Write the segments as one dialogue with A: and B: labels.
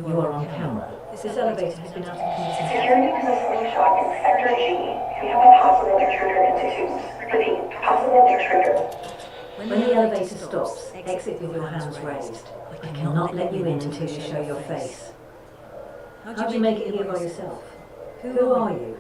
A: You are on camera. This elevator has been out of commission.
B: Security to the slingshot in Sector G. We have a possible intruder into tubes. Repeat, possible intruder.
A: When the elevator stops, exit with your hands raised. I cannot let you in until you show your face. How do you make it here by yourself? Who are you?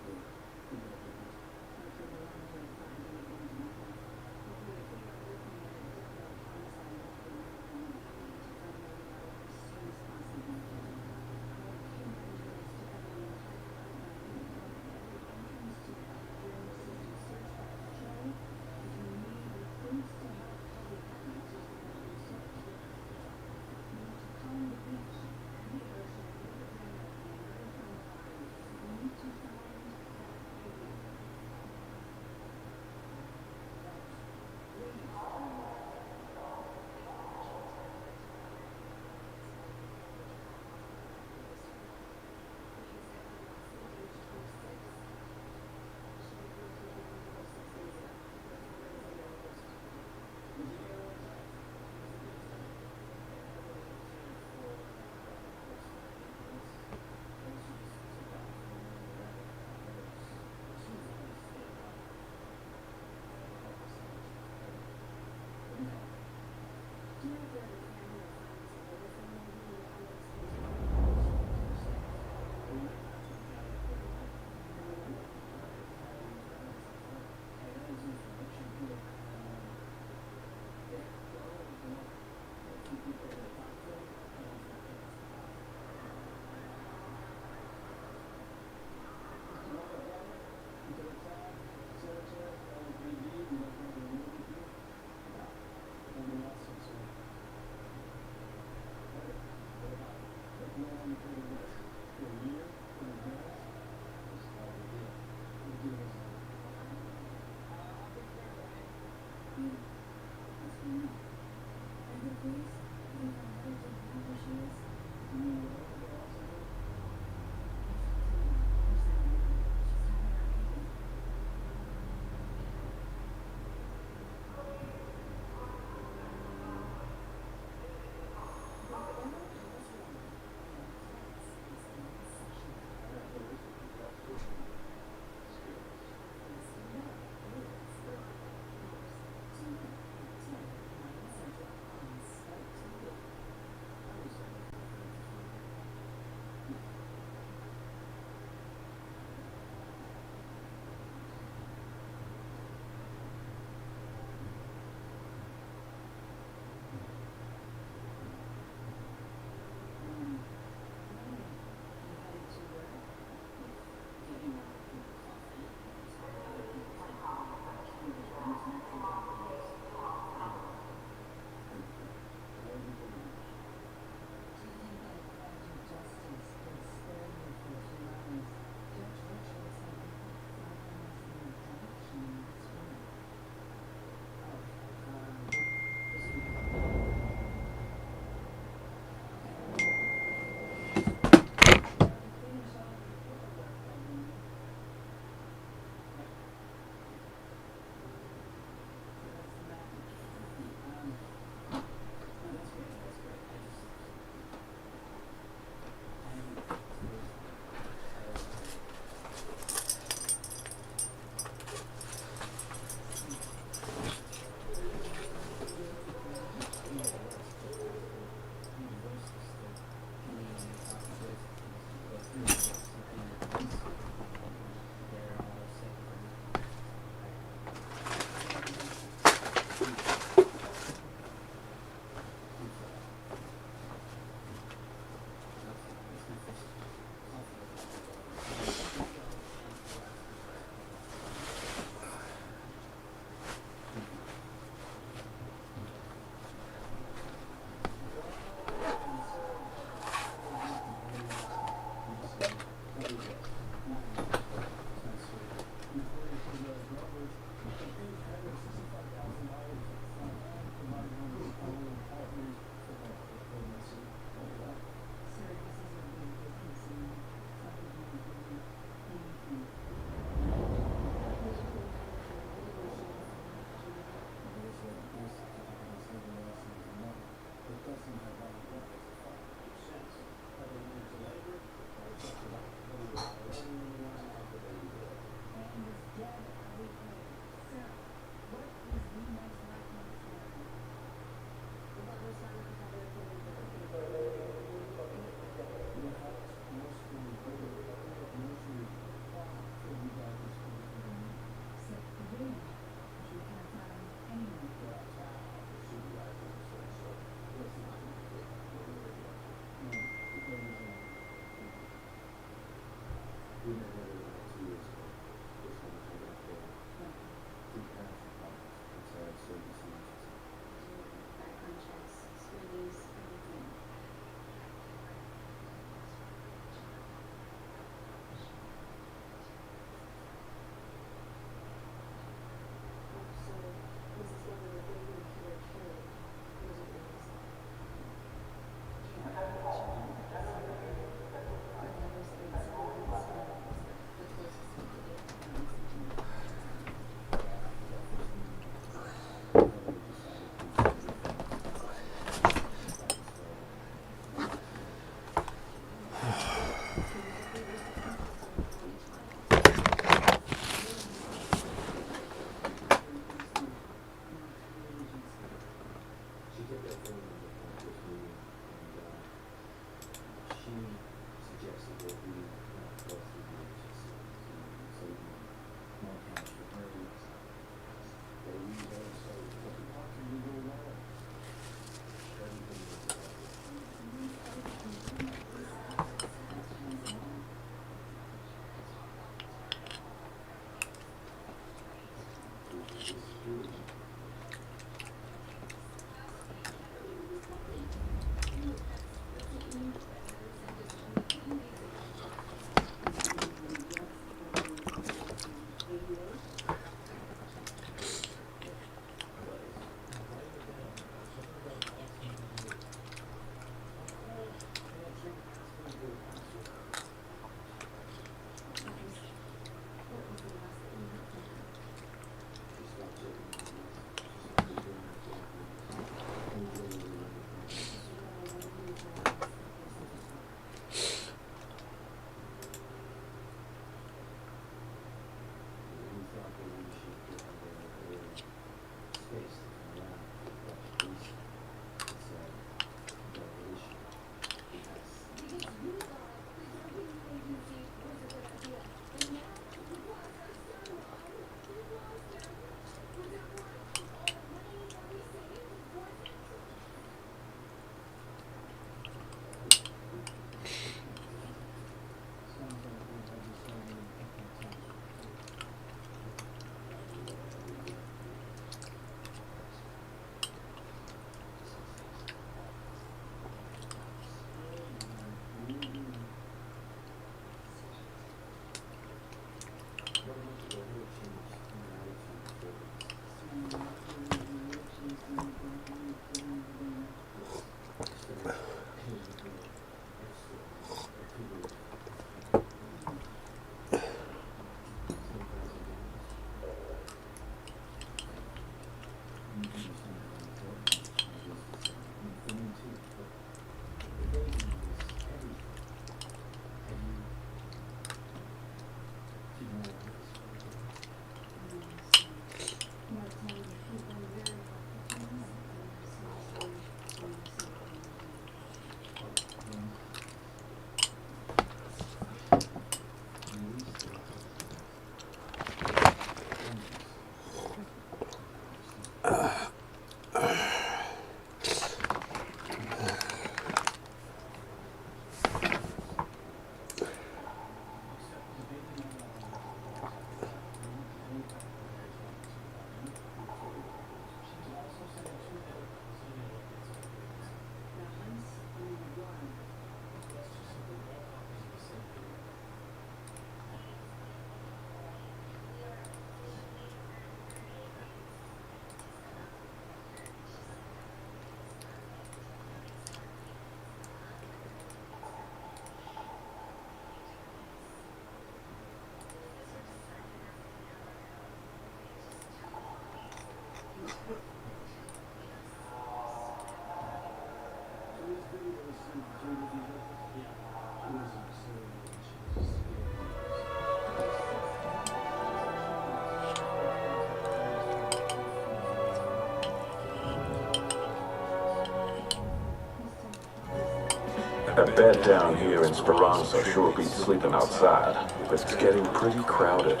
C: A bed down here in Speranza sure beats sleeping outside, but it's getting pretty crowded.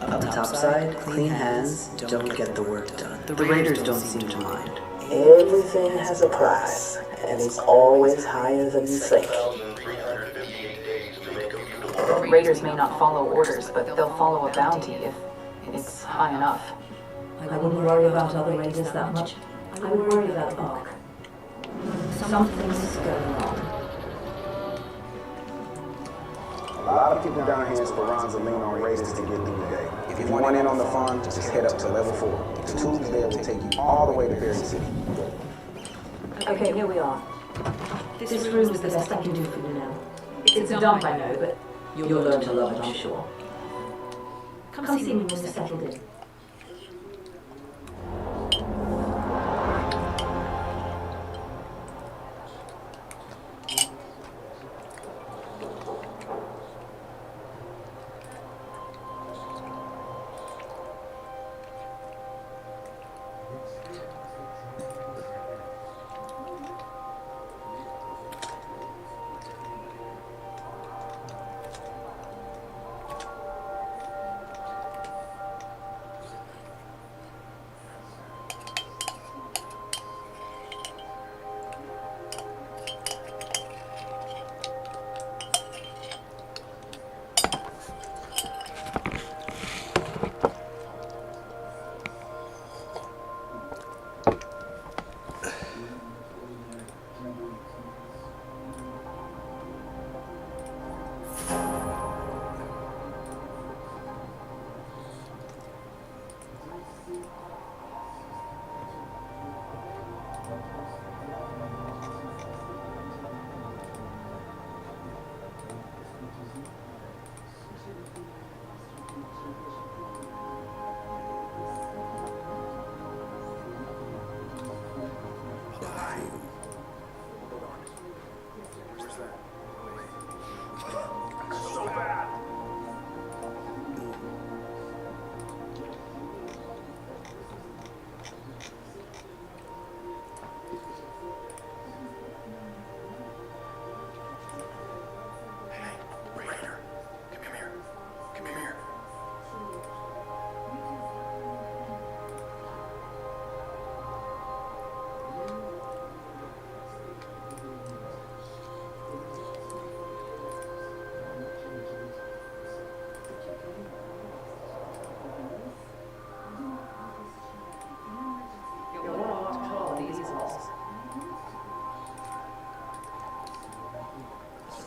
D: On the top side, clean hands don't get the work done. The Raiders don't seem to mind.
E: Everything has a price, and it's always higher than you think.
F: Raiders may not follow orders, but they'll follow a bounty if it's high enough.
A: I wouldn't worry about other raiders that much. I would worry about Ark. Something's going on.
G: A lot of people down here in Speranza lean on Raiders to get through the day. If you want in on the fun, just head up to level 4. The tubes there will take you all the way to Berry City.
A: Okay, here we are. This room is the best I can do for you now. It's a dump, I know, but you'll learn to love it, I'm sure. Come see me when you're settled in.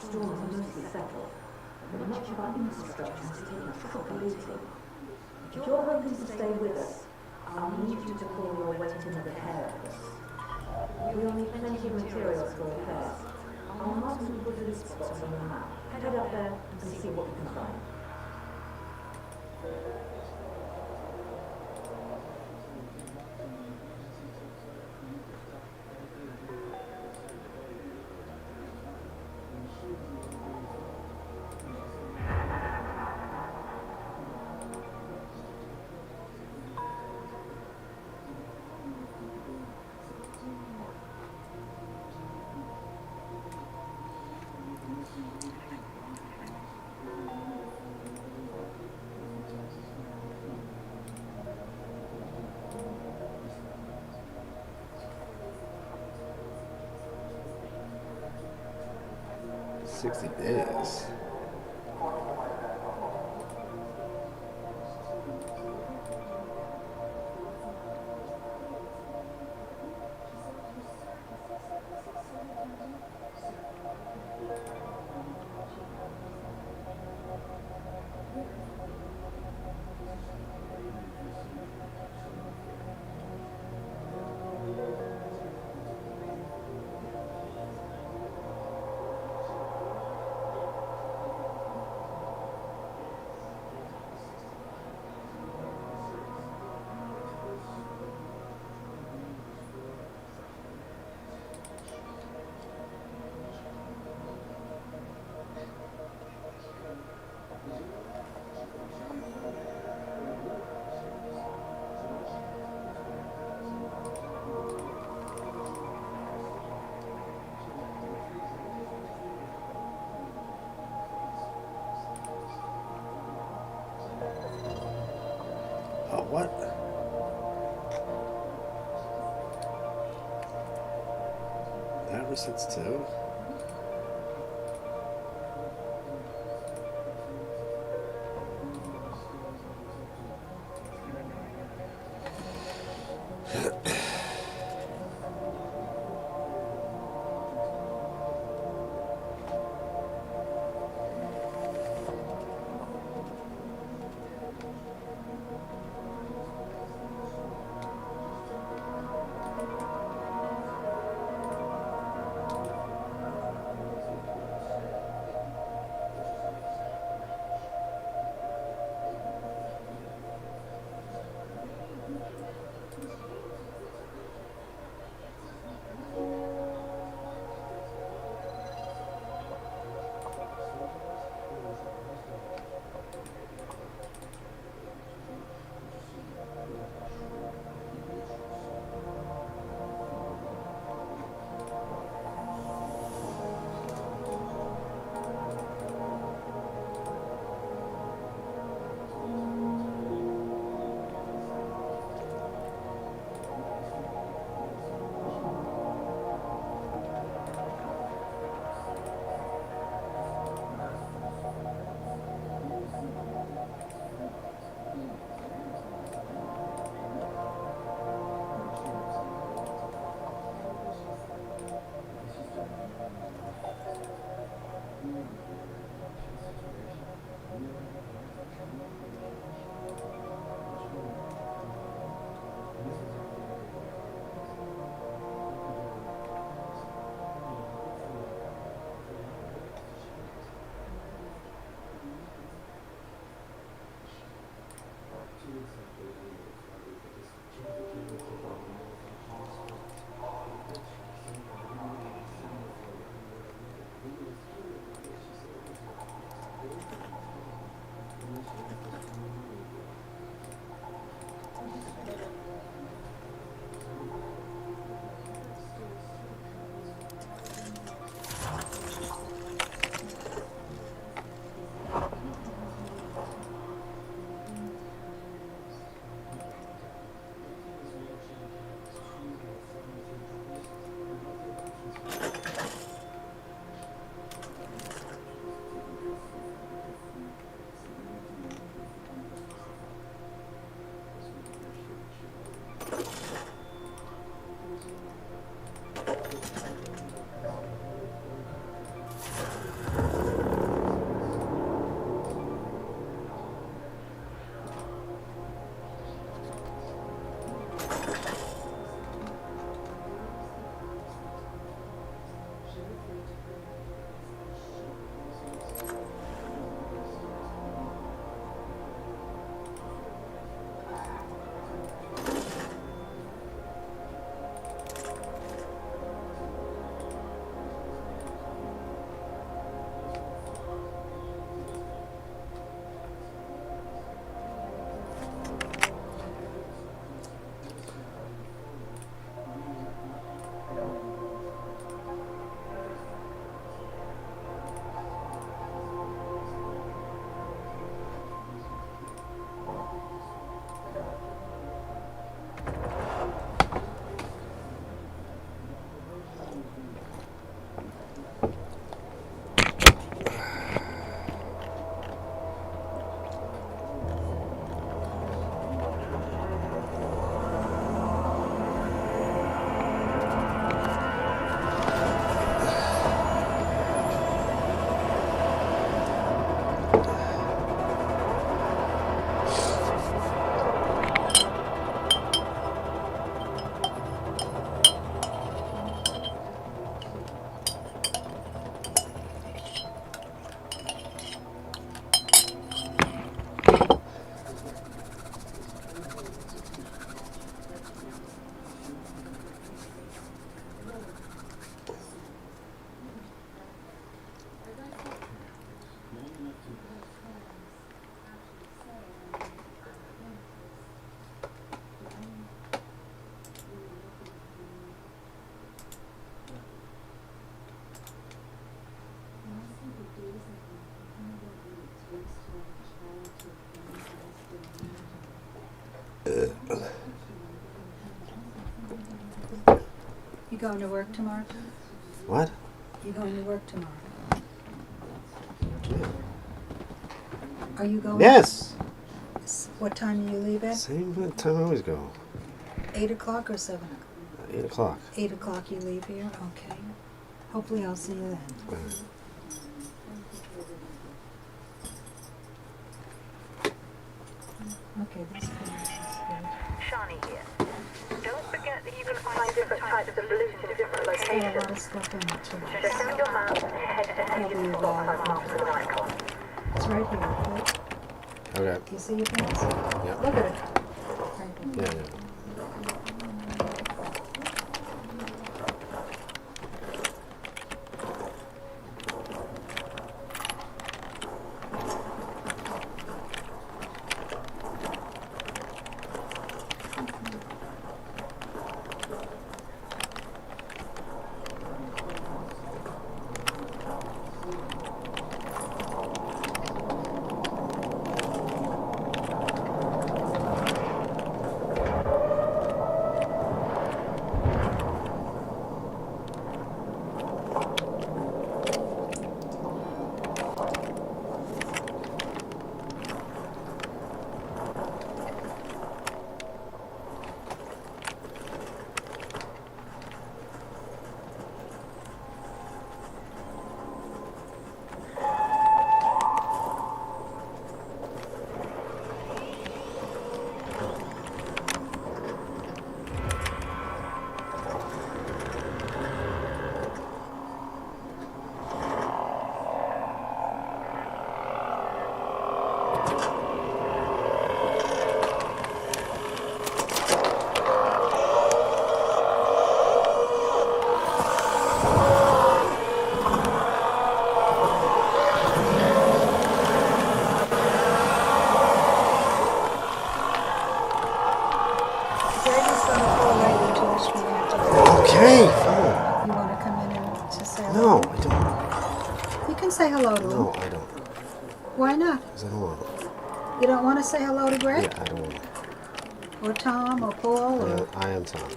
A: Storms are mostly settled, but much of our infrastructure has taken a proper looting. If you're hoping to stay with us, I'll need you to pull your weight in the repair of this. We'll need plenty of materials for repairs. I'll mark some good list spots on the map. Head up there and see what you can find.
H: $60 days. opposites too.
I: You going to work tomorrow?
H: What?
I: You going to work tomorrow? Are you going?
H: Yes.
I: What time do you leave at?
H: Same time I always go.
I: 8 o'clock or 7 o'clock?
H: 8 o'clock.
I: 8 o'clock you leave here? Okay. Hopefully I'll see you then. Okay, this finishes good.
B: Shani here. Don't forget that you can find different types of loot in different
I: There's a
B: locations.
I: lot of stuff in it too.
B: Check out your map and head to any of the spotlight marks with an icon.
I: It's right here, right?
H: Okay.
I: You see your pants?
H: Yeah.
I: Look at it. Right here.
H: Yeah.
I: Brady's gonna go away the tourist we have to go.
H: Okay, fine.
I: You wanna come in and just say
H: No,
I: hello?
H: I don't.
I: You can say hello to him.
H: No, I don't.
I: Why not?
H: Because I don't want to.
I: You don't want to say hello to Greg?
H: Yeah, I don't want to.
I: Or Tom or Paul or
H: I am Tom.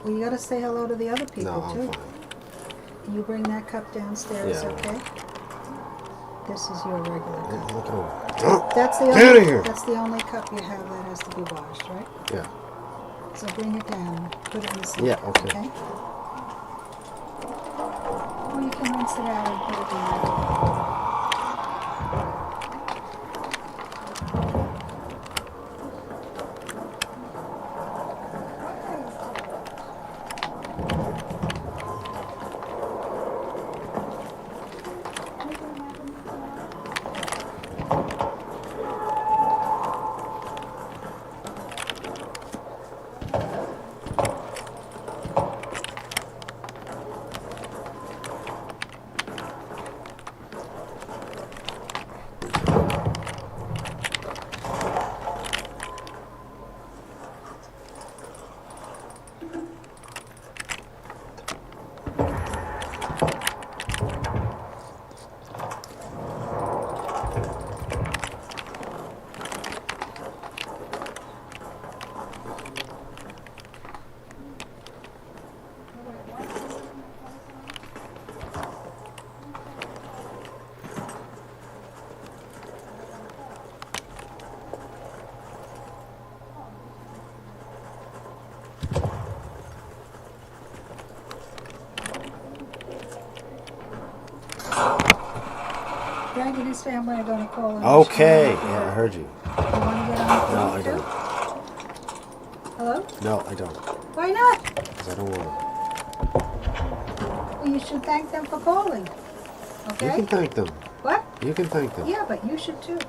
I: well, you gotta say hello to the other people
H: No, I'm
I: too.
H: fine.
I: You bring that cup downstairs,
H: Yeah.
I: okay? This is your regular cup.
H: Look it over.
I: That's the
H: Get
I: only
H: outta here.
I: that's the only cup you have that has to be washed, right?
H: Yeah.
I: So bring it down, put it in the sink.
H: Yeah, okay.
I: Or you can rinse it out and put it in there. Greg, you didn't say I'm going to call him.
H: Okay. Yeah, I heard you.
I: You want to get on the
H: No,
I: phone
H: I
I: too?
H: don't.
I: Hello?
H: No, I don't.
I: Why not?
H: Because I don't want
I: Well, you should thank them for calling.
H: to.
I: Okay?
H: You can thank them.
I: What?
H: You can thank them.
I: Yeah, but you should too.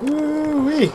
H: Woo-wee.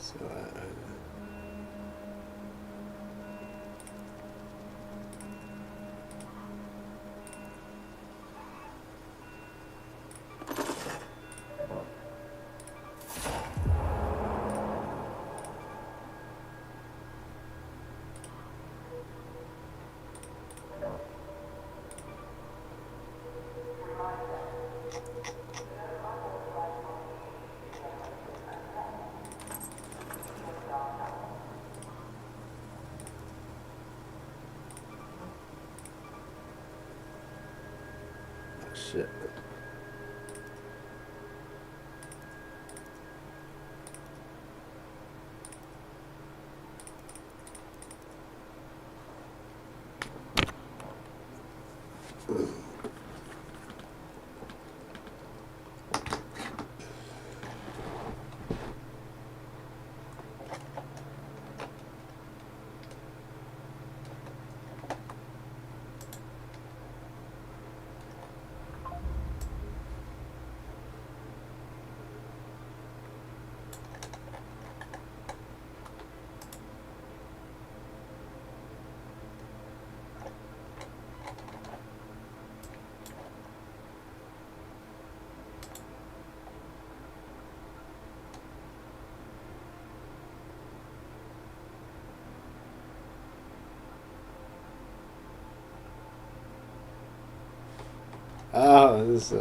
H: So, shit. Oh, this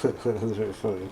H: That's very funny.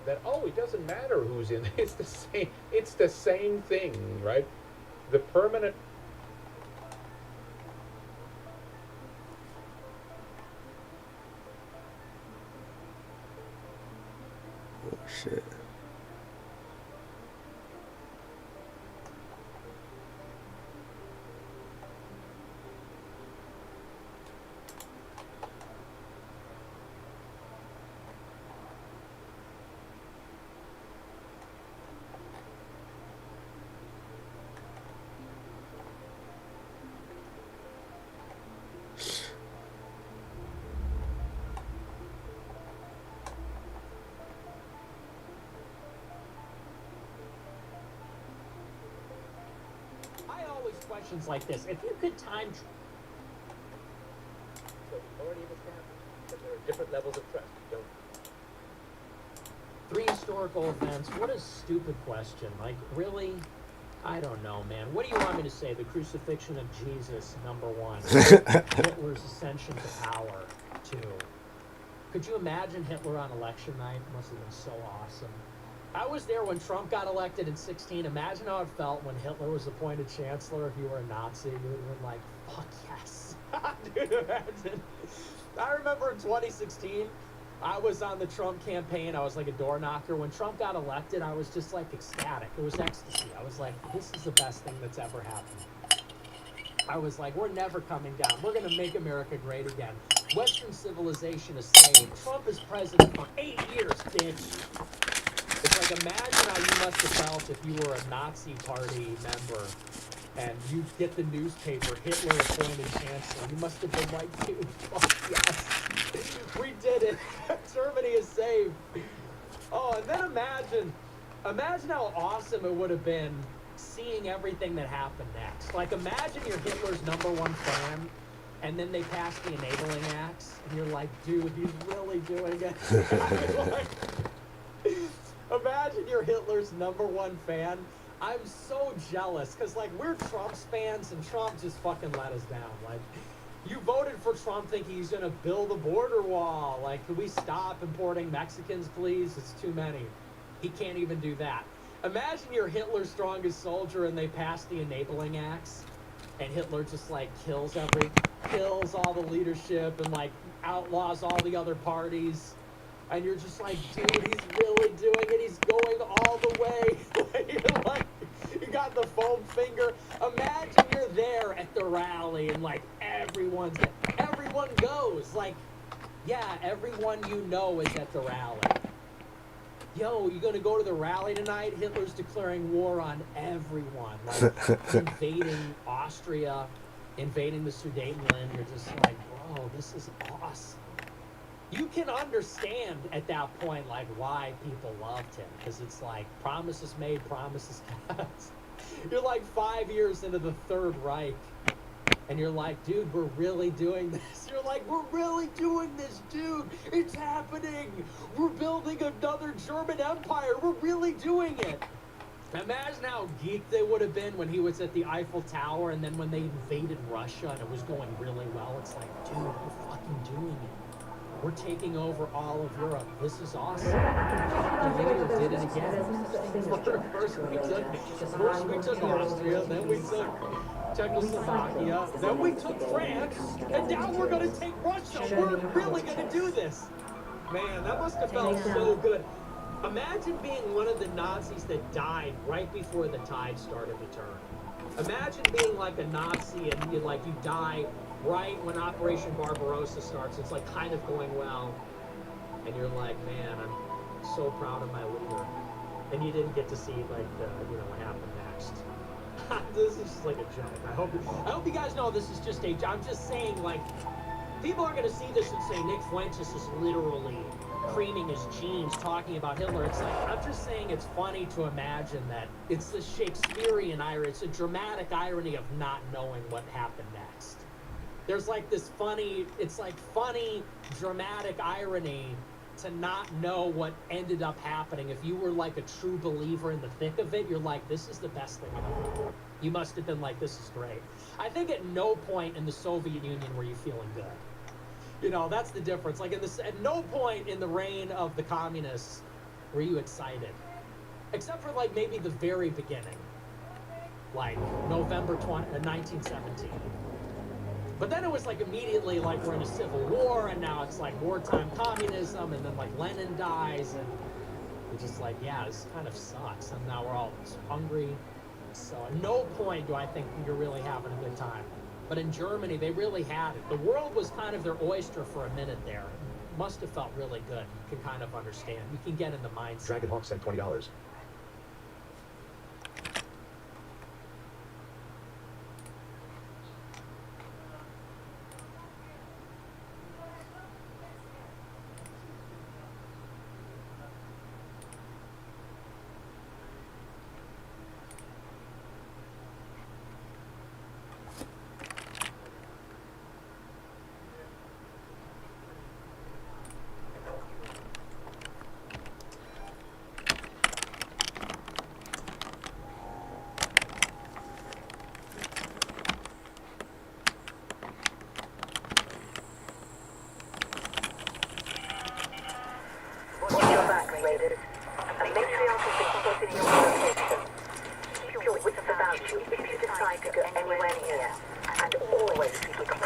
J: That, oh, it doesn't matter who's in. It's the same thing, right? The permanent.
H: Oh shit.
K: Questions like this. If you could time.
J: So already understand that there are different levels of trust. Don't.
K: 3 historical events. What a stupid question. Like, really? I don't know, man. What do you want me to say? The crucifixion of Jesus, number 1. Hitler's ascension to power, 2. Could you imagine Hitler on election night? Must have been so awesome. I was there when Trump got elected in 2016. Imagine how it felt when Hitler was appointed chancellor. If you were a Nazi, you would have been like, fuck yes. Dude, imagine. I remember in 2016, I was on the Trump campaign. I was like a door knocker. When Trump got elected, I was just like ecstatic. It was ecstasy. I was like, this is the best thing that's ever happened. I was like, we're never coming down. We're going to make America great again. Western civilization is saved. Trump is president for 8 years, bitch. It's like, imagine how you must have felt if you were a Nazi party member and you get the newspaper, Hitler appointed chancellor. You must have been like, dude, fuck yes. We did it. Germany is saved. Oh, and then imagine how awesome it would have been seeing everything that happened next. Like, imagine you're Hitler's #1 fan, and then they pass the enabling acts, and you're like, dude, he's really doing it. Like, imagine you're Hitler's #1 fan. I'm so jealous, because, like, we're Trump's fans, and Trump just fucking let us down. Like, you voted for Trump thinking he's going to build a border wall. Like, can we stop importing Mexicans, please? It's too many. He can't even do that. Imagine you're Hitler's strongest soldier, and they pass the enabling acts, and Hitler just, like, kills all the leadership and, like, outlaws all the other parties. And you're just like, dude, he's really doing it. He's going all the way. You're like, you got the foam finger. Imagine you're there at the rally and like everyone goes. Like, yeah, everyone you know is at the rally. Yo, you gonna go to the rally tonight? Hitler's declaring war on everyone. Like, invading Austria, invading the Sudetenland. You're just like, bro, this is awesome. You can understand at that point, like, why people loved him. Because it's like, promises made, promises kept. You're like 5 years into the Third Reich. And you're like, dude, we're really doing this. You're like, we're really doing this, dude. It's happening. We're building another German empire. We're really doing it. Imagine how geeked they would have been when he was at the Eiffel Tower. And then when they invaded Russia and it was going really well. It's like, dude, we're fucking doing it. We're taking over all of Europe. This is awesome. The Raiders did it again. First we took Austria, then we took Czechoslovakia, then we took France, and now we're going to take Russia. We're really going to do this. Man, that must have felt so good. Imagine being one of the Nazis that died right before the tide started to turn. Imagine being like a Nazi and you die right when Operation Barbarossa starts. It's like kind of going well, and you're like, man, I'm so proud of my leader. And you didn't get to see like what happened next. This is just like a joke. I hope you guys know this is just I'm just saying, like, people are gonna see this and say Nick Fuentes is literally creaming his jeans talking about Hitler. It's like, I'm just saying it's funny to imagine that it's the Shakespearean irony. It's a dramatic irony of not knowing what happened next. There's like this funny dramatic irony to not know what ended up happening. If you were like a true believer in the thick of it, you're like, this is the best thing ever. You must have been like, this is great. I think at no point in the Soviet Union were you feeling good. You know, that's the difference. Like, at no point in the reign of the communists were you excited. Except for like maybe the very beginning. Like November 1917. But then it was like immediately like we're in a civil war, and now it's like wartime communism, and then like Lenin dies, and we're just like, yeah, this kind of sucks. And now we're all hungry. So at no point do I think you're really having a good time. But in Germany, they really had it. The world was kind of their oyster for a minute there. It must have felt really good. You can kind of understand. You can get in the mindset.
J: Dragonhawk sent $20.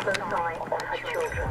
B: other side of her children.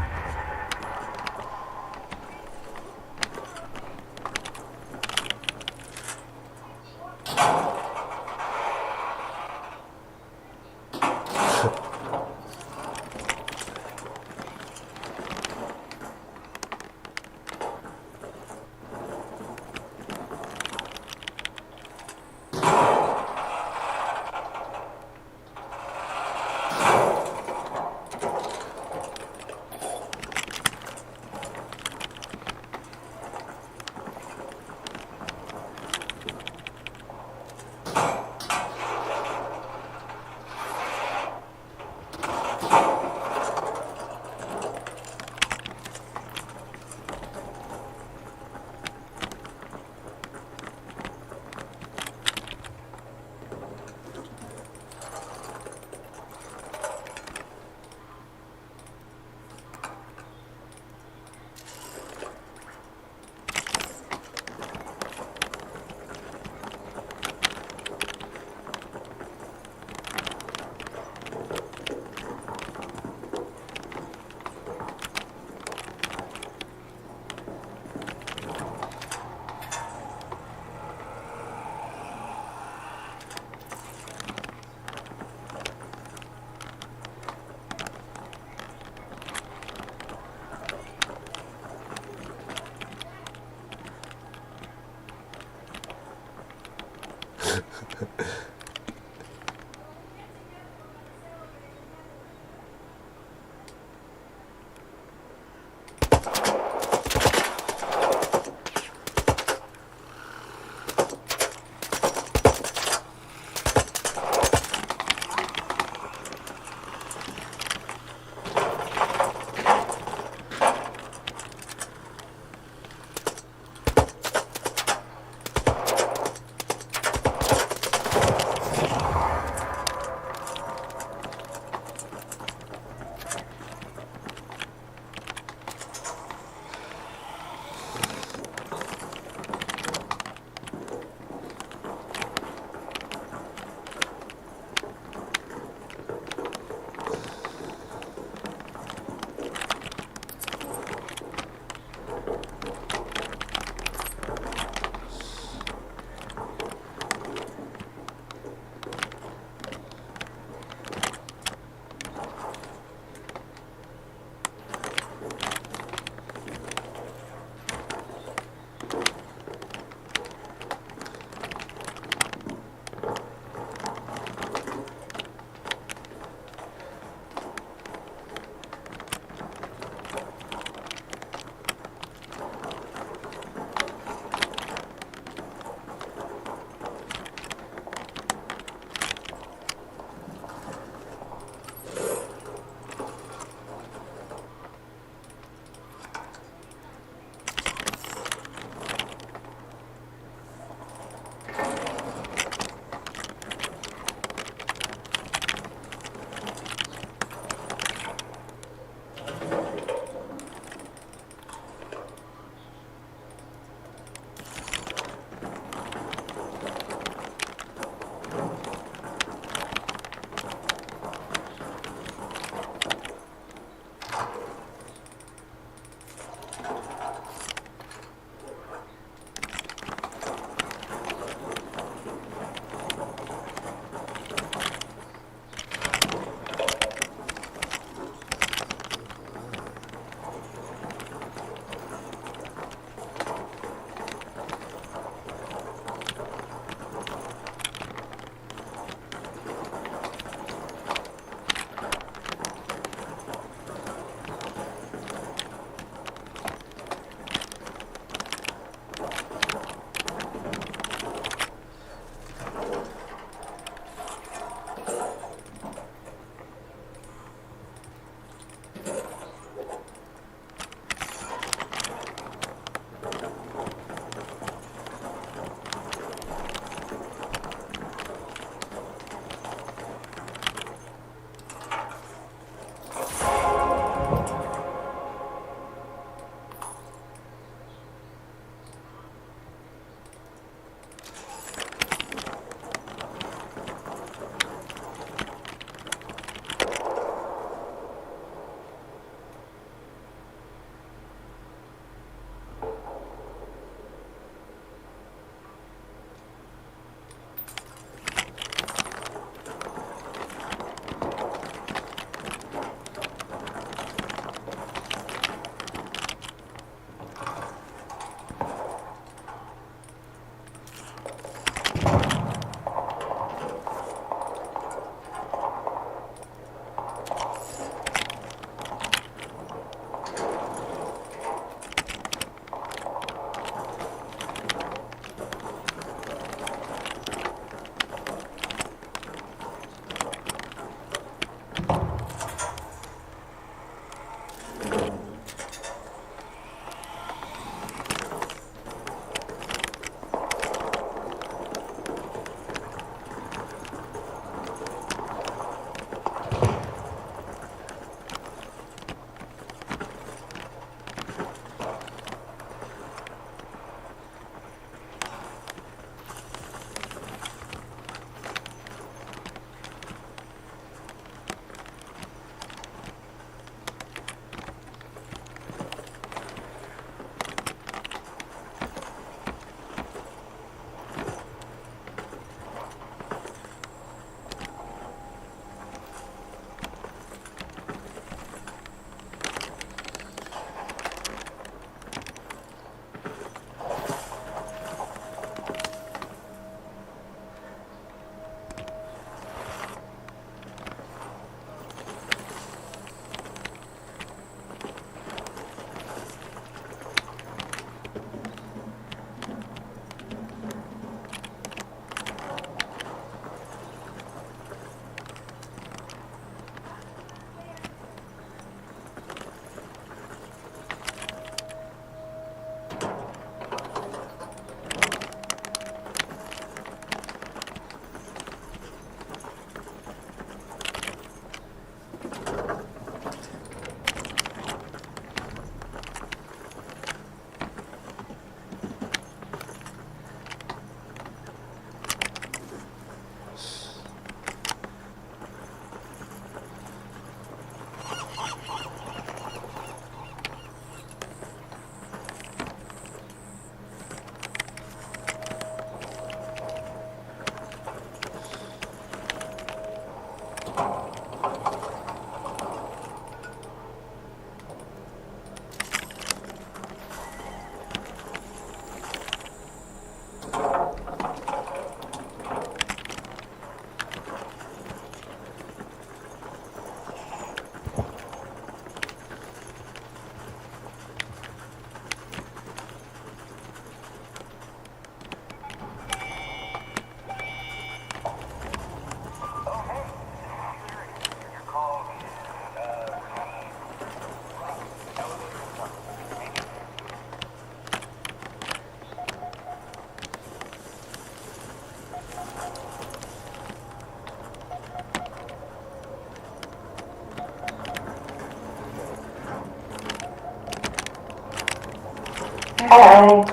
B: Hi.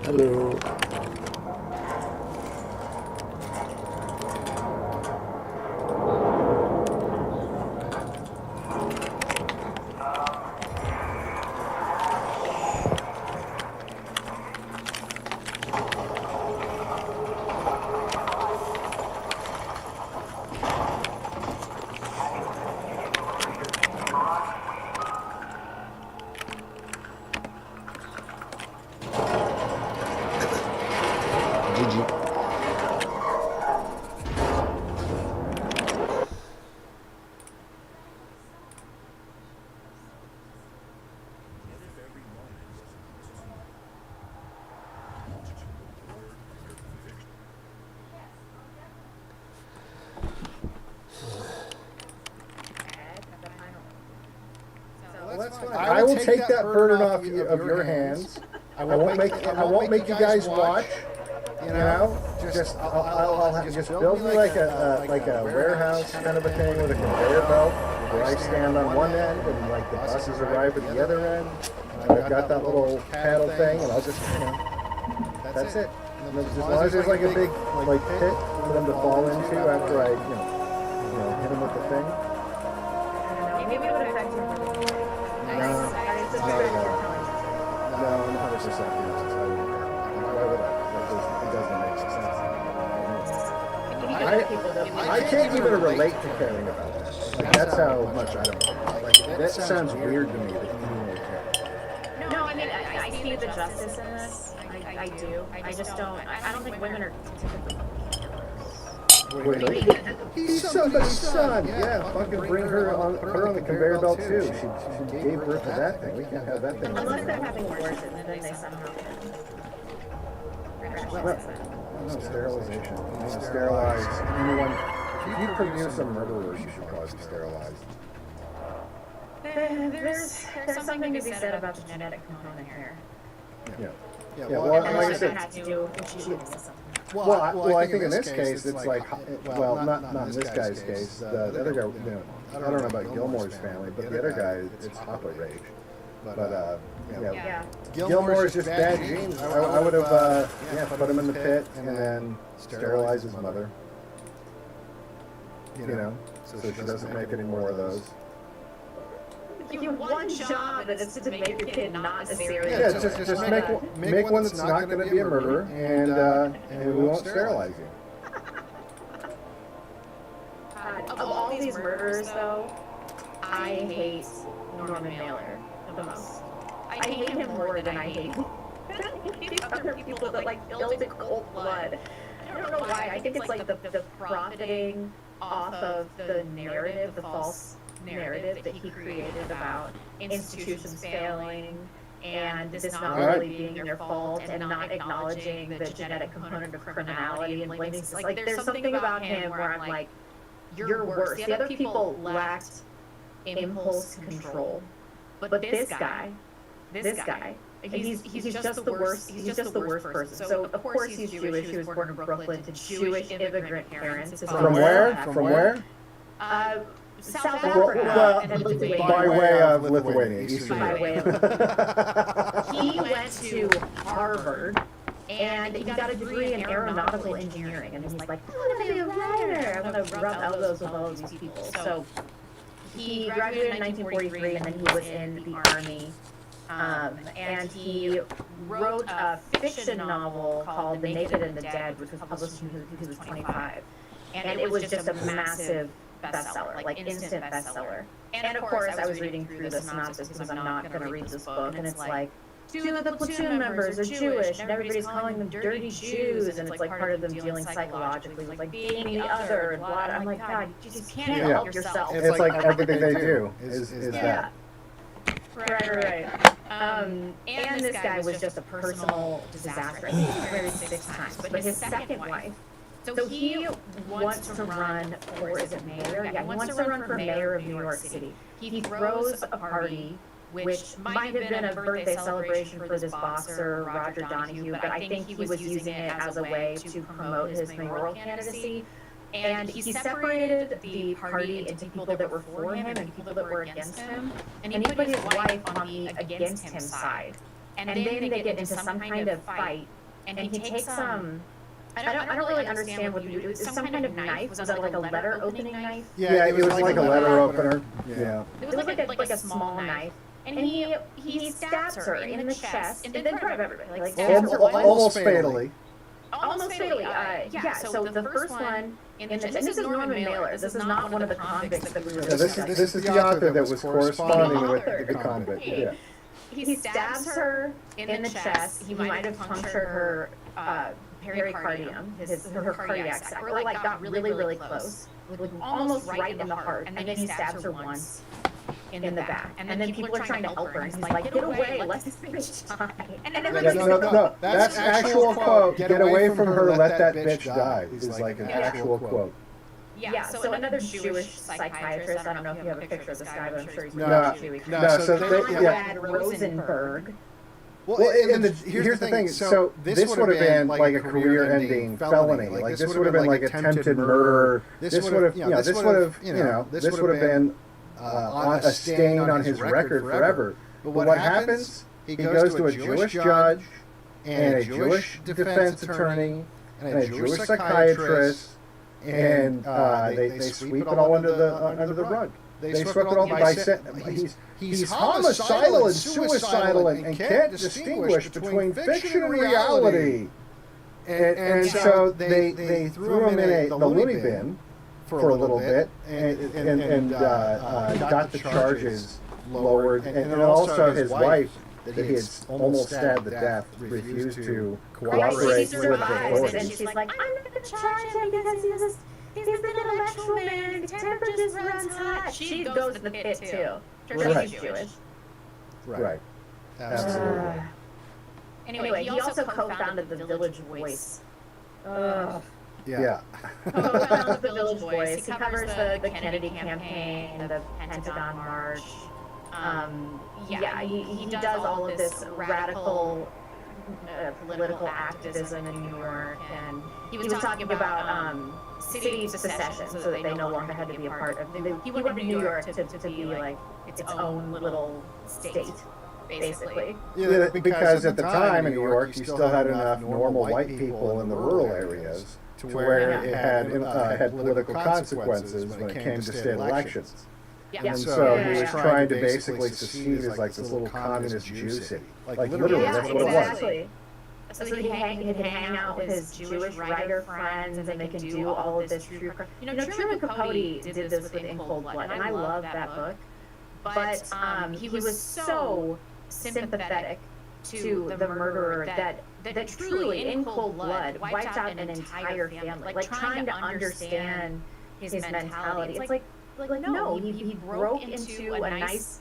H: Hello. GG.
L: I will take that burden off of your hands. I won't make you guys watch. You know, I'll just build me like a warehouse kind of a thing with a conveyor belt where I stand on one end and like the buses arrive at the other end. And I've got that little paddle thing, and I'll just, that's it. And as long as there's like a big like pit for them to fall into after I, hit them with the thing.
A: Maybe it would affect you.
L: No, 100%. Why would I? It doesn't make sense. I can't even relate to caring about that. Like, that's how much I don't. Like, that sounds weird to me that anyone would care.
A: No, I mean, I see the justice in this. I do. I just don't. I don't think women are typically.
L: Wait, he's somebody's son. Yeah, fucking bring her on the conveyor belt too. She gave birth to that thing. We can't have that thing.
A: Unless they're having abortion, and then they somehow
L: No, sterilization. You should sterilize anyone. If you produce a murderer, you should probably be sterilized.
A: There's something to be said about the genetic component here.
L: Yeah. Well, like I said.
A: Had to do with Jesus.
L: Well, I think in this case, it's like, well, not in this guy's case. The other guy, I don't know about Gilmore's family, but the other guy, it's Papa Rage. But, Gilmore is just bad genes. I would have, put him in the pit and then sterilized his mother. So she doesn't make any more of those.
A: You have one job, and it's to make your kid not a serial
L: Yeah,
A: killer.
L: just make one that's not going to be a murderer, and we won't sterilize you.
A: Of all these murderers, though, I hate Norman Mailer the most. I hate him more than I hate these other people that like killed in cold blood. I don't know why. I think it's like the profiting off of the narrative, the false narrative that he created about institutions failing and this not really being their fault and not acknowledging the genetic component of criminality and blaming. Like, there's something about him where I'm like, you're worse. The other people lacked impulse control, but this guy, he's just the worst. He's just the worst person. So of course he's Jewish. He was born in Brooklyn to Jewish immigrant parents.
L: From where? From where?
A: South Africa.
L: By way of Lithuania, Eastern
A: Europe. He went to Harvard, and he got a degree in aeronautical engineering, and he's like, I want to be a writer. I want to rub elbows with all of these people. So he graduated in 1943, and then he was in the Army. And he wrote a fiction novel called The Naked and the Dead, which was published when he was 25. And it was just a massive bestseller, like instant bestseller. And of course, I was reading through the synopsis because I'm not going to read this book, and it's like, two of the platoon members are Jewish, and everybody's calling them dirty Jews, and it's like part of them dealing psychologically with like being the other and blah. I'm like, God, you just can't help yourself.
L: It's like everything they do is that.
A: Right. And this guy was just a personal disaster. He was married 6 times, but his second wife. So he wants to run for, is it mayor? Yeah, he wants to run for mayor of New York City. He throws a party, which might have been a birthday celebration for this boxer, Roger Donahue, but I think he was using it as a way to promote his mayoral candidacy. And he separated the party into people that were for him and people that were against him. And he put his wife on the against him side. and then they get into some kind of fight, and he takes some. I don't really understand what he did. It was some kind of knife. Was it like a letter opening knife?
L: Yeah, it was like a letter opener. Yeah.
A: It was like a small knife. And he stabs her in the chest in front of everybody. Like
L: Almost fatally.
A: Almost fatally. Yeah. So the first one, and this is Norman Mailer. This is not one of the convicts that we were.
L: Yeah, this is the author that was corresponding with the convict. Yeah.
A: He stabs her in the chest. He might have punctured her pericardium, her cardiac sac, or like got really close, almost right in the heart, and then he stabs her once in the back, and then people are trying to help her, and he's like, "Get away, let this bitch die." And
L: No, that's actual quote. Get away from her, let that bitch die. Is like an actual quote.
A: Yeah, so another Jewish psychiatrist, I don't know if you have a picture of this guy, but I'm sure he's Jewish.
L: Conrad
A: Rosenberg.
L: Well, here's the thing. So this would have been like a career-ending felony. Like this would have been like attempted murder. This would have been a stain on his record forever. But what happens? He goes to a Jewish judge and a Jewish defense attorney and a Jewish psychiatrist, and they sweep it all under the rug. They swept it all by saying he's homicidal and suicidal and can't distinguish between fiction and reality. And so they threw him in the loony bin for a little bit and got the charges lowered. And also his wife, that he had almost stabbed to death, refused to cooperate with the authorities.
A: And she's like, "I'm not going to charge him because he's an intellectual man, his temper just runs hot." She goes to the pit too.
L: Right.
A: She's Jewish.
L: Right. Absolutely.
A: Anyway, he also co-founded the Village Voice.
L: Yeah.
A: Co-founded the Village Voice. He covers the Kennedy campaign, the Pentagon March. He does all of this radical political activism in New York, and he was talking about city secession, so that they no longer had to be a part of. He wanted New York to be like its own little state, basically.
L: Yeah, because at the time in New York, you still had enough normal white people in the rural areas to where it had political consequences when it came to state elections. And so he was trying to basically secede as like this little communist Jew city. Like literally, that's what it was.
A: So he'd hang out with his Jewish writer friends, and they could do all of this true crime. Truman Capote did this with In Cold Blood, and I love that book. But he was so sympathetic to the murderer that truly, in cold blood, wiped out an entire family. Like trying to understand his mentality. It's like no, he broke into a nice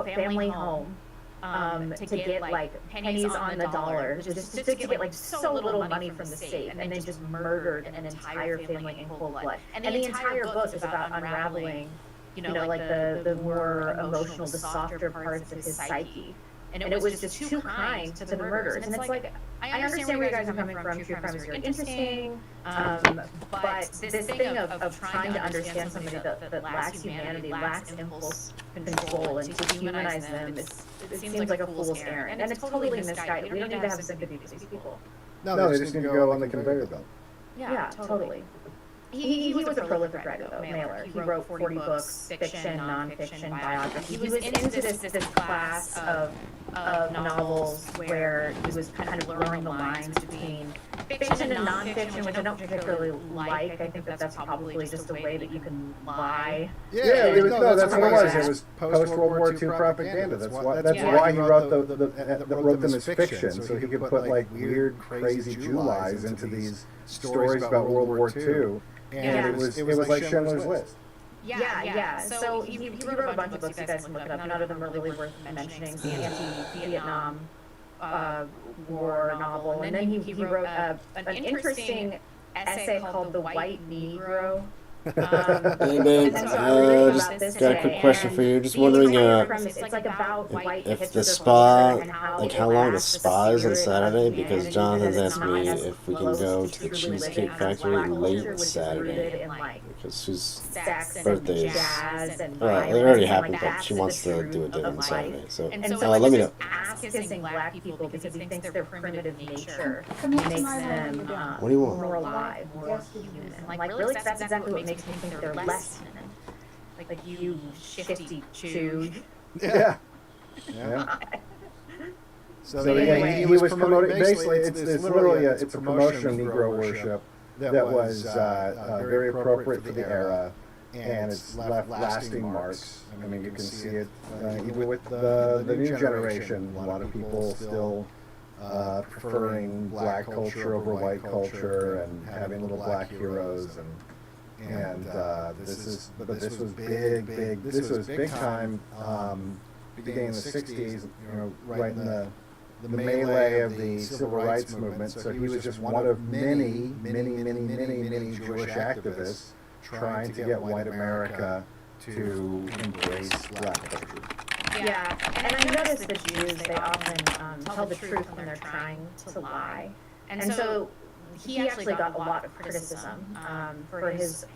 A: family home. To get like pennies on the dollar, just to get like so little money from the state, and then just murdered an entire family in cold blood. And the entire book is about unraveling, like the more emotional, the softer parts of his psyche. And it was just too kind to the murderers. And it's like, I understand where you guys are coming from. True crime is very interesting. But this thing of trying to understand somebody that lacks humanity, lacks impulse control, and to humanize them, it seems like a fool's errand. And it's totally misguided. We don't need to have sympathy for these people.
L: No, they just need to go on the conveyor belt.
A: Yeah, totally. He was a prolific writer, though, Mailer. He wrote 40 books, fiction, nonfiction, biography. He was into this class of novels where he was kind of blurring the lines between fiction and nonfiction, which I don't particularly like. I think that's probably just a way that you can lie.
L: Yeah, that's what it was. It was post-World War II propaganda. That's why he wrote wrote them as fiction, so he could put like weird, crazy Jew lies into these stories about World War II. And it was like Schindler's List.
A: Yeah. So he wrote a bunch of books. You guys can look it up. None of them are really worth mentioning. The anti-Vietnam War novel, and then he wrote an interesting essay called "The White Negro."
H: Hey babe, just got a quick question for you. Just wondering if the spa, like how long the spa is on Saturday, because John has asked me if we can go to the Cheesecake Factory late Saturday. because she's
A: sex and
H: birthdays.
A: jazz and
H: Well,
A: violence
H: it already
A: and,
H: happened,
A: like,
H: but
A: that's
H: she wants
A: the
H: to do it
A: truth
H: on
A: of
H: Saturday.
A: life.
H: So,
A: And so
H: let me know.
A: ass-kissing black people because he thinks their primitive nature
I: Come here to
A: makes
I: my room,
A: them
I: you're done.
H: What do you want?
A: more alive, more human. And like really, that's exactly what makes me think they're less human. Like you shifty chewed.
L: Yeah. Yeah. So yeah, he was promoting. Basically, it's literally it's a promotion of Negro worship that was very appropriate for the era, and it's left lasting marks. I mean, you can see it even with the new generation. A lot of people still preferring black culture over white culture and having little black heroes and this was big. This was big time. Beginning in the '60s, right in the melee of the civil rights movement. So he was just one of many Jewish activists trying to get white America to embrace black culture.
A: Yeah, and I noticed the Jews, they often tell the truth when they're trying to lie. And so he actually got a lot of criticism for his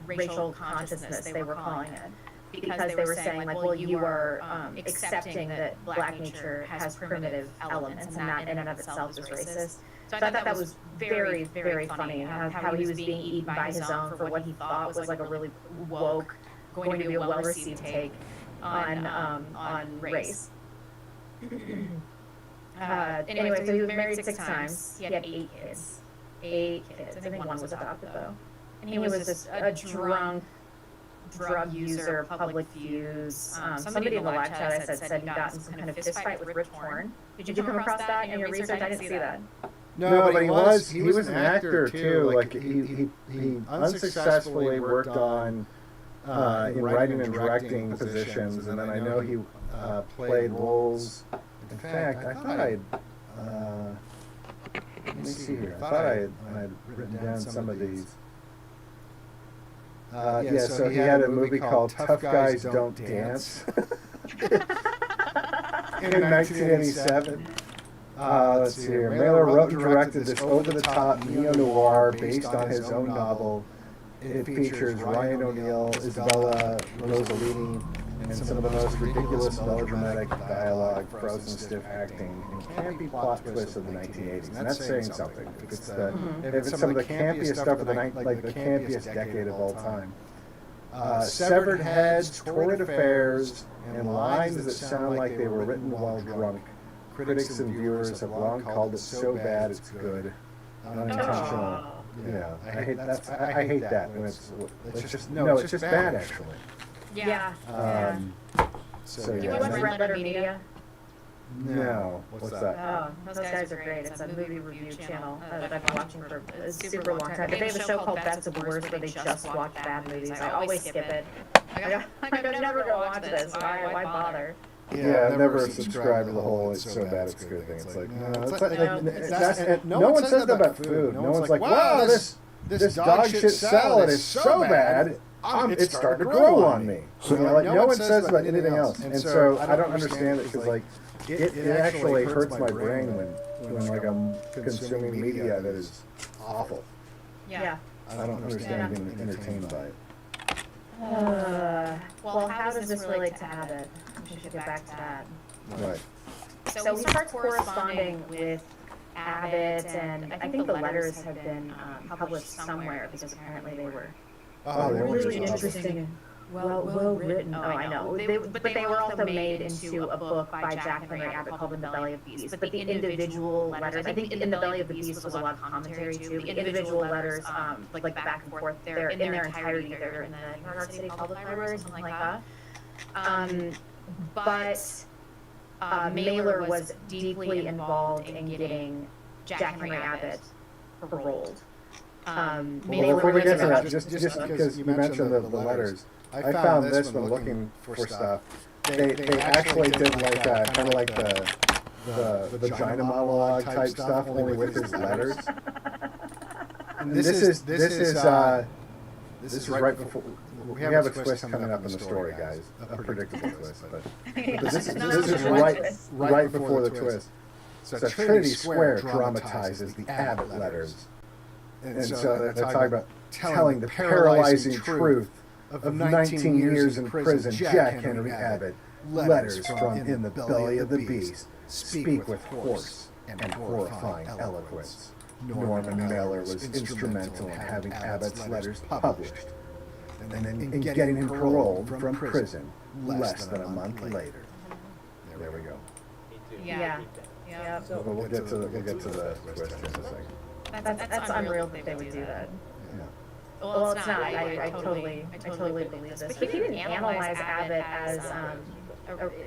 A: racial consciousness, they were calling it. Because they were saying, like, well, you are accepting that black nature has primitive elements, and that in and of itself is racist. So I thought that was very, very funny, how he was being eaten by his own for what he thought was like a really woke, going to be a well-received take on race. Anyway, so he was married 6 times. He had 8 kids. 8 kids. I think one was adopted, though. And he was just a drunk drug user, public views. Somebody in the live chat I said he got in some kind of fist fight with Rip Torn. Did you come across that in your research? I didn't see that.
L: No, but he was an actor too. Like he unsuccessfully worked on in writing and directing positions, and then I know he played roles. In fact, I thought I'd let me see here. I thought I had written down some of these. So he had a movie called Tough Guys Don't Dance in 1987. Let's see here. Mailer wrote and directed this over-the-top neo-noir based on his own novel. It features Ryan O'Neal, Isabella Rossellini, and some of the most ridiculous melodramatic dialogue, frozen stiff acting, and campy plot twists of the 1980s. And that's saying something. If it's some of the campiest stuff of the like the campiest decade of all time. Severed heads, torrid affairs, and lines that sound like they were written while drunk. Critics and viewers have long called it so bad it's good. Unintentional. Yeah, I hate that when it's just bad actually.
A: Yeah.
L: So
A: Did you
L: yeah.
A: watch Red Letter Media?
L: No. What's that?
A: Oh, those guys are great. It's a movie review channel that I've been watching for a super long time. But they have a show called Best of the Worst where they just watch bad movies. I always skip it. I'm never going to watch this. Why bother?
L: Yeah, I've never subscribed to the whole "it's so bad it's good" thing. It's like, no one says that about food. No one's like, wow, this dog shit salad is so bad, it's starting to grow on me. No one says about anything else, and so I don't understand it because like it actually hurts my brain when like I'm consuming media that is awful.
A: Yeah.
L: I don't understand being entertained by it.
A: Well, how does this relate to Abbott? We should get back to that.
L: Right.
A: So we start corresponding with Abbott, and I think the letters have been published somewhere because apparently they were really interesting. Well written. Oh, I know. But they were also made into a book by Jack Henry Abbott called In the Belly of the Beast. But the individual letters, I think In the Belly of the Beast was a lot of commentary too. The individual letters, like back and forth, they're in their entirety. They're in the New York City Public Library, something like that. But Mailer was deeply involved in getting Jack Henry Abbott paroled.
L: Before we get to that, just because you mentioned the letters, I found this when looking for stuff. They actually did like kind of like the vagina monologue type stuff, only with his letters. And this is right before. We have a twist coming up in the story, guys. A predictable twist, but this is right before the twist. So Trinity Square dramatizes the Abbott letters. And so they're talking about telling the paralyzing truth of 19 years in prison, Jack Henry Abbott, letters from in the belly of the beast, speak with hoarse and horrifying eloquence. Norman Mailer was instrumental in having Abbott's letters published, and then in getting him paroled from prison less than a month later. There we go.
F: Yeah.
L: So we'll get to the twist in a second.
F: That's unreal that they would do that. Well, it's not. I totally believe this. But he didn't analyze Abbott as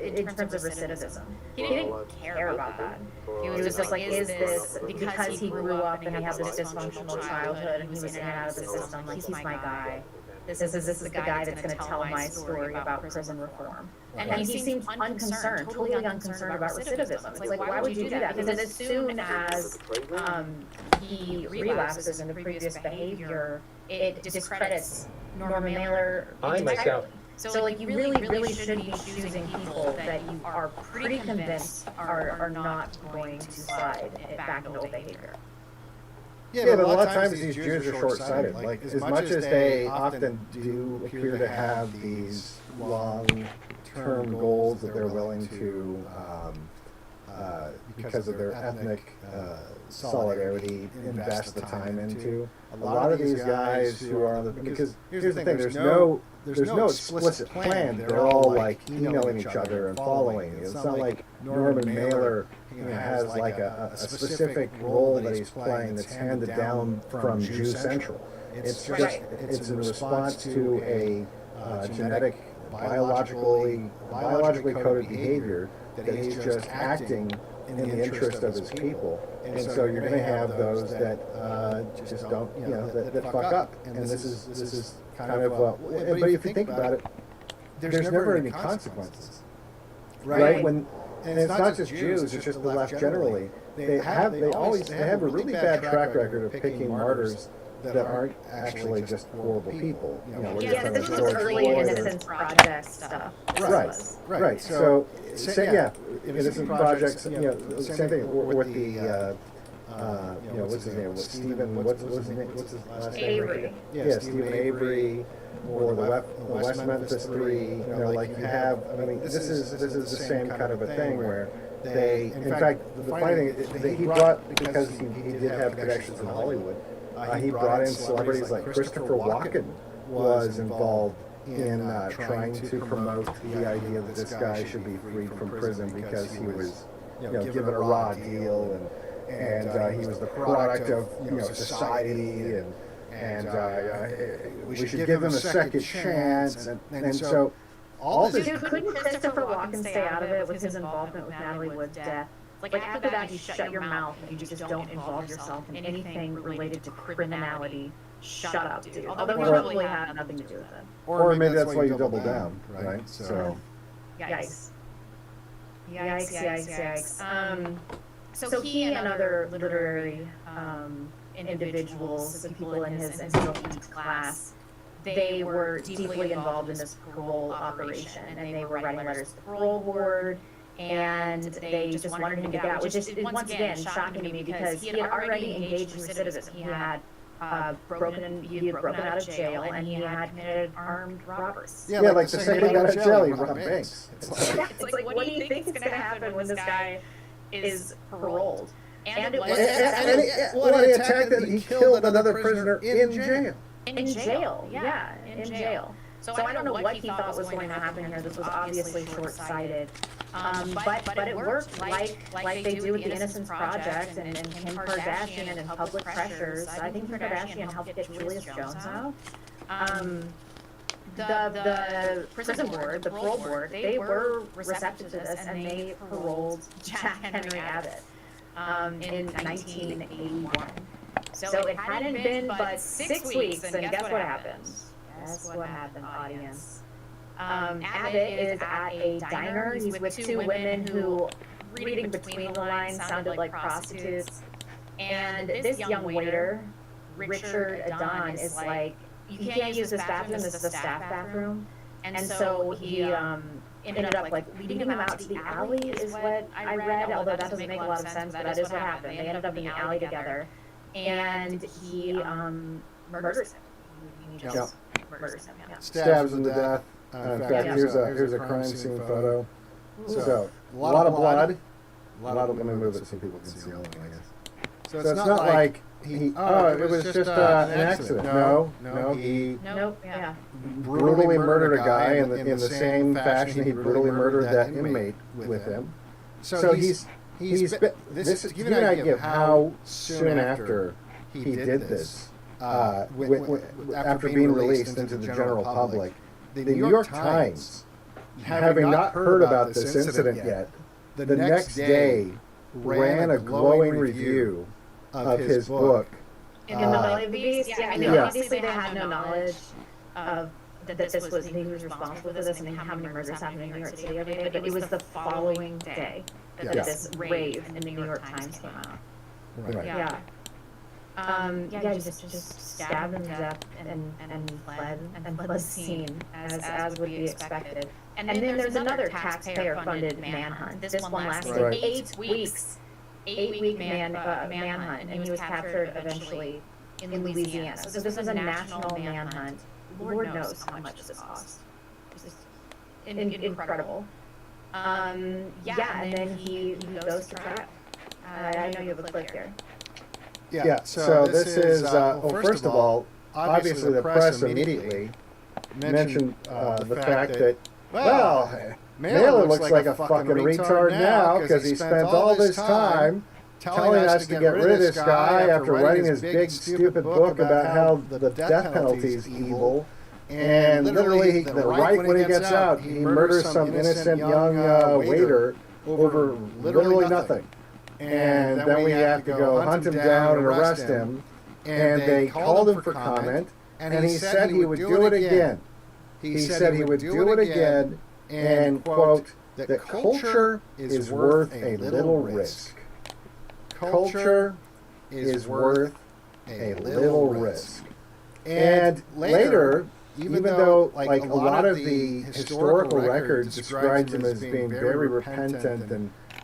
F: in terms of recidivism. He didn't care about that. He was just like, is this because he grew up and he had this dysfunctional childhood and he was in and out of the system? Like, he's my guy. This is the guy that's going to tell my story about prison reform. And he seemed unconcerned, totally unconcerned about recidivism. It's like, why would you do that? Because as soon as he relapses into previous behavior, it discredits Norman Mailer entirely. So like, you really should be choosing people that you are pretty convinced are not going to slide back into old behavior.
L: Yeah, but a lot of times these Jews are short-sighted. Like, as much as they often do appear to have these long-term goals that they're willing to, because of their ethnic solidarity, invest the time into. A lot of these guys who are on the, because here's the thing, there's no explicit plan. They're all like emailing each other and following. It's not like Norman Mailer has like a specific role that he's playing that's handed down from Jew Central. It's just it's in response to a genetic, biologically coded behavior that he's just acting in the interest of his people. And so you're going to have those that just don't, that fuck up. And this is kind of, but if you think about it, there's never any consequences, right? And it's not just Jews; it's just the left generally. They have a really bad track record of picking martyrs that aren't actually just horrible people.
F: This was early Innocence Project stuff.
L: Right. So, Innocence Projects. Same thing with the. What's his name? What's his name? What's his last name?
F: Avery.
L: Yeah, Stephen Avery, or the West Memphis Three. Like you have. I mean, this is the same kind of a thing where they. In fact, the funny thing is he brought, because he did have connections in Hollywood. He brought in celebrities like Christopher Walken was involved in trying to promote the idea that this guy should be freed from prison because he was, given a raw deal and he was the product of society and we should give him a second chance and so all this.
F: Dude, couldn't Christopher Walken stay out of it with his involvement with Natalie Wood's death? Like after that, you shut your mouth and you just don't involve yourself in anything related to criminality. Shut up, dude. Although he probably had nothing to do with it.
L: Or maybe that's why you double down, right? So.
F: Yikes. So he and other literary individuals, the people in his class, they were deeply involved in this parole operation, and they were writing letters to the parole board. And they just wanted him to get out, which is once again shocking to me because he had already engaged in recidivism. He had broken out of jail and he had committed armed robberies.
L: Yeah, like the second he got out of jail, he robbed banks.
F: It's like, what do you think is going to happen when this guy is paroled? And it was
L: he attacked that he killed another prisoner in jail.
F: In jail. So I don't know what he thought was going to happen here. This was obviously short-sighted. But it worked like they do with the Innocence Project and Kim Kardashian and public pressures. I think Kim Kardashian helped get Julius Jones out. The prison board, the parole board, they were receptive to this and they paroled Jack Henry Abbott in 1981. So it hadn't been but 6 weeks, and guess what happened? Guess what happened, audience? Abbott is at a diner. He's with two women who, reading between the lines, sounded like prostitutes. And this young waiter, Richard Adon, is like, you can't use this bathroom. This is a staff bathroom. And so he ended up like leading him out to the alley is what I read, although that doesn't make a lot of sense, but that is what happened. They ended up in the alley together. And he murders him. he just murders him. Yeah.
L: Stabs him to death. In fact, here's a crime scene photo. So, a lot of blood. Let me move it so people can see all of it, I guess. So it's not like it was just an accident. No, he brutally murdered a guy in the same fashion he brutally murdered that inmate with him. So he's this to give you an idea of how soon after he did this, after being released into the general public, the New York Times, having not heard about this incident yet, the next day ran a glowing review of his book.
F: In the Belly of the Beast? Yeah, I mean, obviously they had no knowledge of that this was, he was responsible for this and how many murders happened in New York City every day, but it was the following day that this rave in the New York Times came out.
L: Right.
F: He just stabbed him to death and fled the scene as would be expected. And then there's another taxpayer-funded manhunt. This one lasted 8 weeks. 8-week manhunt, and he was captured eventually in Louisiana. So this was a national manhunt. Lord knows how much this cost. It's just incredible. And then he goes to trial. I know you have a clip here.
L: Yeah, so this is, first of all, obviously the press immediately mentioned the fact that, well, Mailer looks like a fucking retard now because he spent all this time telling us to get rid of this guy after writing his big stupid book about how the death penalty is evil. And literally, the right when he gets out, he murders some innocent young waiter over literally nothing. And then we have to go hunt him down and arrest him. And they called him for comment, and he said he would do it again. He said he would do it again, and, quote, that culture is worth a little risk. Culture is worth a little risk. And later, even though like a lot of the historical records described him as being very repentant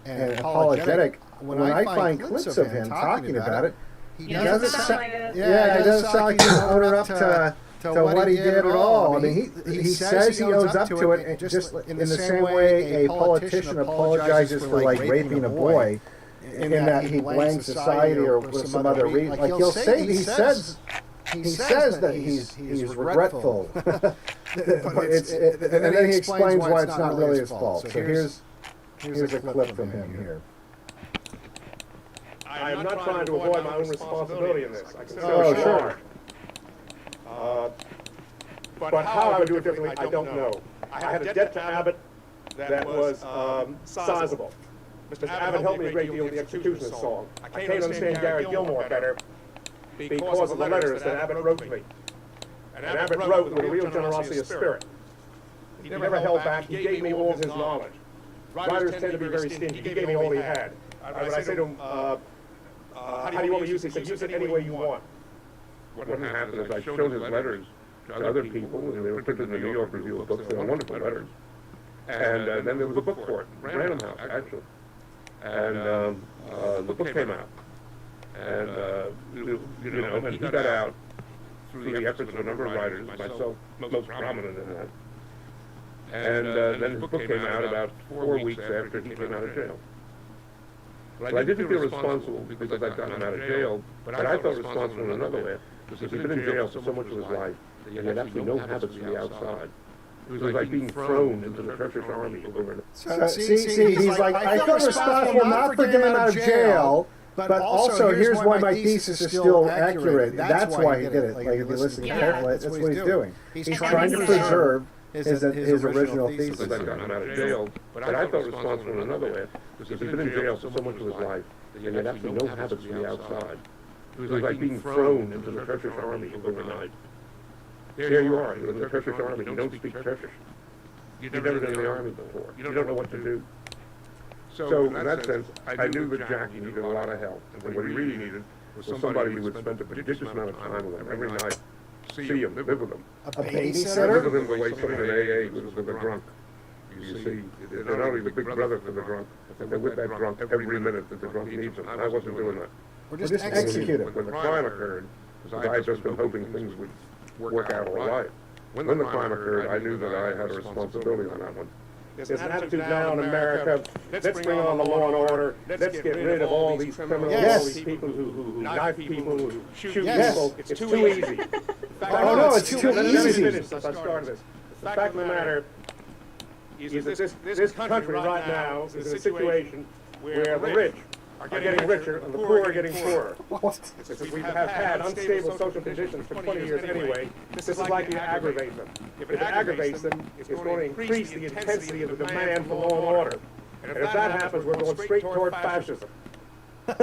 L: and apologetic, when I find clips of him talking about it, he doesn't sound like he's owning up to what he did at all. I mean, he says he owns up to it, and just in the same way a politician apologizes for like raping a boy, in that he blames society or for some other reason. Like he'll say, he says that he's regretful, but and then he explains why it's not really his fault. So here's a clip from him here.
M: I am not trying to avoid my own responsibility in this. I can
L: sure.
M: But how I would do it differently, I don't know. I had a debt to Abbott that was sizable. Mr. Abbott helped me a great deal with the execution song. I came to understand Gary Gilmore better because of the letters that Abbott wrote to me. And Abbott wrote with a real generosity of spirit. He never held back. He gave me all his knowledge. Writers tend to be very stingy. He gave me all he had. When I say to him, how do you want me to use it? He said, use it any way you want.
N: What happened is I showed his letters to other people, and they were printed in the New York Review of Books. They were wonderful letters. And then there was a book for it, Random House, actually. And the book came out. And, and he got out through the efforts of a number of writers, myself most prominent in that. And then his book came out about 4 weeks after he came out of jail. But I didn't feel responsible because I'd gotten him out of jail, but I felt responsible in another way, because he'd been in jail for so much of his life that he had absolutely no habits from the outside. It was like being thrown into the Turkish army over and
L: over. See, he's like, I felt responsible not for getting him out of jail, but also here's why my thesis is still accurate. That's why he did it. Like, if you listen carefully, that's what he's doing. He's trying to preserve his original thesis.
N: I'd gotten him out of jail, but I felt responsible in another way, because he'd been in jail for so much of his life that he had absolutely no habits from the outside. It was like being thrown into the Turkish army overnight. There you are, you're in the Turkish army, you don't speak Turkish. You've never been in the army before, you don't know what to do. So in that sense, I knew that Jackie needed a lot of help, and what he really needed was somebody who would spend a prodigious amount of time with him every night, see him, live with him.
L: A babysitter?
N: Live with him the way somebody in AA lives with a drunk. You see, they're not only the big brother for the drunk, but they're with that drunk every minute that the drunk needs them. I wasn't doing that.
L: Or just execute him.
N: When the crime occurred, because I had just been hoping things would work out all right. When the crime occurred, I knew that I had a responsibility on that one.
M: There's an attitude now in America, let's bring on the law and order, let's get rid of all these criminals, all these people who knife people, who shoot people. It's too easy.
L: Oh, no, it's too
M: Let me
L: easy.
M: finish since I started this. The fact of the matter is that this country right now is in a situation where the rich are getting richer and the poor are getting poorer. Because we have had unstable social conditions for 20 years anyway, this is likely to aggravate them. If it aggravates them, it's going to increase the intensity of the demand for law and order. And if that happens, we're going straight toward fascism.
F: Well,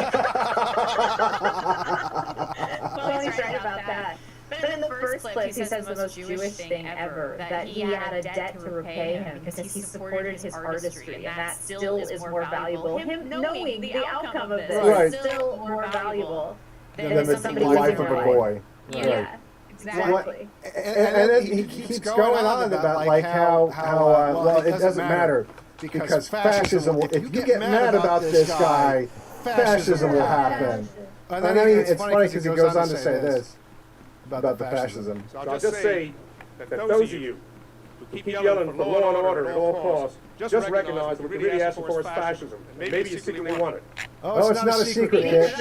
F: he's right about that. But in the first place, he says the most Jewish thing ever, that he had a debt to repay him because he supported his artistry, and that still is more valuable. Him knowing the outcome of this is still more valuable than
L: the life of a boy.
F: Yeah, exactly.
L: And then he keeps going on about like how well, it doesn't matter because fascism will, if you get mad about this guy, fascism will happen. And then it's funny because he goes on to say this about the fascism.
M: So I'll just say that those of you who keep yelling for law and order at all costs, just recognize that what you're really asking for is fascism. And maybe you secretly want it.
L: Oh, it's not a secret, Dick.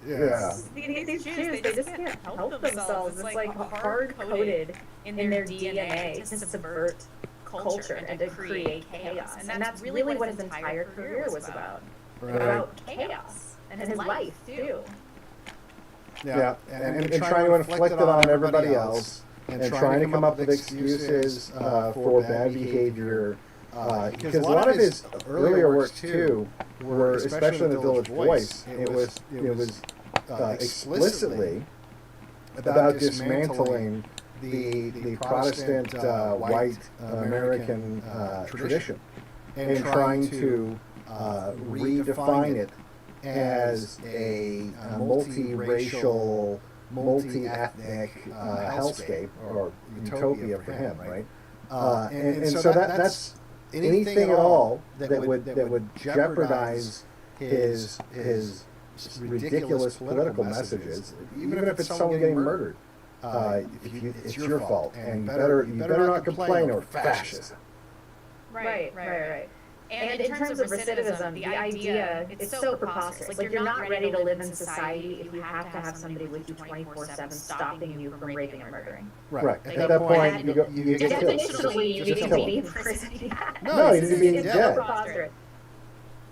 L: Yeah.
F: These Jews, they just can't help themselves. It's like hard-coded in their DNA to subvert culture and to create chaos. And that's really what his entire career was about. About chaos. And his life, too.
L: Yeah, and trying to inflict it on everybody else, and trying to come up with excuses for bad behavior. Because a lot of his earlier works too were, especially in the Village Voice, it was explicitly about dismantling the Protestant white American tradition and trying to redefine it as a multiracial, multi-ethnic hellscape or utopia for him, right? And so that's anything at all that would jeopardize his ridiculous political messages, even if it's someone getting murdered. It's your fault, and you better not complain or fascism.
F: Right. And in terms of recidivism, the idea, it's so preposterous. Like, you're not ready to live in society if you have to have somebody with you 24/7 stopping you from raping or murdering.
L: Right. At that point, you get killed.
F: Definitionally, you need to be in prison.
L: No, you need to be in jail.
F: Preposterous.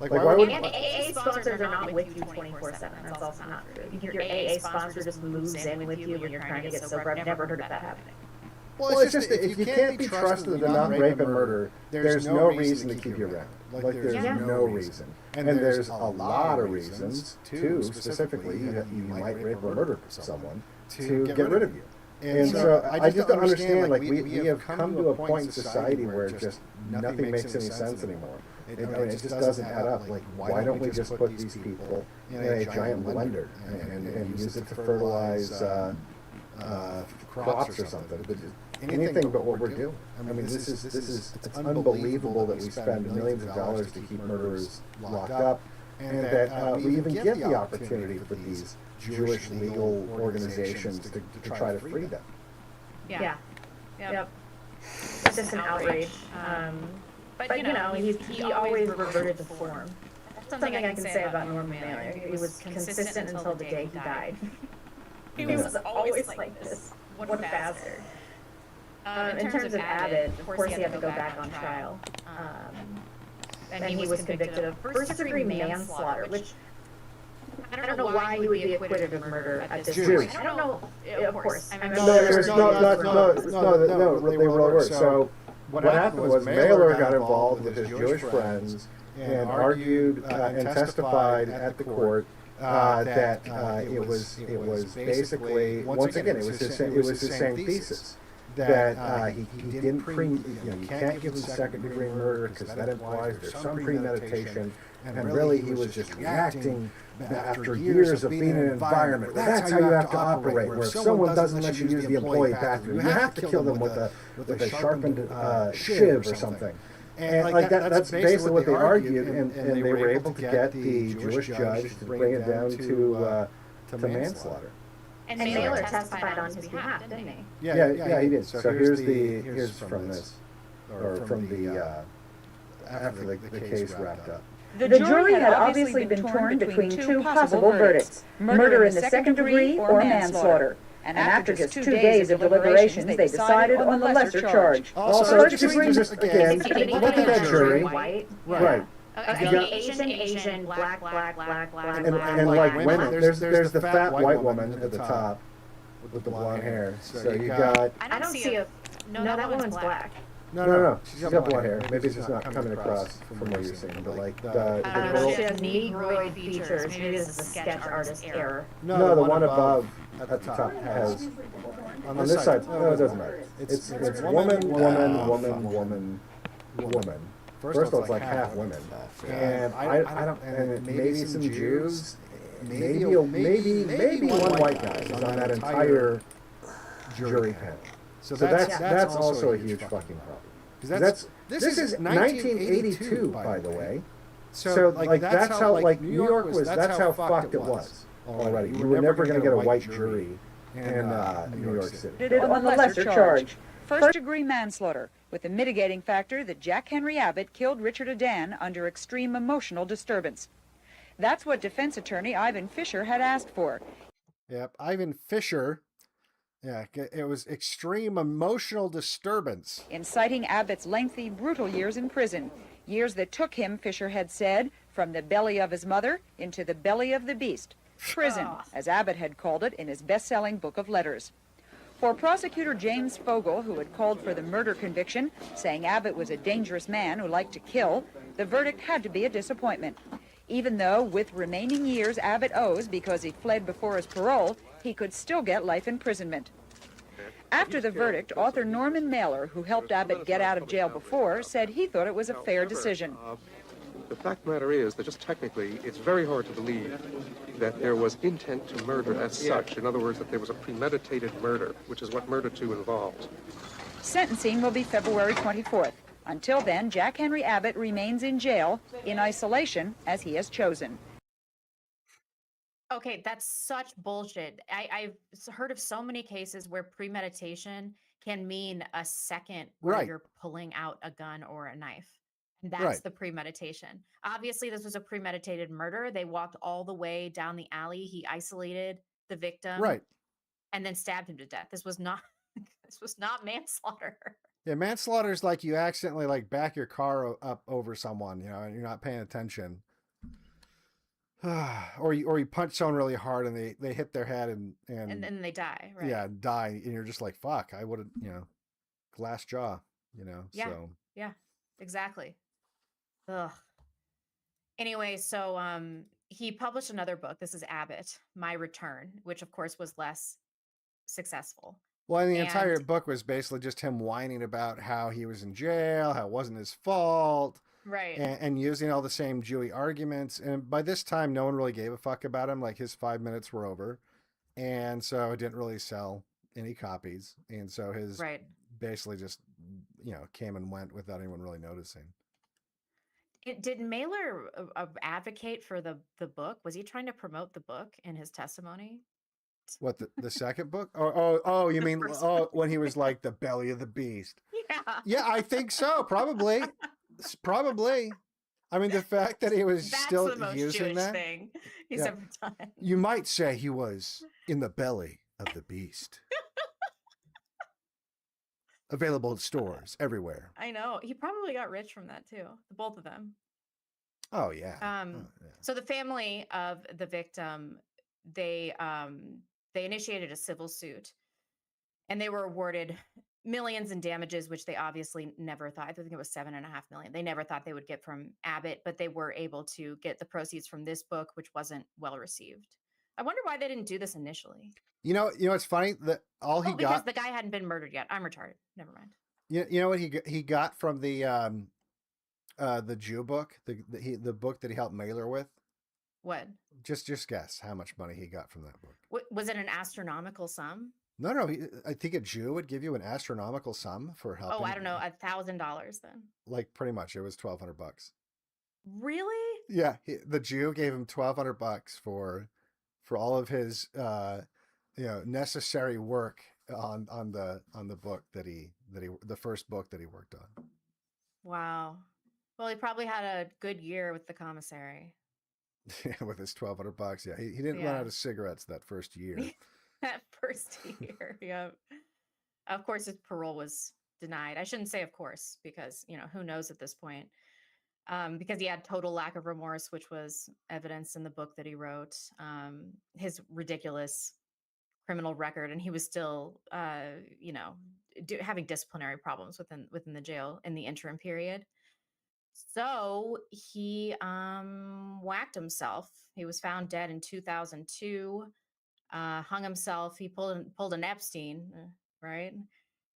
L: Like why would...
F: And AA sponsors are not with you 24/7. That's also not true. Your AA sponsor just moves in with you when you're trying to get sober. I've never heard of that happening.
L: Well, it's just that if you can't be trusted to not rape and murder, there's no reason to keep you around. Like, there's no reason. And there's a lot of reasons, too, specifically, you might rape or murder someone to get rid of you. And so I just don't understand, like, we have come to a point in society where just nothing makes any sense anymore. It just doesn't add up. Like, why don't we just put these people in a giant blender and use it to fertilize crops or something? But anything but what we're doing. I mean, it's unbelievable that we spend millions of dollars to keep murderers locked up, and that we even get the opportunity for these Jewish legal organizations to try to free them.
F: Yeah. Yep. It's just an outrage. But you know, he always reverted to form. That's something I can say about Norman Mailer. He was consistent until the day he died. He was always like this. What a bastard. In terms of Abbott, of course he had to go back on trial. And he was convicted of first-degree manslaughter, which I don't know why he would be acquitted of murder at this point. I don't know, of course.
L: No, they were worse. So what happened was Mailer got involved with his Jewish friends and argued and testified at the court that it was basically, once again, it was his same thesis. That he didn't you can't give him second-degree murder because that implies there's some premeditation, and really he was just reacting after years of being in an environment. That's how you have to operate, where if someone doesn't let you use the employee bathroom, you have to kill them with a sharpened shiv or something. And like that's basically what they argued, and they were able to get the Jewish judge to bring it down to manslaughter.
F: And Mailer testified on his behalf, didn't he?
L: Yeah, he did. So here's from this, or from the after the case wrapped up.
A: The jury had obviously been torn between two possible verdicts, murder in the second degree or manslaughter. And after just 2 days of deliberations, they decided on the lesser charge.
L: Also, just again, look at that jury.
F: White.
L: Right.
F: Okay, Asian, black.
L: And like women, there's the fat white woman at the top with the blonde hair. So you got.
F: I don't see a. No, that woman's black.
L: No. She's got blonde hair. Maybe it's just not coming across from what you're seeing. But like the girl.
F: She has negroid features. Maybe this is a sketch artist error.
L: No, the one above at the top has. On this side, no, it doesn't matter. It's woman. First of all, it's like half women, and I don't. And maybe some Jews, maybe one white guy is on that entire jury panel. So that's also a huge fucking problem. Because this is 1982, by the way. So like that's how like New York was. That's how fucked it was already. You were never going to get a white jury in New York City.
A: On the lesser charge. First-degree manslaughter, with the mitigating factor that Jack Henry Abbott killed Richard Adan under extreme emotional disturbance. That's what defense attorney Ivan Fisher had asked for.
L: Yep, Ivan Fisher. Yeah, it was extreme emotional disturbance.
A: Inciting Abbott's lengthy, brutal years in prison. Years that took him, Fisher had said, from the belly of his mother into the belly of the beast. Prison, as Abbott had called it in his best-selling book of letters. For prosecutor James Fogle, who had called for the murder conviction, saying Abbott was a dangerous man who liked to kill, the verdict had to be a disappointment. Even though, with remaining years Abbott owes because he fled before his parole, he could still get life imprisonment. After the verdict, author Norman Mailer, who helped Abbott get out of jail before, said he thought it was a fair decision.
O: The fact of the matter is that just technically, it's very hard to believe that there was intent to murder as such. In other words, that there was a premeditated murder, which is what murder 2 involves.
A: Sentencing will be February 24th. Until then, Jack Henry Abbott remains in jail, in isolation, as he has chosen.
F: Okay, that's such bullshit. I've heard of so many cases where premeditation can mean a second where you're pulling out a gun or a knife. And that's the premeditation. Obviously, this was a premeditated murder. They walked all the way down the alley. He isolated the victim.
L: Right.
F: And then stabbed him to death. This was not manslaughter.
L: Yeah, manslaughter is like you accidentally like back your car up over someone, you know, and you're not paying attention. or you punch someone really hard and they hit their head and
F: then they die, right?
L: Yeah, die, and you're just like, fuck, I would have, you know, glass jaw, you know.
F: Yeah.
L: So
F: Yeah, exactly. Ugh. Anyway, so he published another book. This is Abbott, My Return, which of course was less successful.
L: Well, and the entire book was basically just him whining about how he was in jail, how it wasn't his fault.
F: Right.
L: And using all the same Jewy arguments. And by this time, no one really gave a fuck about him. Like his 5 minutes were over. And so it didn't really sell any copies. And so his basically just, you know, came and went without anyone really noticing.
F: Did Mailer advocate for the book? Was he trying to promote the book in his testimony?
L: What, the second book? Oh, you mean when he was like the belly of the beast?
F: Yeah.
L: Yeah, I think so. Probably. I mean, the fact that he was still
F: the most
L: using
F: Jewish
L: that
F: thing he's ever done.
L: You might say he was in the belly of the beast. Available in stores everywhere.
F: I know. He probably got rich from that too. The both of them.
L: Oh yeah.
F: So the family of the victim, they initiated a civil suit, and they were awarded millions in damages, which they obviously never thought. I think it was $7.5 million. They never thought they would get from Abbott, but they were able to get the proceeds from this book, which wasn't well received. I wonder why they didn't do this initially.
L: You know, it's funny that all he
F: because
L: got
F: the guy hadn't been murdered yet. I'm retarded. Never mind.
L: You know what he got from the Jew book, the book that he helped Mailer with?
F: What?
L: Just guess how much money he got from that book.
F: Was it an astronomical sum?
L: No. I think a Jew would give you an astronomical sum for helping.
F: Oh, I don't know, $1,000 then.
L: Like pretty much, it was $1,200.
F: Really?
L: Yeah, the Jew gave him $1,200 for all of his necessary work on the book that he the first book that he worked on.
F: Wow. Well, he probably had a good year with the commissary.
L: Yeah, with his $1,200. Yeah, he didn't run out of cigarettes that first year.
F: That first year, yeah. Of course, his parole was denied. I shouldn't say of course, because, who knows at this point. Because he had total lack of remorse, which was evidenced in the book that he wrote, his ridiculous criminal record, and he was still, having disciplinary problems within the jail in the interim period. So he whacked himself. He was found dead in 2002, hung himself. He pulled an Epstein, right?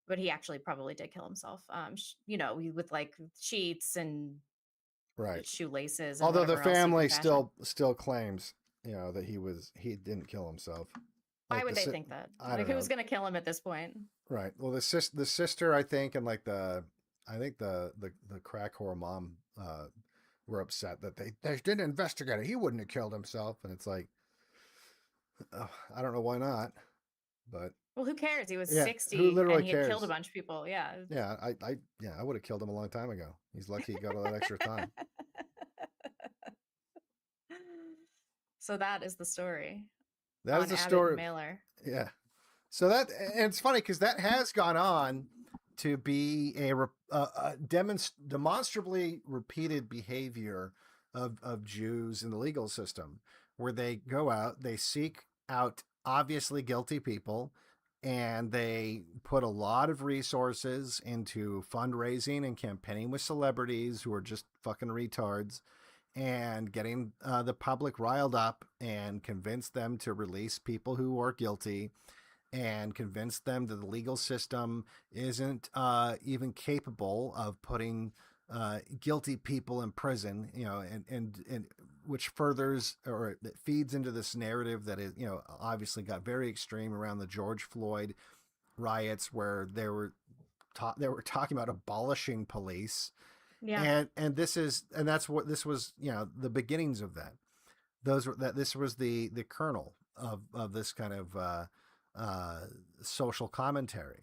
F: But he actually probably did kill himself, with like sheets and shoelaces. And
L: although the family
F: else
L: still claims, that he didn't kill himself.
F: Why would they think that? Like, who's going to kill him at this point?
L: Right. Well, the sister, I think, and like the crack whore mom were upset that they didn't investigate it. He wouldn't have killed himself, and it's like, I don't know why not, but
F: well, who cares? He was 60
L: and
F: he had killed a bunch of people. Yeah.
L: Yeah, I would have killed him a long time ago. He's lucky he got all that extra time.
F: So that is the story.
L: That is the story.
F: Mailer.
L: Yeah. So and it's funny because that has gone on to be a demonstrably repeated behavior of Jews in the legal system, where they go out, they seek out obviously guilty people, and they put a lot of resources into fundraising and campaigning with celebrities who are just fucking retards, and getting the public riled up and convince them to release people who are guilty, and convince them that the legal system isn't even capable of putting guilty people in prison, and which furthers or that feeds into this narrative that is, obviously got very extreme around the George Floyd riots, where they were talking about abolishing police.
F: Yeah.
L: And this was the beginnings of that. This was the kernel of this kind of social commentary.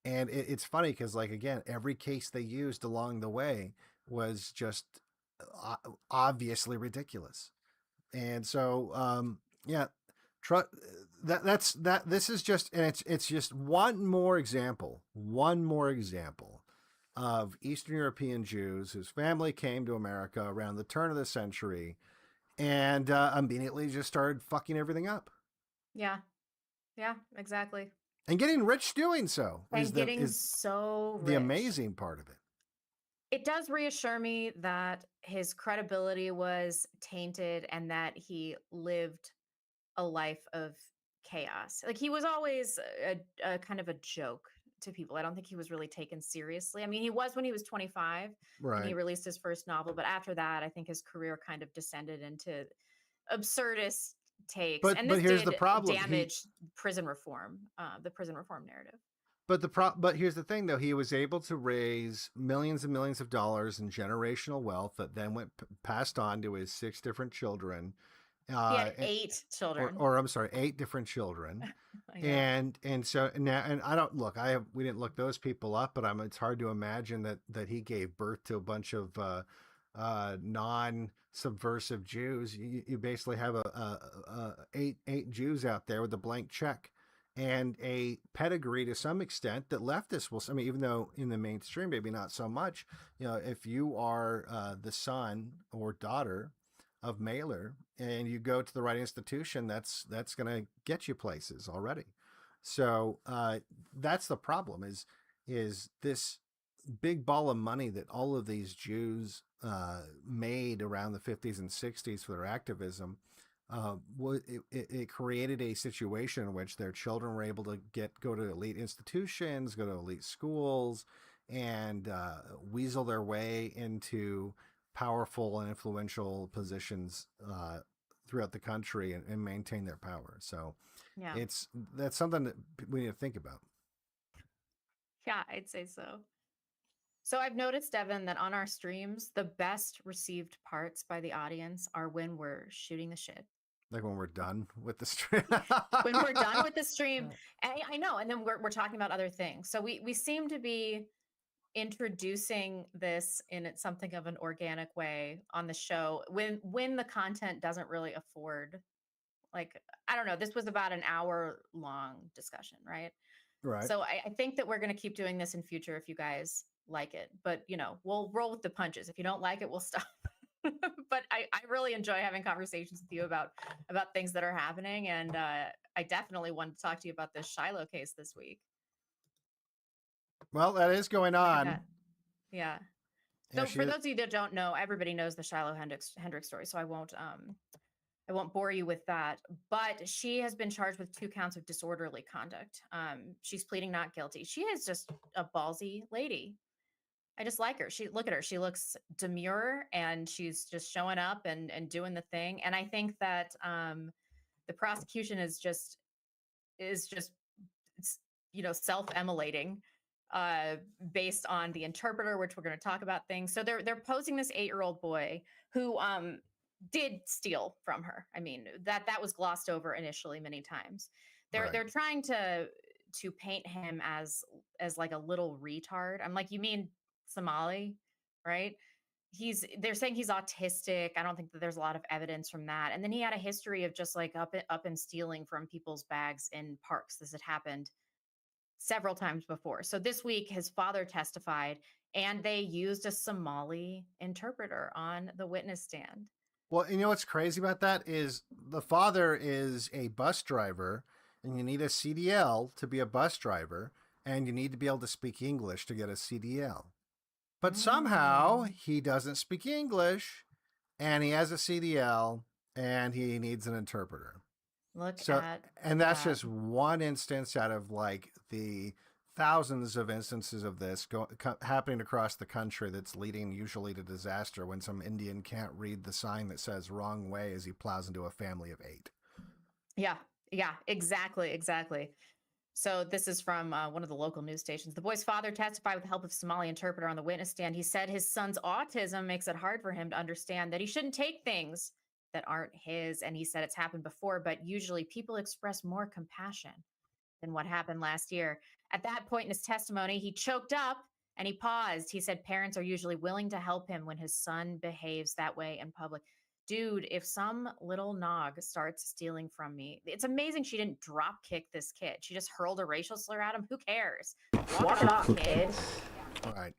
L: And it's funny because, like, again, every case they used along the way was just obviously ridiculous. And so, this is just, and it's just one more example of Eastern European Jews whose family came to America around the turn of the century and immediately just started fucking everything up.
F: Yeah. Yeah, exactly.
L: And getting rich doing so.
F: So rich.
L: The amazing part of it.
F: It does reassure me that his credibility was tainted and that he lived a life of chaos. Like, he was always a kind of a joke to people. I don't think he was really taken seriously. I mean, he was when he was 25 and he released his first novel. But after that, I think his career kind of descended into absurdist takes.
L: But here's the problem.
F: Damage prison reform, the prison reform narrative.
L: But here's the thing, though. He was able to raise millions and millions of dollars in generational wealth that then went passed on to his 6 different children.
F: He had 8 children.
L: Or I'm sorry, 8 different children.
F: Yeah.
L: And so now, and I don't look, we didn't look those people up, but it's hard to imagine that he gave birth to a bunch of non-subversive Jews. You basically have eight Jews out there with a blank check and a pedigree to some extent that leftists will. I mean, even though in the mainstream, maybe not so much. If you are the son or daughter of Mailer and you go to the right institution, that's going to get you places already. So that's the problem. Is this big ball of money that all of these Jews made around the 50s and 60s for their activism. It created a situation in which their children were able to go to elite institutions, go to elite schools, and weasel their way into powerful and influential positions throughout the country and maintain their power. So
F: Yeah.
H: That's something that we need to think about.
F: Yeah, I'd say so. So I've noticed, Devin, that on our streams, the best received parts by the audience are when we're shooting the shit.
H: Like when we're done with the stream.
F: When we're done with the stream, I know, and then we're talking about other things. So we seem to be introducing this in something of an organic way on the show when the content doesn't really afford, like, I don't know, this was about an hour long discussion, right?
H: Right.
F: So I think that we're going to keep doing this in future if you guys like it, but we'll roll with the punches. If you don't like it, we'll stop. But I really enjoy having conversations with you about things that are happening, and I definitely wanted to talk to you about this Shiloh case this week.
H: Well, that is going on.
F: Yeah. So for those of you that don't know, everybody knows the Shiloh Hendricks story, so I won't bore you with that. But she has been charged with 2 counts of disorderly conduct. She's pleading not guilty. She is just a ballsy lady. I just like her. Look at her. She looks demure, and she's just showing up and doing the thing. And I think that the prosecution is just self-immolating based on the interpreter, which we're going to talk about things. So they're posing this 8-year-old boy who did steal from her. I mean, that was glossed over initially many times. They're trying to paint him as like a little retard. I'm like, you mean Somali, right? They're saying he's autistic. I don't think that there's a lot of evidence from that. And then he had a history of just like up and stealing from people's bags in parks. This had happened several times before. So this week his father testified, and they used a Somali interpreter on the witness stand.
H: Well, you know what's crazy about that is the father is a bus driver, and you need a CDL to be a bus driver, and you need to be able to speak English to get a CDL. But somehow he doesn't speak English, and he has a CDL, and he needs an interpreter. And that's just one instance out of like the thousands of instances of this happening across the country that's leading usually to disaster when some Indian can't read the sign that says wrong way as he plows into a family of 8.
F: Yeah, exactly. So this is from one of the local news stations. The boy's father testified with the help of a Somali interpreter on the witness stand. He said his son's autism makes it hard for him to understand that he shouldn't take things that aren't his. And he said it's happened before, but usually people express more compassion than what happened last year. At that point in his testimony, he choked up and he paused. He said parents are usually willing to help him when his son behaves that way in public. Dude, if some little nog starts stealing from me, it's amazing she didn't drop kick this kid. She just hurled a racial slur at him. Who cares? Walk it off, kid.
H: All right.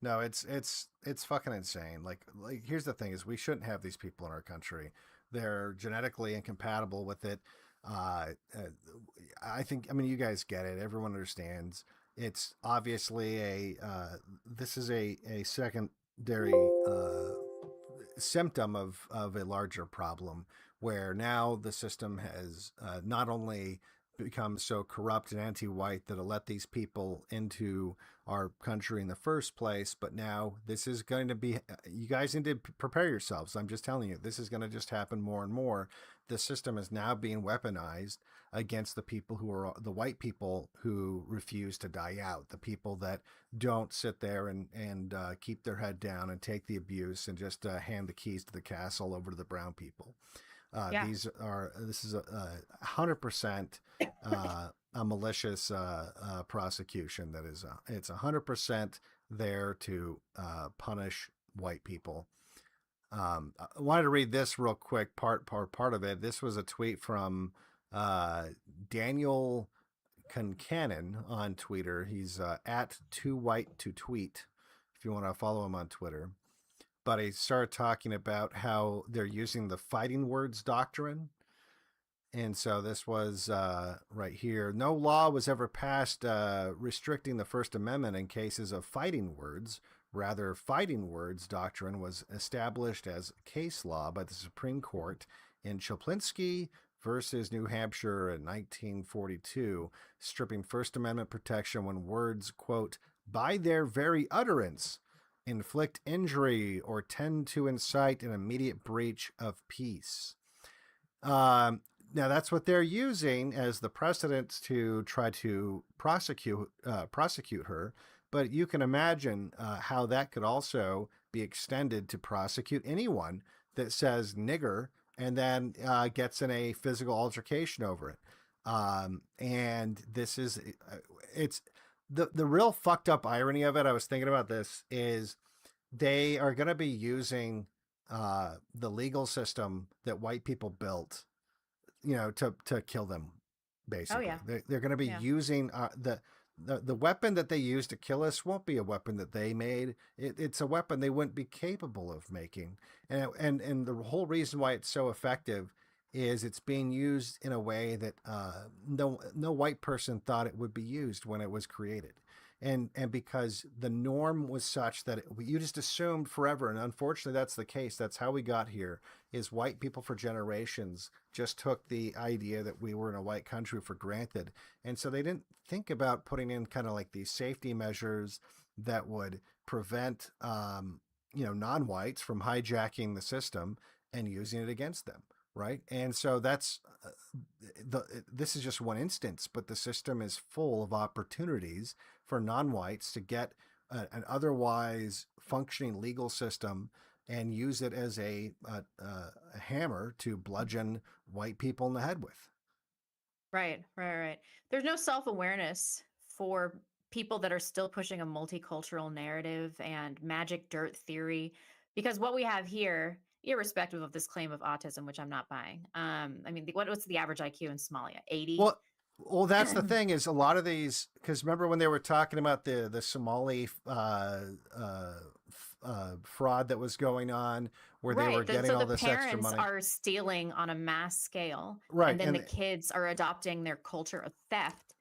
H: No, it's fucking insane. Like here's the thing is we shouldn't have these people in our country. They're genetically incompatible with it. I mean, you guys get it. Everyone understands. It's obviously this is a secondary symptom of a larger problem where now the system has not only become so corrupt and anti-white that it let these people into our country in the first place, but now this is going to be, you guys need to prepare yourselves. I'm just telling you, this is going to just happen more and more. The system is now being weaponized against the people who are the white people who refuse to die out, the people that don't sit there and keep their head down and take the abuse and just hand the keys to the castle over to the brown people. This is 100% a malicious prosecution. That is, it's 100% there to punish white people. I wanted to read this real quick part of it. This was a tweet from Daniel Concannon on Twitter. He's at Too White to Tweet, if you want to follow him on Twitter. But he started talking about how they're using the fighting words doctrine. And so this was right here. No law was ever passed restricting the First Amendment in cases of fighting words. Rather, fighting words doctrine was established as case law by the Supreme Court in Chaplinsky versus New Hampshire in 1942, stripping First Amendment protection when words, quote, by their very utterance, inflict injury or tend to incite an immediate breach of peace. Now that's what they're using as the precedent to try to prosecute her. But you can imagine how that could also be extended to prosecute anyone that says nigger and then gets in a physical altercation over it. And this is, it's the real fucked up irony of it. I was thinking about this is they are going to be using the legal system that white people built, to kill them. Basically, they're going to be using the weapon that they use to kill us won't be a weapon that they made. It's a weapon they wouldn't be capable of making. And the whole reason why it's so effective is it's being used in a way that no white person thought it would be used when it was created. And because the norm was such that you just assumed forever, and unfortunately that's the case. That's how we got here, is white people for generations just took the idea that we were in a white country for granted. And so they didn't think about putting in kind of like these safety measures that would prevent, non-whites from hijacking the system and using it against them. Right. And so that's this is just one instance, but the system is full of opportunities for non-whites to get an otherwise functioning legal system and use it as a hammer to bludgeon white people in the head with.
F: Right. There's no self-awareness for people that are still pushing a multicultural narrative and magic dirt theory, because what we have here, irrespective of this claim of autism, which I'm not buying. What's the average IQ in Somalia? 80?
H: Well, that's the thing is a lot of these, because remember when they were talking about the Somali fraud that was going on, where they were getting all this extra money.
F: The parents are stealing on a mass scale,
H: right?
F: And then the kids are adopting their culture of theft.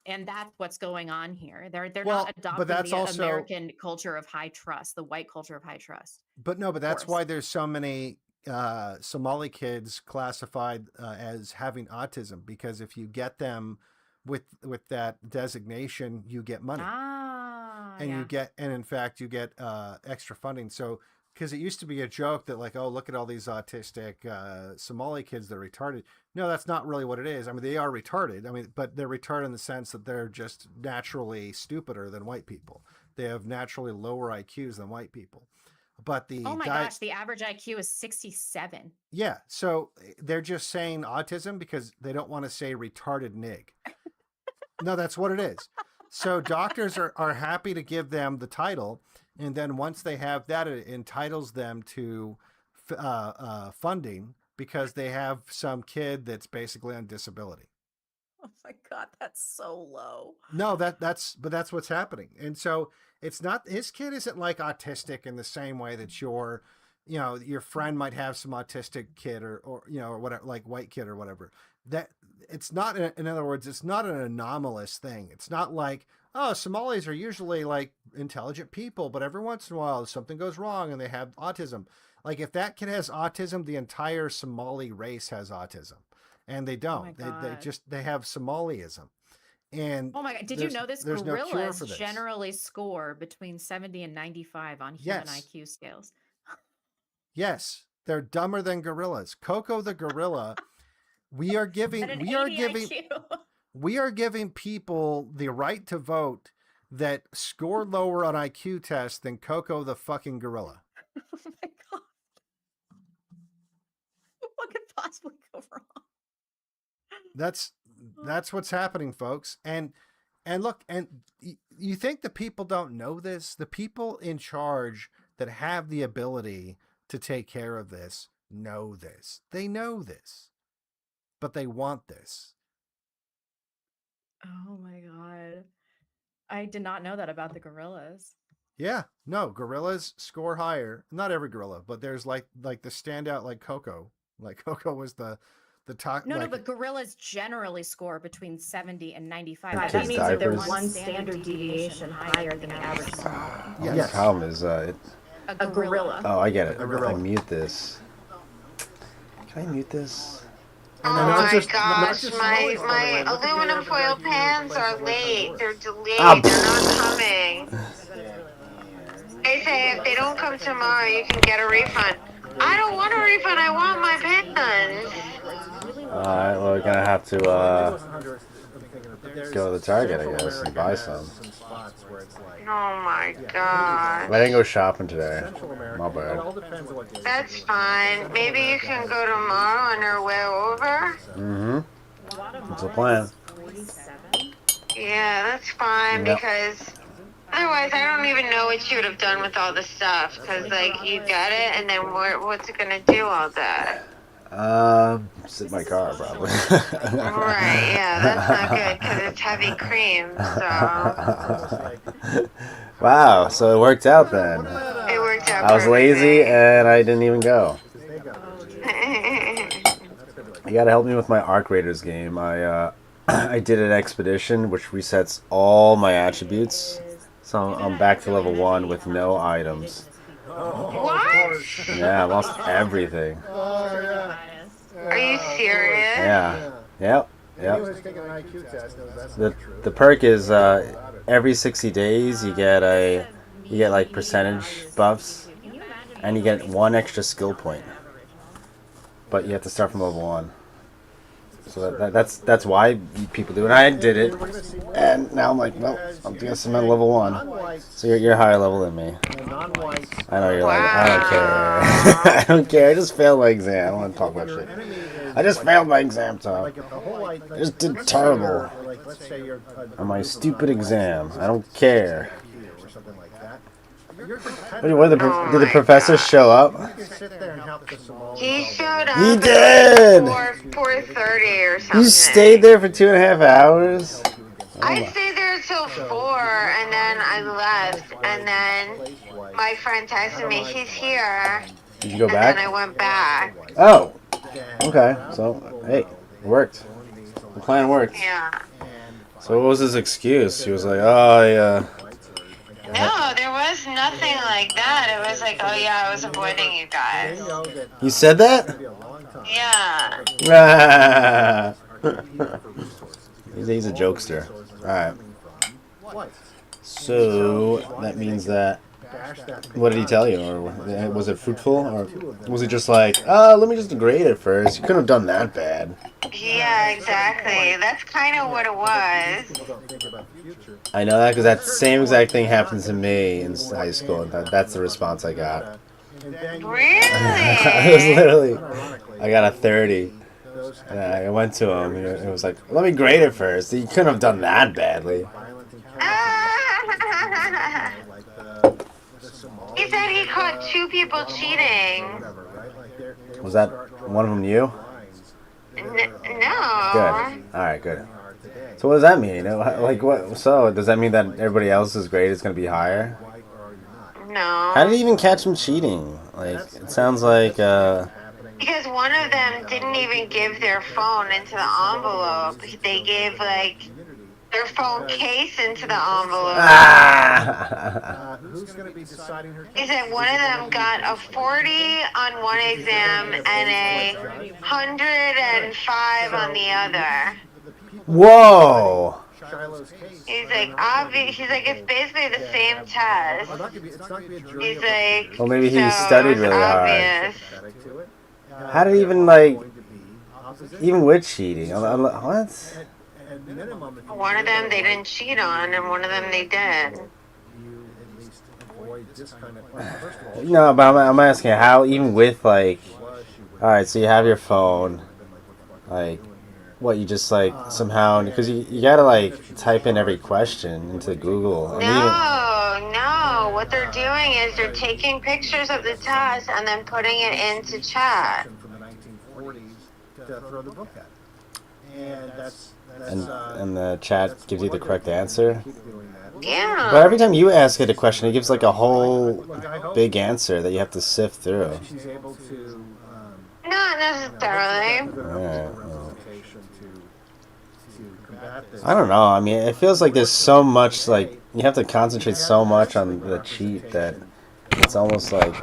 F: And that's what's going on here. They're not adopting the American culture of high trust, the white culture of high trust.
H: But that's why there's so many Somali kids classified as having autism, because if you get them with that designation, you get money. And in fact you get extra funding. So because it used to be a joke that like, oh, look at all these autistic Somali kids, they're retarded. No, that's not really what it is. I mean, they are retarded. I mean, but they're retarded in the sense that they're just naturally stupider than white people. They have naturally lower IQs than white people. But the
F: gosh, the average IQ is 67.
H: Yeah, so they're just saying autism because they don't want to say retarded nig. No, that's what it is. So doctors are happy to give them the title, and then once they have that, it entitles them to funding because they have some kid that's basically on disability.
F: Oh my God, that's so low.
H: No, that's what's happening. And so it's not, his kid isn't like autistic in the same way that your friend might have some autistic kid or whatever, like white kid or whatever. That it's not, in other words, it's not an anomalous thing. It's not like, oh, Somalis are usually like intelligent people, but every once in a while something goes wrong and they have autism. Like if that kid has autism, the entire Somali race has autism. And they don't. They have Somaliism. And
F: oh my God, did you know this? Gorillas generally score between 70 and 95 on human IQ scales.
H: Yes, they're dumber than gorillas. Coco the gorilla. We are giving people the right to vote that score lower on IQ tests than Coco the fucking gorilla.
F: Oh my God. What could possibly go wrong?
H: That's what's happening, folks. And look, and you think the people don't know this? The people in charge that have the ability to take care of this know this. They know this, but they want this.
F: Oh my God. I did not know that about the gorillas.
H: Yeah, no, gorillas score higher. Not every gorilla, but there's like the standout, like Coco. Like Coco was the top.
F: No, but gorillas generally score between 70 and 95. That means that there's one standard deviation higher than the average Somali.
P: The problem is
F: a gorilla.
P: Oh, I get it. I mute this. Can I mute this?
Q: Oh my gosh, my aluminum foil pans are late. They're delayed. They're not coming. They say if they don't come tomorrow, you can get a refund. I don't want a refund. I want my pans.
P: Alright, well, we're gonna have to go to the Target, I guess, and buy some.
Q: Oh my god.
P: I didn't go shopping today. My bad.
Q: That's fine. Maybe you can go tomorrow on our way over?
P: Mm-hmm. That's the plan.
Q: Yeah, that's fine,
P: Yep.
Q: because otherwise I don't even know what you would have done with all the stuff, because, like, you got it, and then what's it gonna do all that?
P: Sit in my car, probably.
Q: Right, yeah, that's not good, because it's heavy cream, so...
P: Wow, so it worked out then.
Q: It worked out
P: I was lazy and I didn't even go. You gotta help me with my Arc Raiders game. I did an expedition which resets all my attributes, so I'm back to level 1 with no items.
Q: What?
P: Yeah, I lost everything.
Q: Are you serious?
P: Yeah. Yep. The perk is every 60 days you get like percentage buffs, and you get 1 extra skill point. But you have to start from level 1. So that's why people do it. I did it, and now I'm like, well, I guess I'm at level 1. So you're higher level than me. I know you're like, I don't care. I don't care. I just failed my exam. I don't want to talk about shit. I just failed my exam, Tom. I just did terrible on my stupid exam. I don't care. Did the professor show up?
Q: He showed up.
P: He did!
Q: 4:30 or something.
P: You stayed there for 2.5 hours?
Q: I stayed there till 4, and then I left, and then my friend texted me, he's here.
P: Did you go back?
Q: And then I went back.
P: Oh! Okay, so, hey, it worked. The plan worked.
Q: Yeah.
P: So what was his excuse? He was like, oh, yeah.
Q: No, there was nothing like that. It was like, oh yeah, I was avoiding you guys.
P: You said that?
Q: Yeah.
P: He's a jokester. Alright. So, that means that... What did he tell you? Or was it fruitful? Or was he just like, let me just grade it first. You couldn't have done that bad.
Q: Yeah, exactly. That's kind of what it was.
P: I know that because that same exact thing happened to me in high school. That's the response I got.
Q: Really?
P: I was literally... I got a 30. And I went to him, and it was like, let me grade it first. You couldn't have done that badly.
Q: He said he caught 2 people cheating.
P: Was that one of them you?
Q: No.
P: Good. Alright, good. So what does that mean? Like, what? So, does that mean that everybody else's grade is going to be higher?
Q: No.
P: How did he even catch him cheating? Like, it sounds like,
Q: Because one of them didn't even give their phone into the envelope. They gave, like, their phone case into the envelope. He said one of them got a 40 on one exam and a 105 on the other.
P: Whoa!
Q: He's like, he's like, it's basically the same test. He's like,
P: Well, maybe he
Q: so
P: studied
Q: it's
P: really
Q: obvious.
P: hard. How did he even, like, even with cheating? What?
Q: One of them they didn't cheat on, and one of them they did.
P: No, but I'm asking how, even with, like, alright, so you have your phone, like, what, you just, like, somehow, because you gotta, like, type in every question into Google.
Q: No, what they're doing is they're taking pictures of the test and then putting it into chat.
P: And the chat gives you the correct answer?
Q: Yeah.
P: But every time you ask it a question, it gives, like, a whole big answer that you have to sift through.
Q: Not necessarily.
P: I don't know. I mean, it feels like there's so much, like, you have to concentrate so much on the cheat that it's almost like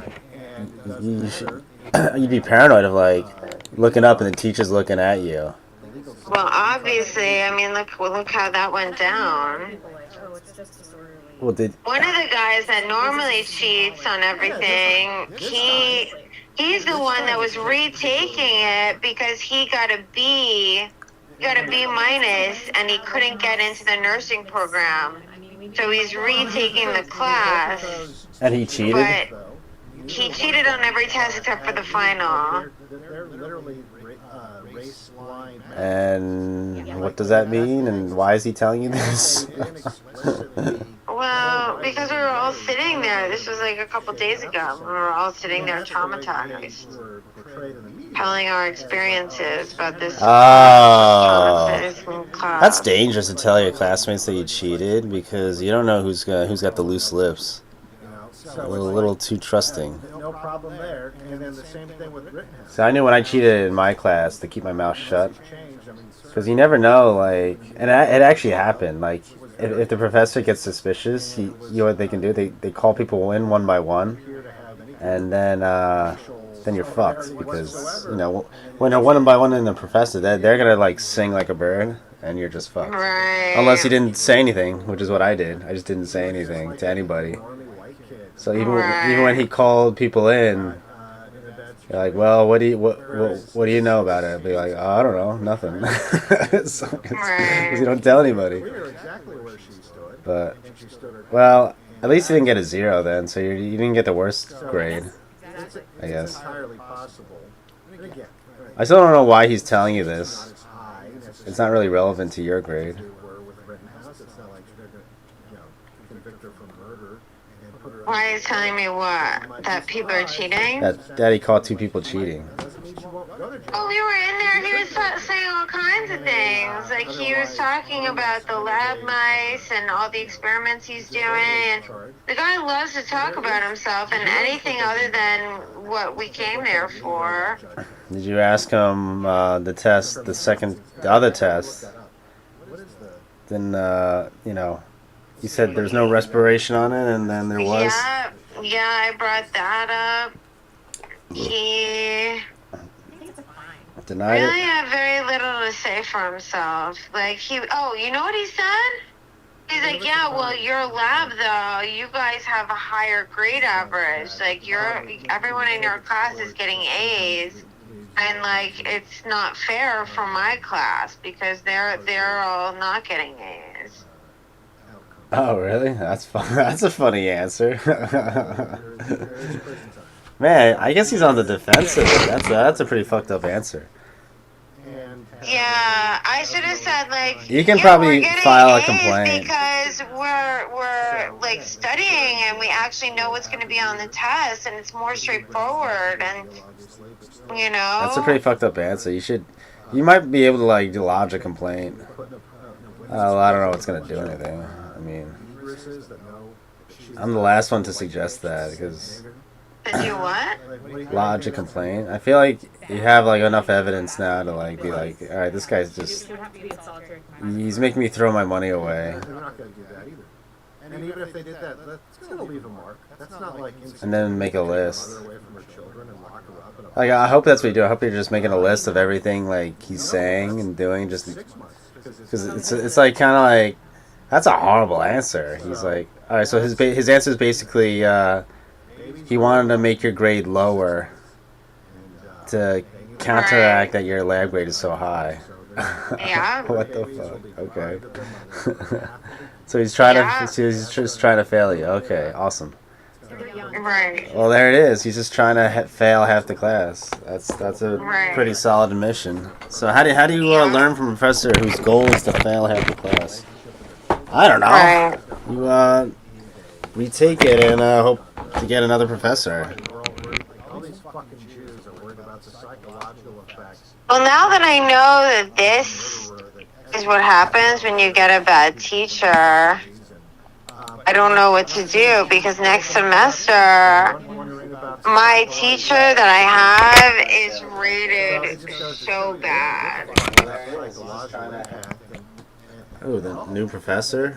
P: you'd be paranoid of, like, looking up and the teacher's looking at you.
Q: Well, obviously, I mean, look how that went down.
P: Well,
Q: One of the guys that normally cheats on everything, He's the one that was retaking it because he got a B minus, and he couldn't get into the nursing program. So he's retaking the class.
P: And he cheated?
Q: But he cheated on every test except for the final.
L: They're literally race blind.
P: And what does that mean? And why is he telling you this?
Q: Well, because we were all sitting there. This was like a couple days ago. We were all sitting there traumatized, telling our experiences about this.
P: Oh, that's dangerous to tell your classmates that you cheated because you don't know who's got the loose lips. A little too trusting.
L: No problem there. And then the same thing with Rittenhouse.
P: So I knew when I cheated in my class to keep my mouth shut. Because you never know, like, and it actually happened. Like, if the professor gets suspicious, you know what they can do? They call people in one by one, and then you're fucked because you know when they're one by one in the professor, they're gonna like sing like a bird, and you're just fucked.
Q: Right.
P: Unless you didn't say anything, which is what I did. I just didn't say anything to anybody. So even when he called people in, you're like, well, what do you know about it? I'd be like, oh, I don't know, nothing. Because you don't tell anybody. But well, at least you didn't get a 0 then, so you didn't get the worst grade, I guess. I still don't know why he's telling you this. It's not really relevant to your grade.
Q: Why are you telling me what? That people are cheating?
P: That Daddy caught 2 people cheating.
Q: Oh, we were in there. He was saying all kinds of things. Like, he was talking about the lab mice and all the experiments he's doing. And the guy loves to talk about himself and anything other than what we came there for.
P: Did you ask him the other test? Then, you know, he said there's no respiration on it, and then there was.
Q: Yeah, I brought that up. He
P: denied
Q: really
P: it.
Q: had very little to say for himself. Like, you know what he said? He's like, yeah, well, your lab, though, you guys have a higher grade average. Like, everyone in your class is getting A's. And, like, it's not fair for my class because they're all not getting A's.
P: Oh, really? That's fun. That's a funny answer. Man, I guess he's on the defensive. That's a pretty fucked up answer.
Q: Yeah, I should have said, like,
P: you can probably file a
Q: A's
P: complaint
Q: because we're like studying and we actually know what's going to be on the test and it's more straightforward and you know.
P: That's a pretty fucked up answer. You might be able to like lodge a complaint. I don't know what's gonna do anything. I mean, I'm the last one to suggest that because.
Q: To do what?
P: Lodge a complaint. I feel like you have like enough evidence now to like be like, all right, this guy's he's making me throw my money away.
L: They're not going to do that either. And even if they did that, that's going to leave a mark. That's not like
P: and then make a list. Like I hope that's what you do. I hope you're just making a list of everything like he's saying and doing, just because it's like kind of like that's a horrible answer. He's like, all right, so his answer is basically. He wanted to make your grade lower to counteract that your lab grade is so high.
Q: Yeah.
P: What the fuck? Okay. So he's just trying to fail you. Okay, awesome.
Q: Right.
P: Well, there it is. He's just trying to fail half the class. That's a pretty solid admission. So how do you learn from a professor whose goal is to fail half the class? I don't know.
Q: Right.
P: You retake it and hope to get another professor.
Q: Well, now that I know that this is what happens when you get a bad teacher, I don't know what to do because next semester, my teacher that I have is rated so bad.
P: Oh, the new professor?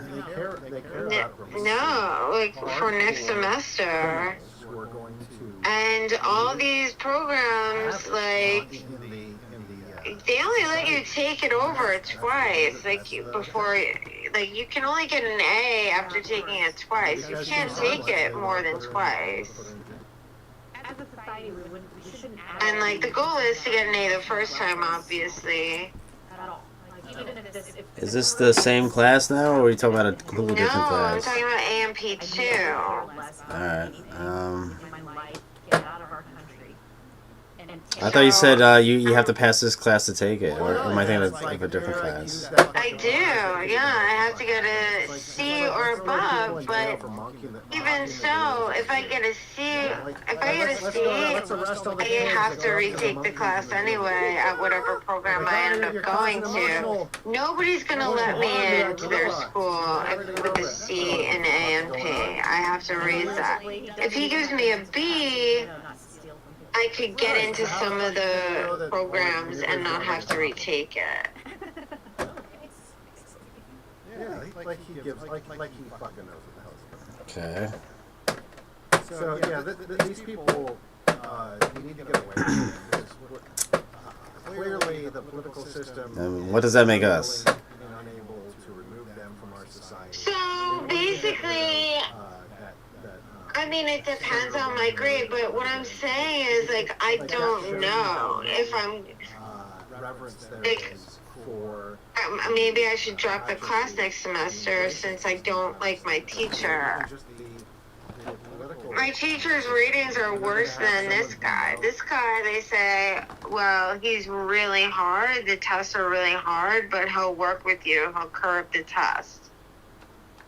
Q: No, like for next semester. And all these programs, like, they only let you take it over twice. Like, before, like, you can only get an A after taking it twice. You can't take it more than twice. And like the goal is to get an A the first time, obviously.
P: Is this the same class now, or are you talking about a completely different
Q: No, I'm
P: class?
Q: talking about AMP 2.
P: Alright, I thought you said you have to pass this class to take it, or am I thinking of a different class?
Q: I do, yeah. I have to get a C or above, but even so, if I get a C, I have to retake the class anyway at whatever program I end up going to. Nobody's gonna let me into their school with a C in AMP. I have to raise that. If he gives me a B, I could get into some of the programs and not have to retake it.
L: Yeah, like he fucking knows what the hell's
P: Okay.
L: So yeah, these people need to get away from them because clearly the political system.
P: And what does that make us?
L: Unable to remove them from our society.
Q: So basically, I mean, it depends on my grade, but what I'm saying is, like, I don't know if I'm, like, maybe I should drop the class next semester since I don't like my teacher. My teacher's ratings are worse than this guy. This guy, they say, well, he's really hard, the tests are really hard, but he'll work with you, he'll curb the test.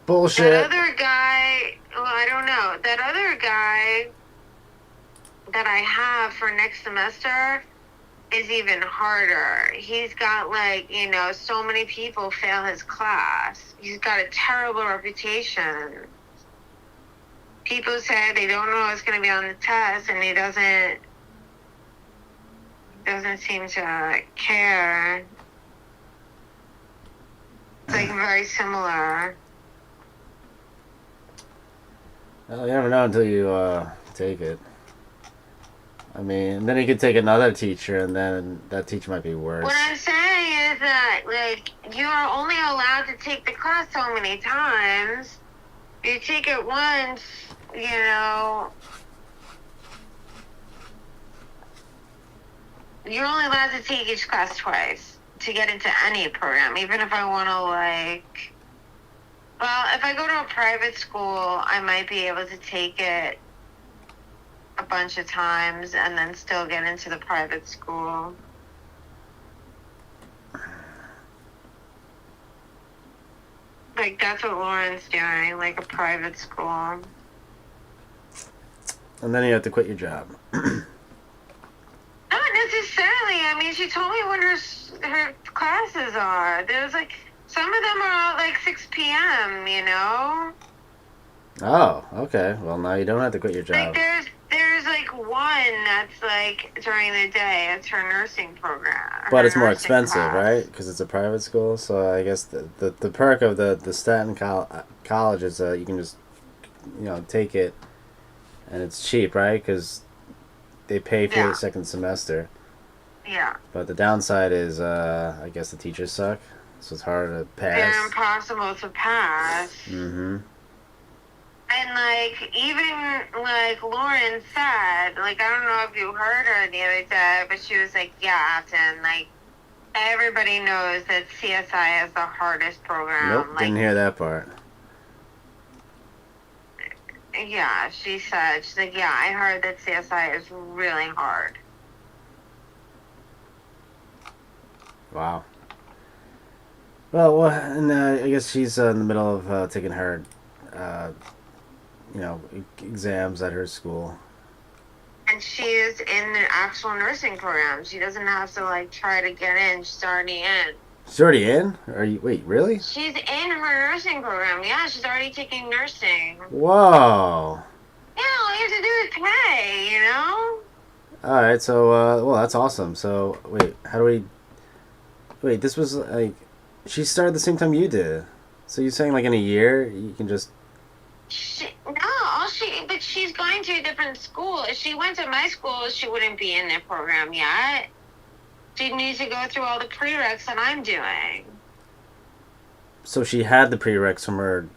P: Bullshit.
Q: That other guy, well, I don't know. That other guy that I have for next semester is even harder. He's got, like, you know, so many people fail his class. He's got a terrible reputation. People say they don't know what's going to be on the test, and he doesn't seem to care. It's, like, very similar.
P: Well, you never know until you take it. I mean, then you could take another teacher, and then that teacher might be worse.
Q: What I'm saying is that, like, you are only allowed to take the class so many times. You take it once, you know, you're only allowed to take each class twice to get into any program, even if I want to, like, well, if I go to a private school, I might be able to take it a bunch of times and then still get into the private school. Like, that's what Lauren's doing, like a private school.
P: And then you have to quit your job.
Q: Not necessarily. I mean, she told me when her classes are. There's, like, some of them are at, like, 6 p.m., you know?
P: Oh, okay. Well, now you don't have to quit your job.
Q: Like, there's like, one that's, like, during the day. It's her nursing program.
P: But it's more expensive, right? Because it's a private school. So I guess the perk of the Staten College is you can just, you know, take it, and it's cheap, right? Because they pay for the second semester.
Q: Yeah.
P: But the downside is, I guess the teachers suck, so it's harder to pass.
Q: They're impossible to pass.
P: Mm-hmm.
Q: And, like, even, like, Lauren said, like, I don't know if you heard her the other day, but she was like, yeah, Afton, like, everybody knows that CSI is the hardest program.
P: Nope,
Q: like,
P: didn't hear that part.
Q: Yeah, she said, she's like, yeah, I heard that CSI is really hard.
P: Wow. Well, and I guess she's in the middle of taking her, you know, exams at her school.
Q: And she is in the actual nursing program. She doesn't have to, like, try to get in. She's already in.
P: She's already in? Are you? Wait, really?
Q: She's in her nursing program. Yeah, she's already taking nursing.
P: Whoa.
Q: Yeah, all you have to do is pay, you know?
P: Alright, so, well, that's awesome. So, wait, how do we... Wait, this was, like... She started the same time you did. So you're saying, like, in a year, you can just...
Q: But she's going to a different school. If she went to my school, she wouldn't be in the program yet. She needs to go through all the prereqs that I'm doing.
P: So she had the prereqs from her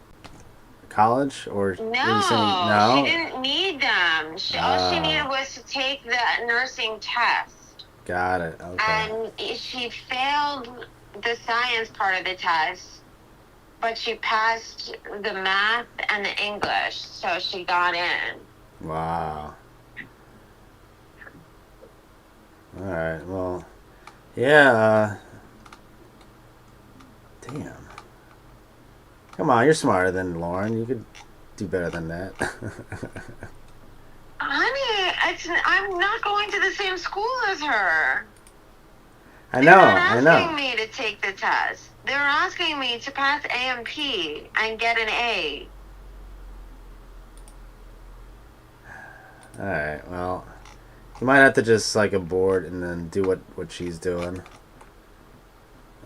P: college, or were you saying
Q: No,
P: no?
Q: she didn't need them. All she needed was to take the nursing test.
P: Got it. Okay.
Q: And she failed the science part of the test, but she passed the math and the English, so she got in.
P: Wow. All right. Well, yeah. Damn. Come on, you're smarter than Lauren. You could do better than that.
Q: Honey, I'm not going to the same school as her.
P: I know.
Q: They're not asking me to take the test. They're asking me to pass AMP and get an A.
P: All right. Well, you might have to just like abort and then do what she's doing.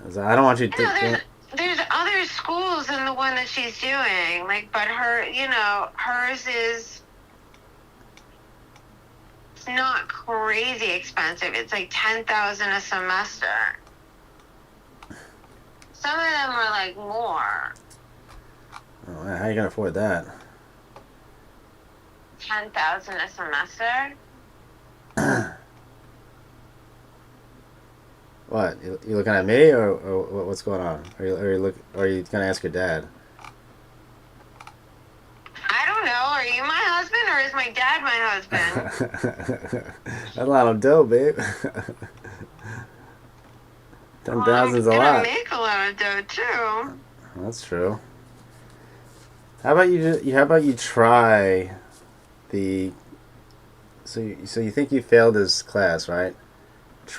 P: I don't want you to.
Q: No, there's other schools than the one that she's doing. Like, but hers is. It's not crazy expensive. It's like $10,000 a semester. Some of them are like more.
P: Oh, how are you gonna afford that?
Q: $10,000 a semester.
P: What? You looking at me, or what's going on? Are you gonna ask your dad?
Q: I don't know. Are you my husband, or is my dad my husband?
P: That's a lot of dough, babe. 10,000's a lot.
Q: I make a lot of dough too.
P: That's true. How about you try the? So you think you failed this class, right?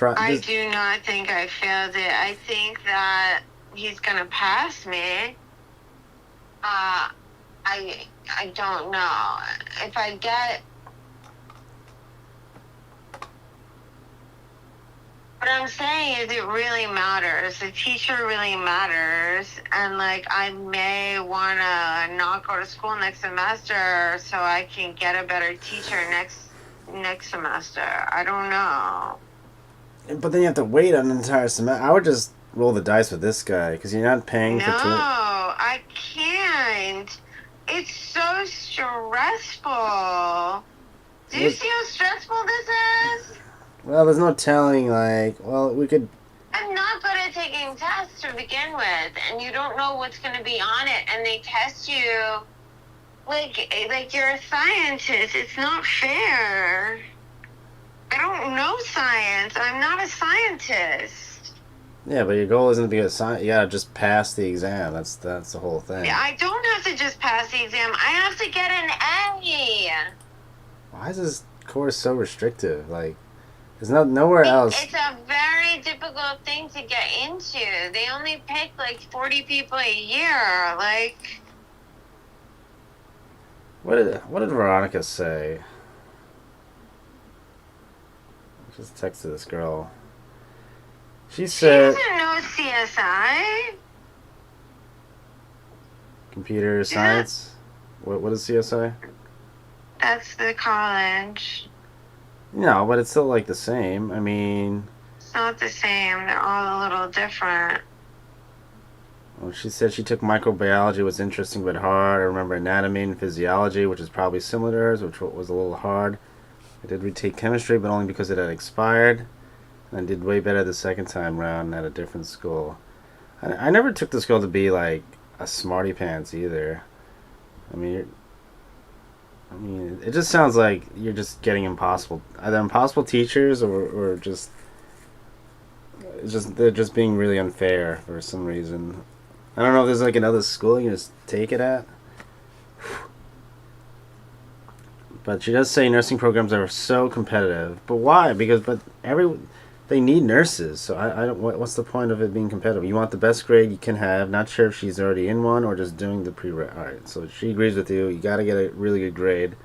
Q: I do not think I failed it. I think that he's gonna pass me. I don't know. If I get... What I'm saying is it really matters. The teacher really matters. And, like, I may want to not go to school next semester so I can get a better teacher next semester. I don't know.
P: But then you have to wait an entire semester. I would just roll the dice with this guy because you're not paying for tuition.
Q: No, I can't. It's so stressful. Do you see how stressful this is?
P: Well, there's no telling, we could...
Q: I'm not good at taking tests to begin with, and you don't know what's going to be on it, and they test you like you're a scientist. It's not fair. I don't know science. I'm not a scientist.
P: Yeah, but your goal isn't to be a scientist. You gotta just pass the exam. That's the whole thing.
Q: Yeah, I don't have to just pass the exam. I have to get an A.
P: Why is this course so restrictive? Like, there's nowhere else.
Q: It's a very difficult thing to get into. They only pick like 40 people a year. Like,
P: What did Veronica say? I just texted this girl. She said...
Q: She doesn't know CSI.
P: Computer science? What is CSI?
Q: That's the college.
P: No, but it's still like the same. I mean...
Q: It's not the same. They're all a little different.
P: Well, she said she took microbiology, was interesting but hard. I remember anatomy and physiology, which is probably similar to hers, which was a little hard. I did retake chemistry, but only because it had expired. And I did way better the second time round at a different school. I never took this girl to be like a smarty pants either. I mean, it just sounds like you're just getting either impossible teachers or just they're just being really unfair for some reason. I don't know if there's like another school you can just take it at. But she does say nursing programs are so competitive. But why? They need nurses. So I don't. What's the point of it being competitive? You want the best grade you can have. Not sure if she's already in one or just doing the pre-req. All right. So she agrees with you. You got to get a really good grade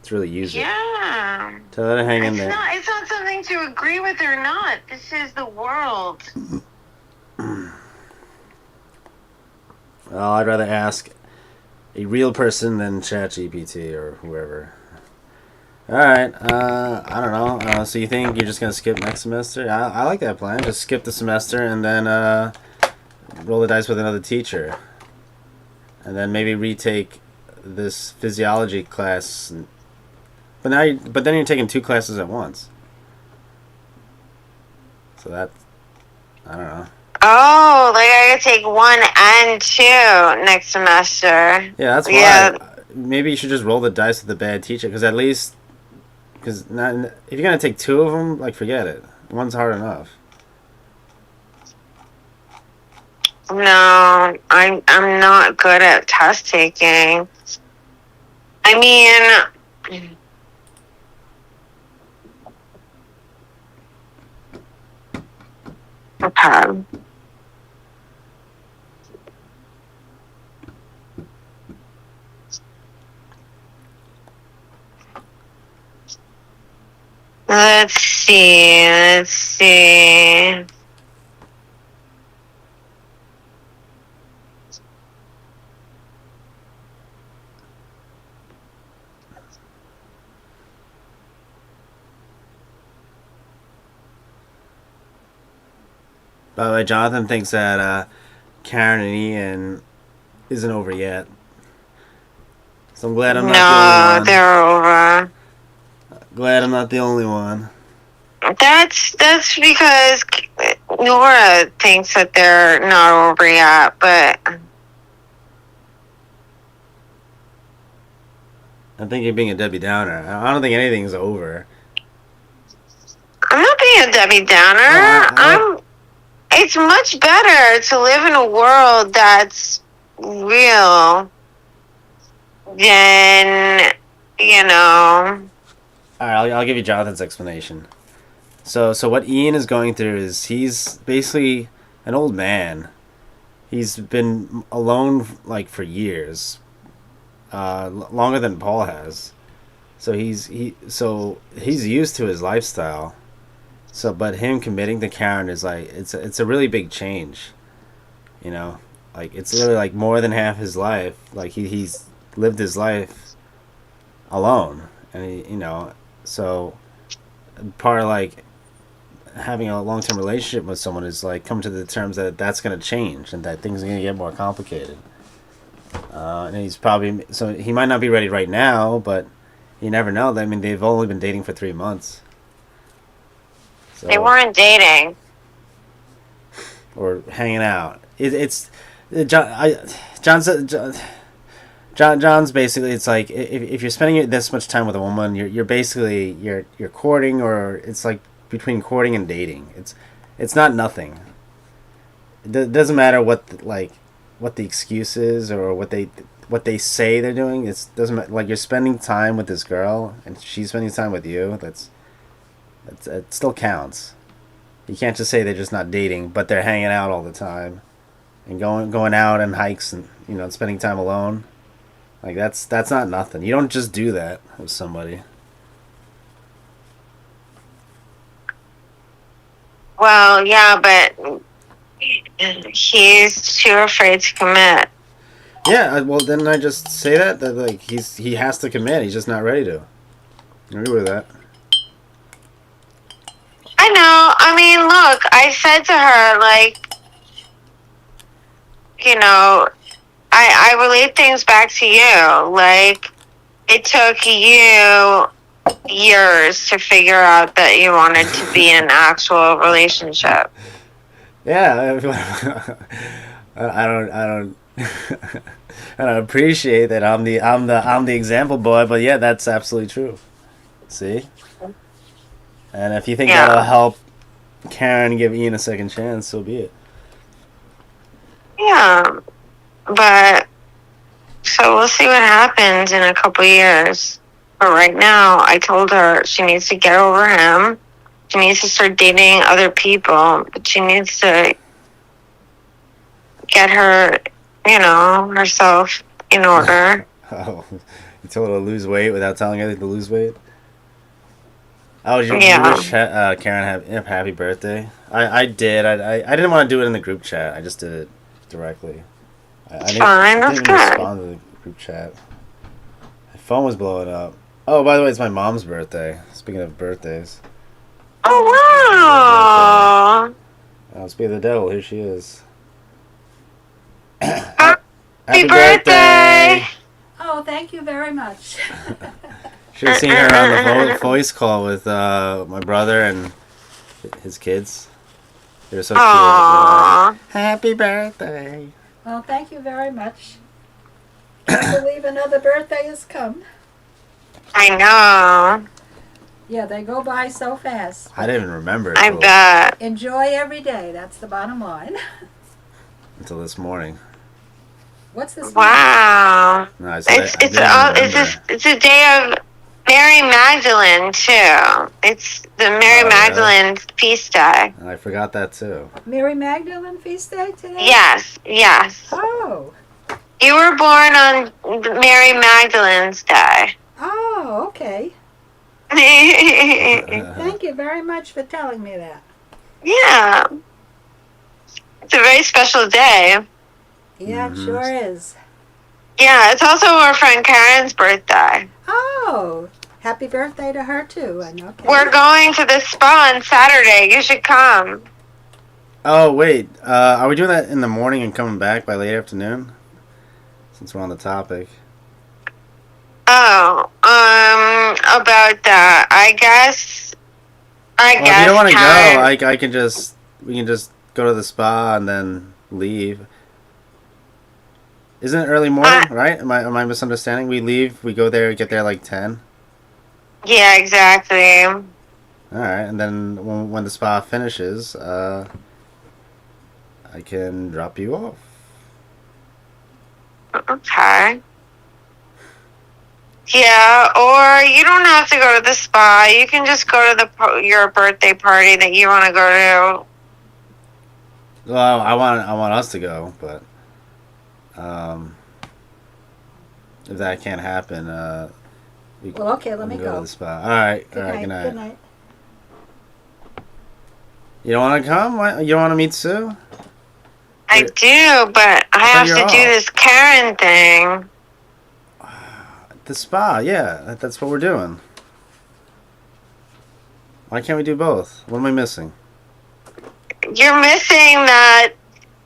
P: to really use it.
Q: Yeah.
P: To let it hang in there.
Q: It's not something to agree with or not. This is the world.
P: Well, I'd rather ask a real person than ChatGPT or whoever. Alright, I don't know. So you think you're just going to skip next semester? I like that plan. Just skip the semester and then roll the dice with another teacher. And then maybe retake this physiology class, but then you're taking 2 classes at once. So that, I don't know.
Q: Oh, like I gotta take 1 and 2 next semester.
P: Yeah, that's why.
Q: Yeah.
P: Maybe you should just roll the dice with a bad teacher, because at least, if you're gonna take 2 of them, like, forget it. One's hard enough.
Q: No, I'm not good at test taking. I mean, okay. Let's see.
P: By the way, Jonathan thinks that Karen and Ian isn't over yet. So I'm glad I'm not the only one.
Q: No, they're over.
P: Glad I'm not the only one.
Q: That's because Nora thinks that they're not over yet, but
P: I think you're being a Debbie Downer. I don't think anything's over.
Q: I'm not being a Debbie Downer. It's much better to live in a world that's real than, you know.
P: Alright, I'll give you Jonathan's explanation. So what Ian is going through is he's basically an old man. He's been alone like for years, longer than Paul has. So he's used to his lifestyle. So, but him committing to Karen is like it's a really big change, you know. Like it's literally like more than half his life. Like he's lived his life alone, and he, you know, so part of like having a long-term relationship with someone is like come to the terms that that's going to change and that things are going to get more complicated. And he's probably, so he might not be ready right now, but you never know. I mean, they've only been dating for 3 months. So,
Q: They weren't dating.
P: or hanging out. John's basically, it's like if you're spending this much time with a woman, you're basically you're courting, or it's like between courting and dating. It's not nothing. It doesn't matter what the excuse is or what they say they're doing. It doesn't matter. Like, you're spending time with this girl and she's spending time with you. It still counts. You can't just say they're just not dating, but they're hanging out all the time and going out on hikes and, you know, spending time alone. Like, that's not nothing. You don't just do that with somebody.
Q: Well, yeah, but he's too afraid to commit.
P: Yeah, well, didn't I just say that like he has to commit? He's just not ready to. I agree with that.
Q: I know. I mean, look, I said to her, like, you know, I relate things back to you. Like, it took you years to figure out that you wanted to be in an actual relationship.
P: Yeah, I don't I don't appreciate that I'm the example boy, but yeah, that's absolutely true. See? And if you think that'll help Karen give Ian a second chance, so be it.
Q: Yeah, but so we'll see what happens in a couple years. But right now, I told her she needs to get over him. She needs to start dating other people, but she needs to get her, you know, herself in order.
P: Oh, you told her to lose weight without telling her to lose weight? Oh, did you wish Karen happy birthday? I did. I didn't want to do it in the group chat. I just did it directly. I didn't respond to the group chat. My phone was blowing up. Oh, by the way, it's my mom's birthday. Speaking of birthdays.
Q: Oh, wow!
P: Oh, speaking of the devil, here she is.
Q: Happy birthday!
I: Oh, thank you very much.
P: Should have seen her on the voice call with my brother and his kids. They were so cute.
Q: Aww.
P: Happy birthday.
I: Well, thank you very much. I believe another birthday has come.
Q: I know.
I: Yeah, they go by so fast.
P: I didn't even remember
Q: I
P: until,
Q: bet.
I: Enjoy every day. That's the bottom line.
P: until this morning.
I: What's this?
Q: Wow.
P: No, I said
Q: It's a day of Mary Magdalene too. It's the Mary Magdalene feast day.
P: I forgot that too.
I: Mary Magdalene feast day today?
Q: Yes, yes.
I: Oh.
Q: You were born on Mary Magdalene's day.
I: Oh, okay. Thank you very much for telling me that.
Q: Yeah. It's a very special day.
I: Yeah, it sure is.
Q: Yeah, it's also our friend Karen's birthday.
I: Oh, happy birthday to her too. And okay.
Q: We're going to the spa on Saturday. You should come.
P: Oh, wait. Are we doing that in the morning and coming back by late afternoon? Since we're on the topic.
Q: Oh, about that. I guess.
P: If you don't want to go, I can just, we can just go to the spa and then leave. Isn't it early morning, right? Am I misunderstanding? We leave, we go there, get there like 10.
Q: Yeah, exactly.
P: All right, and then when the spa finishes, I can drop you off.
Q: Okay. Yeah, or you don't have to go to the spa. You can just go to your birthday party that you want to go
P: to. Well, I want us to go, but if that can't happen,
I: well, okay, let me
P: go
I: go.
P: to the spa. All right,
I: Good night. Good night.
P: You don't want to come? You don't want to meet Sue?
Q: I do, but I have to do this Karen thing.
P: The spa, yeah, that's what we're doing. Why can't we do both? What am I missing?
Q: You're missing that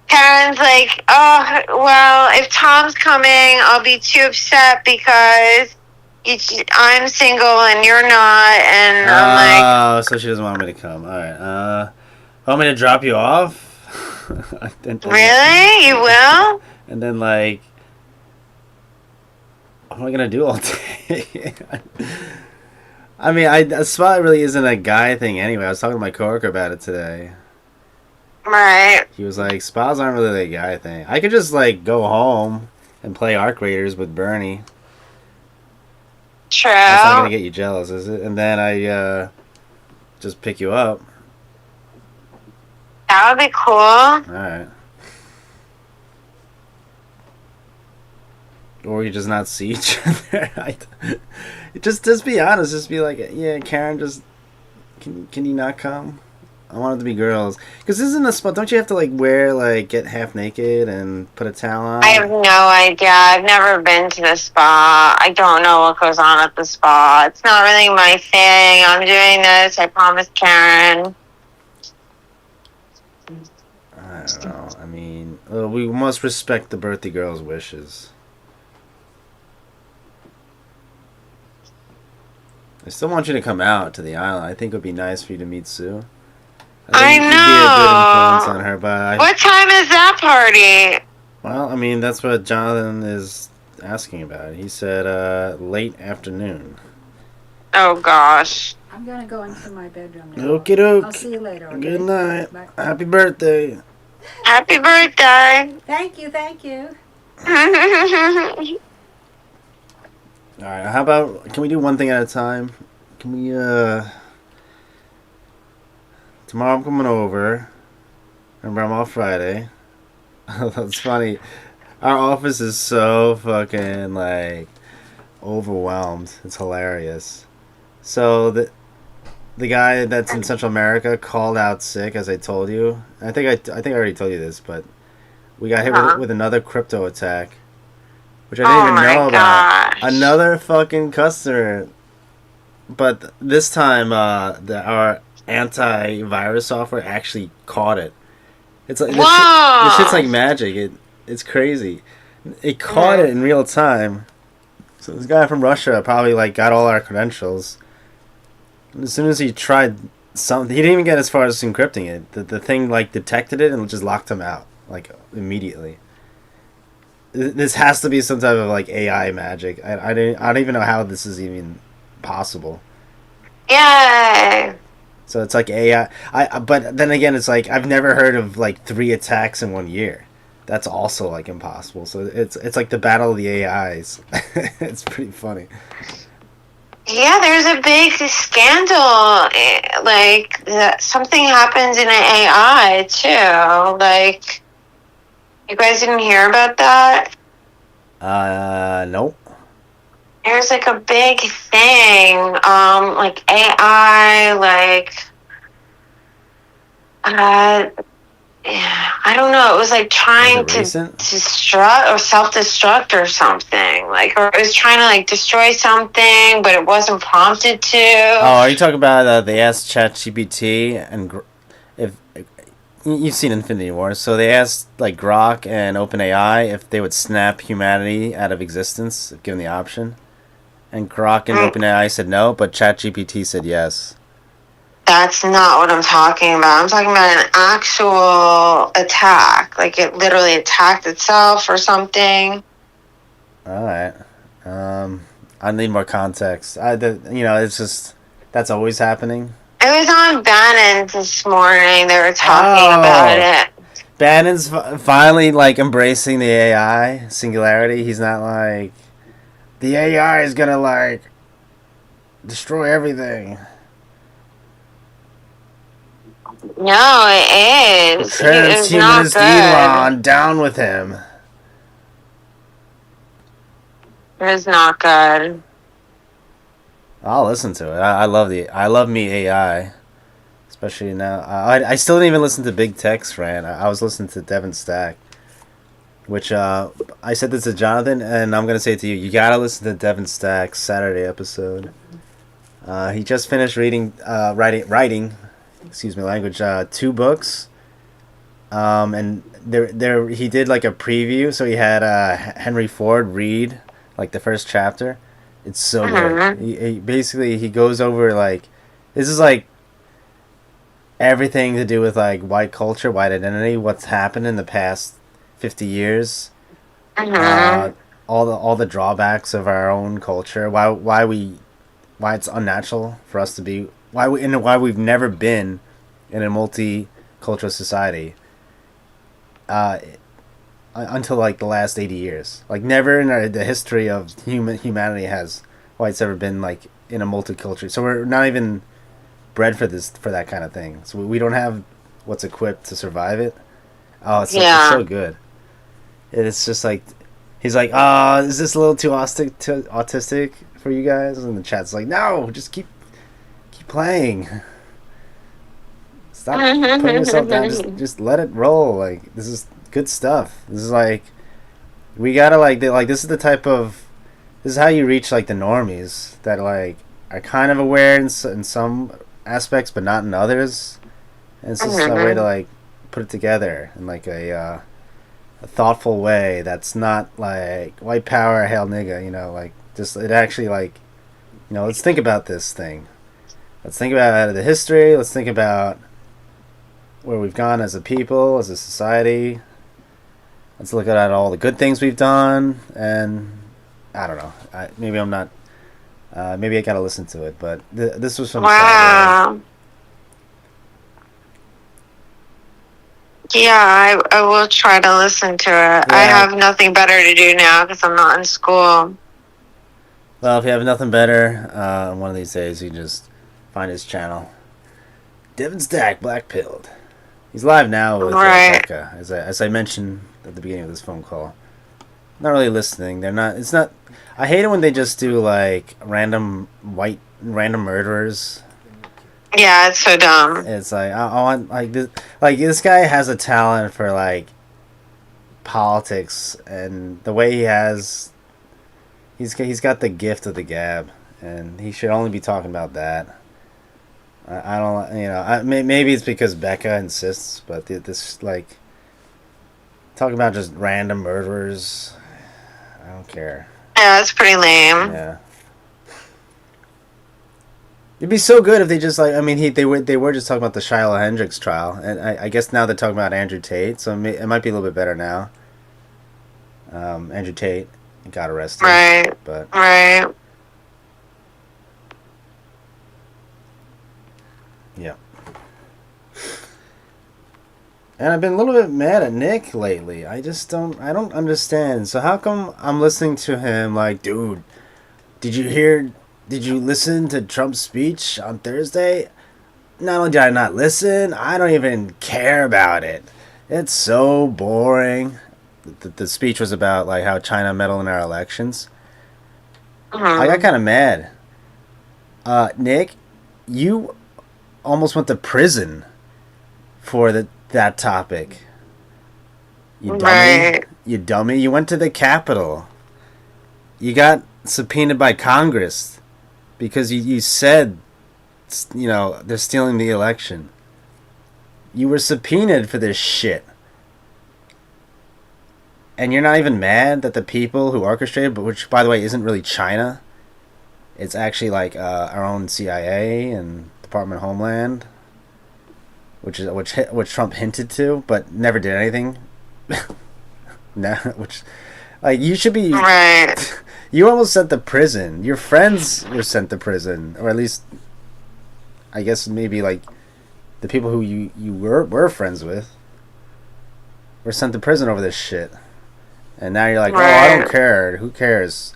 Q: Karen's like, oh, well, if Tom's coming, I'll be too upset because I'm single and you're not, and I'm like...
P: Oh, so she doesn't want me to come. All right, want me to drop you off?
Q: Really? You will?
P: And then, like... What am I gonna do all day? I mean, a spa really isn't a guy thing anyway. I was talking to my coworker about it today.
Q: Right.
P: He was like, spas aren't really a guy thing. I could just, like, go home and play Arc Raiders with Bernie.
Q: True.
P: That's not gonna get you jealous, is it? And then I, just pick you up.
Q: That would be cool.
P: Alright. Or you just not see each other. Just be honest. Just be like, yeah, Karen, just... Can you not come? I want it to be girls. Because this isn't a spa. Don't you have to, like, get half naked and put a towel on?
Q: I have no idea. I've never been to the spa. I don't know what goes on at the spa. It's not really my thing. I'm doing this. I promised Karen.
P: I don't know. I mean, we must respect the birthday girl's wishes. I still want you to come out to the island. I think it would be nice for you to meet Sue.
Q: I
P: know. You'd be a good influence on her, but
Q: what time is that party?
P: Well, I mean, that's what Jonathan is asking about. He said late afternoon.
Q: Oh, gosh.
I: I'm going to go into my bedroom now.
P: Okie doke.
I: I'll see you later. Okay?
P: Good night.
I: Bye.
P: Happy birthday.
Q: Happy birthday.
I: Thank you, thank you.
P: Alright, how about, can we do one thing at a time? Can we, tomorrow I'm coming over. Remember, I'm off Friday. That's funny. Our office is so fucking, like, overwhelmed. It's hilarious. So, the guy that's in Central America called out sick, as I told you. I think I already told you this, but we got hit with another crypto attack. Which I didn't even know about. Another fucking customer. But this time, our antivirus software actually caught it. It's like this shit's like magic. It's crazy. It caught it in real time. So this guy from Russia probably like got all our credentials. And as soon as he tried something, he didn't even get as far as encrypting it. The thing like detected it and just locked him out like immediately. This has to be some type of like AI magic. I don't even know how this is even possible.
Q: Yay!
P: So it's like AI. But then again, it's like I've never heard of like 3 attacks in 1 year. That's also like impossible. So it's like the battle of the AIs. It's pretty funny.
Q: Yeah, there's a big scandal. Like something happens in an AI too. Like, you guys didn't hear about that?
P: Nope.
Q: There's like a big thing. Like AI, like I don't know. It was like trying to destruct or self-destruct or something. Like, or it was trying to like destroy something, but it wasn't prompted to.
P: Oh, are you talking about they asked ChatGPT and if you've seen Infinity War? So they asked like Grok and OpenAI if they would snap humanity out of existence if given the option, and Grok and OpenAI said no, but ChatGPT said yes.
Q: That's not what I'm talking about. I'm talking about an actual attack. Like it literally attacked itself or something.
P: Alright. I need more context. It's just, that's always happening.
Q: It was on Bannon this morning. They were talking about it.
P: Bannon's finally like embracing the AI singularity. He's not like, the AI is gonna like destroy everything.
Q: No, it is.
P: Transhumanist Elon, down with him.
Q: It is not good.
P: I'll listen to it. I love me AI, especially now. I still didn't even listen to Big Tech's rant. I was listening to Devin Stack, which I said this to Jonathan, and I'm gonna say it to you. You gotta listen to Devin Stack's Saturday episode. He just finished writing. Excuse me, language. 2 books, and there he did like a preview. So he had Henry Ford read like the first chapter. It's so good. He basically he goes over like, this is like everything to do with like white culture, white identity, what's happened in the past 50 years, all the drawbacks of our own culture, why it's unnatural for us to be. Why we've never been in a multicultural society until like the last 80 years. Like never in the history of humanity has whites ever been like in a multicultural. So we're not even bred for that kind of thing. So we don't have what's equipped to survive it. Oh, it's so good. It's just like he's like, is this a little too autistic for you guys? And the chat's like, no, just keep playing. Stop putting yourself down. Just let it roll. Like, this is good stuff. This is like, we gotta this is how you reach like the normies that like are kind of aware in some aspects but not in others. And it's just a way to like put it together in like a thoughtful way that's not like white power, hail nigga, like just it actually like, let's think about this thing. Let's think about the history. Let's think about where we've gone as a people, as a society. Let's look at all the good things we've done. And I don't know. Maybe I'm not. Maybe I gotta listen to it. But this was from.
Q: Wow. Yeah, I will try to listen to it. Yeah. I have nothing better to do now because I'm not in school.
P: Well, if you have nothing better, one of these days you can just find his channel. Devin Stack, Black Pilled. He's live now with Becca, as I mentioned at the beginning of this phone call. Not really listening. They're not. It's not. I hate it when they just do like random murderers.
Q: Yeah, it's so dumb.
P: It's like I want this guy has a talent for like politics, and the way he has, he's got the gift of the gab, and he should only be talking about that. I don't, maybe it's because Becca insists, but this talking about just random murderers, I don't care.
Q: Yeah, it's pretty lame.
P: Yeah. It'd be so good if they just like. I mean, they were just talking about the Shiloh Hendricks trial, and I guess now they're talking about Andrew Tate, so it might be a little bit better now. Andrew Tate got arrested,
Q: Right.
P: But
Q: Right.
P: yeah. And I've been a little bit mad at Nick lately. I don't understand. So how come I'm listening to him like, dude, did you listen to Trump's speech on Thursday? Not only did I not listen, I don't even care about it. It's so boring. The speech was about like how China meddled in our elections. I got kind of mad. Nick, you almost went to prison for that topic. You dummy.
Q: Right.
P: You dummy. You went to the Capitol. You got subpoenaed by Congress because you said, they're stealing the election. You were subpoenaed for this shit. And you're not even mad that the people who orchestrated, but which, by the way, isn't really China. It's actually like our own CIA and Department of Homeland, which Trump hinted to, but never did anything. You should be.
Q: Right.
P: You almost sent to prison. Your friends were sent to prison, or at least, I guess maybe like the people who you were friends with were sent to prison over this shit. And now you're like,
Q: right.
P: Oh, I don't care. Who cares?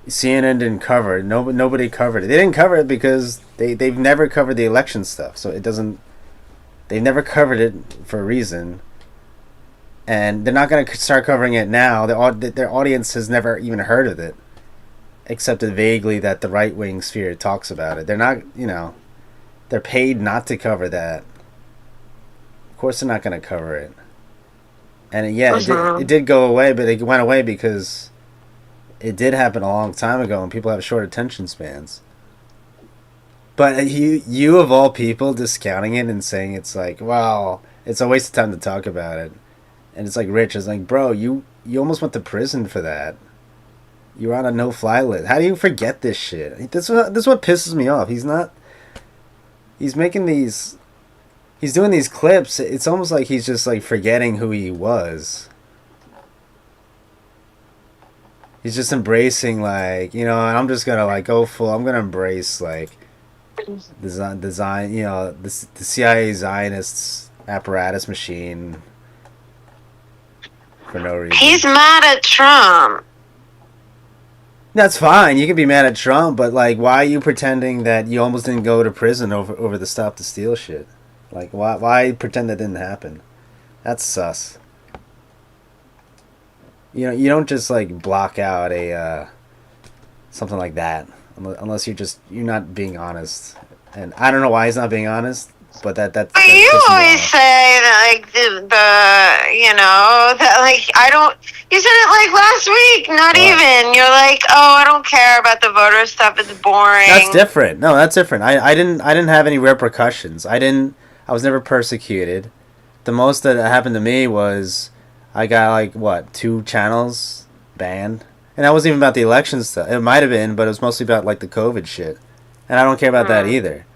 P: CNN didn't cover it. Nobody covered it. They didn't cover it because they've never covered the election stuff. So it doesn't. They've never covered it for a reason. And they're not going to start covering it now. Their audience has never even heard of it, except vaguely that the right-wing sphere talks about it. They're not, they're paid not to cover that. Of course they're not going to cover it. And yeah, it did go away, but it went away because it did happen a long time ago and people have short attention spans. But you of all people discounting it and saying it's like, well, it's a waste of time to talk about it. And it's like Rich is like, bro, you almost went to prison for that. You were on a no-fly list. How do you forget this shit? This is what pisses me off. He's making these. He's doing these clips. It's almost like he's just like forgetting who he was. He's just embracing like, and I'm just gonna like go full. I'm gonna embrace like design. The CIA Zionists apparatus machine. For no reason.
Q: He's mad at Trump.
P: That's fine. You can be mad at Trump, but like, why are you pretending that you almost didn't go to prison over the Stop the Steal shit? Like, why pretend that didn't happen? That's sus. You don't just like block out a something like that unless you're not being honest. And I don't know why he's not being honest. But that's
Q: you always say that like that like I don't. You said it like last week. Not even. You're like, oh, I don't care about the voter stuff. It's boring.
P: That's different. No, that's different. I didn't have any repercussions. I was never persecuted. The most that happened to me was I got like 2 channels banned, and that wasn't even about the election stuff. It might have been, but it was mostly about like the COVID shit, and I don't care about that either.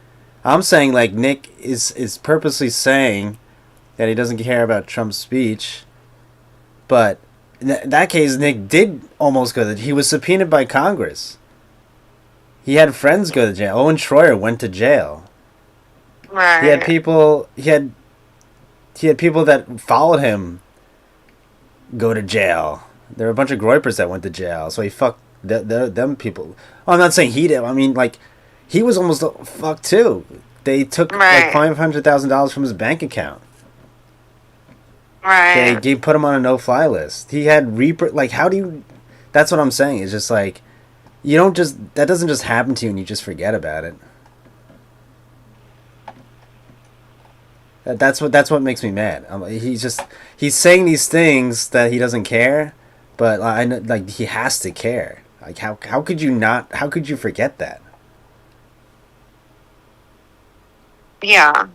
P: I'm saying like Nick is purposely saying that he doesn't care about Trump's speech, but in that case Nick did almost go to. He was subpoenaed by Congress. He had friends go to jail. Owen Schroyer went to jail.
Q: Right.
P: He had people. He had people that followed him go to jail. There were a bunch of Groypers that went to jail. So he fucked them people. Oh, I'm not saying he did. I mean like. He was almost fucked too. They took like $500,000 from his bank account.
Q: Right.
P: They put him on a no-fly list. He had how do you? That's what I'm saying. It's just like you don't just that doesn't just happen to you and you just forget about it. That's what makes me mad. He's saying these things that he doesn't care, but I know like he has to care. Like how could you not? How could you forget that?
Q: Yeah.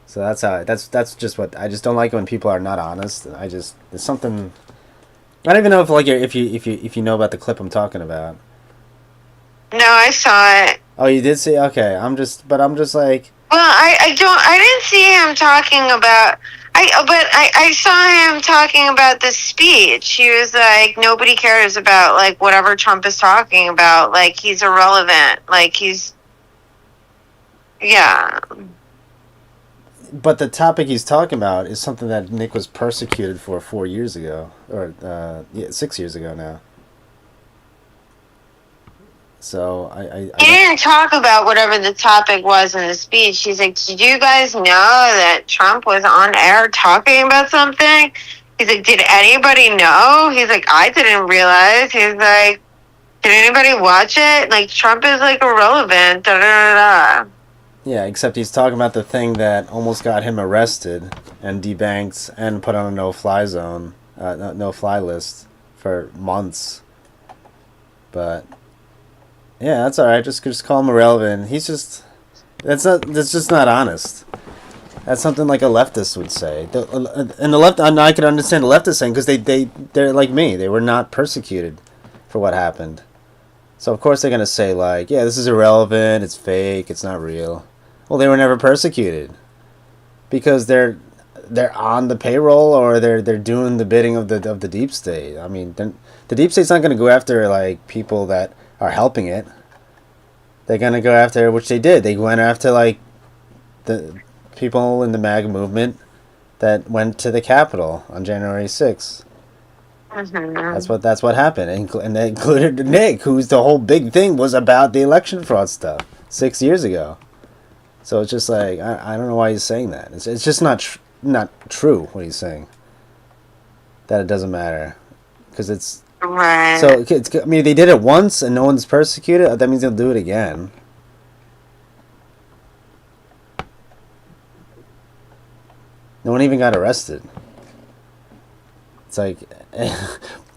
P: So that's just what I just don't like when people are not honest. There's something I don't even know if like if you know about the clip I'm talking about.
Q: No, I saw it.
P: Oh, you did see? Okay, I'm just like.
Q: Well, I didn't see him talking about. I saw him talking about the speech. He was like, nobody cares about like whatever Trump is talking about. Like he's irrelevant. Like he's. Yeah.
P: But the topic he's talking about is something that Nick was persecuted for 4 years ago, or 6 years ago now. So I
Q: he didn't talk about whatever the topic was in the speech. He's like, did you guys know that Trump was on air talking about something? He's like, did anybody know? He's like, I didn't realize. He's like, did anybody watch it? Like, Trump is like irrelevant. Da da da da.
P: Yeah, except he's talking about the thing that almost got him arrested and debanked and put on a no-fly zone, no-fly list for months. But yeah, that's all right. Just call him irrelevant. He's just that's just not honest. That's something like a leftist would say. And the left, I can understand the leftist saying because they're like me. They were not persecuted for what happened. So of course they're gonna say like, yeah, this is irrelevant. It's fake. It's not real. Well, they were never persecuted because they're on the payroll or they're doing the bidding of the deep state. I mean, the deep state's not going to go after like people that are helping it. They're going to go after, which they did. They went after like the people in the MAGA movement that went to the Capitol on January 6th. That's what happened, and they included Nick, who's the whole big thing was about the election fraud stuff 6 years ago. So it's just like I don't know why he's saying that. It's just not true what he's saying. That it doesn't matter, because it's
Q: right.
P: So I mean, they did it once and no one's persecuted. That means they'll do it again. No one even got arrested. It's like,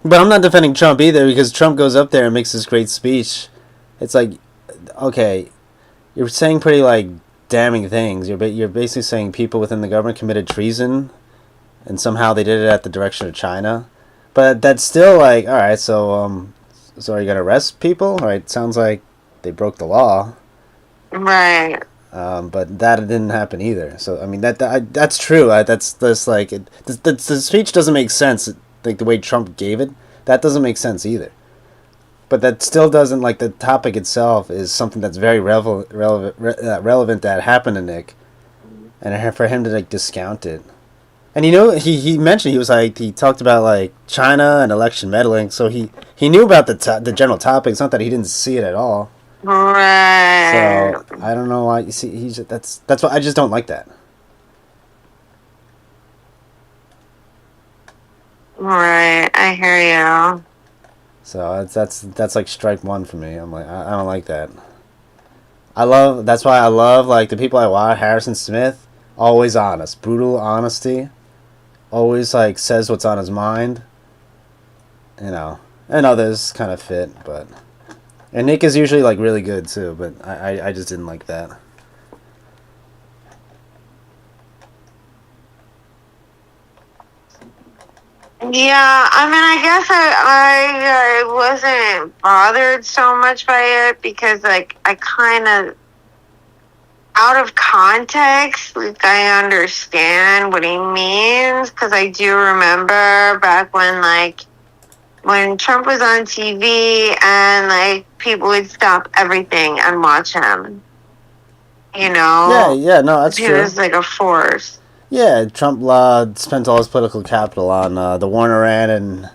P: but I'm not defending Trump either because Trump goes up there and makes this great speech. It's like, okay, you're saying pretty like damning things. You're basically saying people within the government committed treason, and somehow they did it at the direction of China. But that's still like, all right. So are you gonna arrest people? All right, sounds like they broke the law.
Q: Right.
P: But that didn't happen either. So I mean that's true. That's like the speech doesn't make sense. Like the way Trump gave it, that doesn't make sense either. But that still doesn't, like, the topic itself is something that's very relevant that happened to Nick, and for him to like discount it. And you know, he mentioned he talked about like China and election meddling, so he knew about the general topic. It's not that he didn't see it at all.
Q: Right.
P: So I don't know why. You see, that's why I just don't like that.
Q: Right, I hear you.
P: So that's like strike one for me. I'm like, I don't like that. That's why I love like the people I watch. Harrison Smith, always honest, brutal honesty, always like says what's on his mind. You know, and others kind of fit, and Nick is usually like really good too, but I just didn't like that.
Q: Yeah, I mean, I guess I wasn't bothered so much by it because, like, I kind of, out of context, like, I understand what he means because I do remember back when Trump was on TV and, like, people would stop everything and watch him, you know?
P: Yeah, no, that's true.
Q: He was, like, a force.
P: Yeah, Trump spent all his political capital on the war in Iran and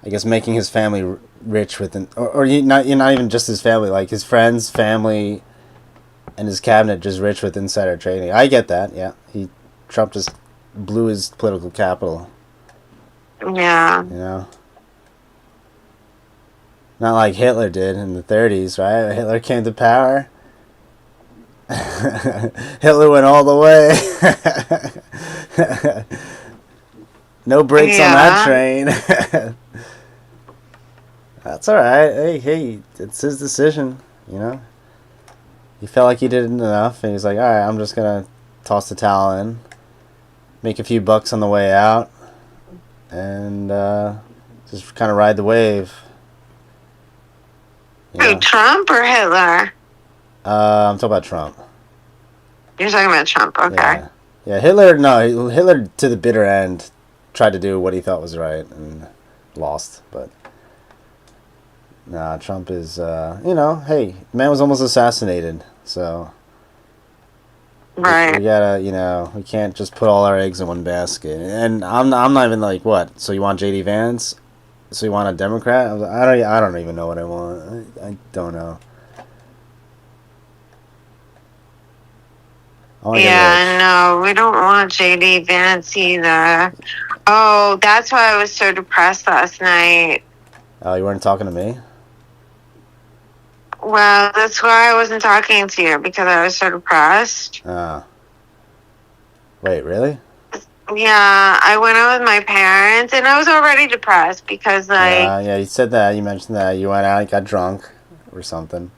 P: I guess making his family rich or not even just his family, like his friends, family, and his cabinet just rich with insider trading. I get that. Yeah, Trump just blew his political capital.
Q: Yeah.
P: You know, not like Hitler did in the 30s, right? Hitler came to power. Hitler went all the way. No brakes on that train. That's all right. Hey, it's his decision, you know. He felt like he did enough, and he's like, all right, I'm just gonna toss the towel in, make a few bucks on the way out, and Just kind of ride the wave. You
Q: Who,
P: know?
Q: Trump or Hitler?
P: I'm talking about Trump.
Q: You're talking about Trump, okay.
P: Yeah, Hitler to the bitter end tried to do what he thought was right and lost, but nah, Trump is, hey, the man was almost assassinated, so
Q: right.
P: we gotta, we can't just put all our eggs in one basket. And I'm not even like, what? So you want JD Vance? So you want a Democrat? I don't even know what I want. I don't know.
Q: Yeah, no, we don't want JD Vance either. Oh, that's why I was so depressed last night.
P: Oh, you weren't talking to me?
Q: Well, that's why I wasn't talking to you, because I was so depressed.
P: Wait, really?
Q: Yeah, I went out with my parents, and I was already depressed because, like...
P: yeah, you said that. You mentioned that. You went out, got drunk or something.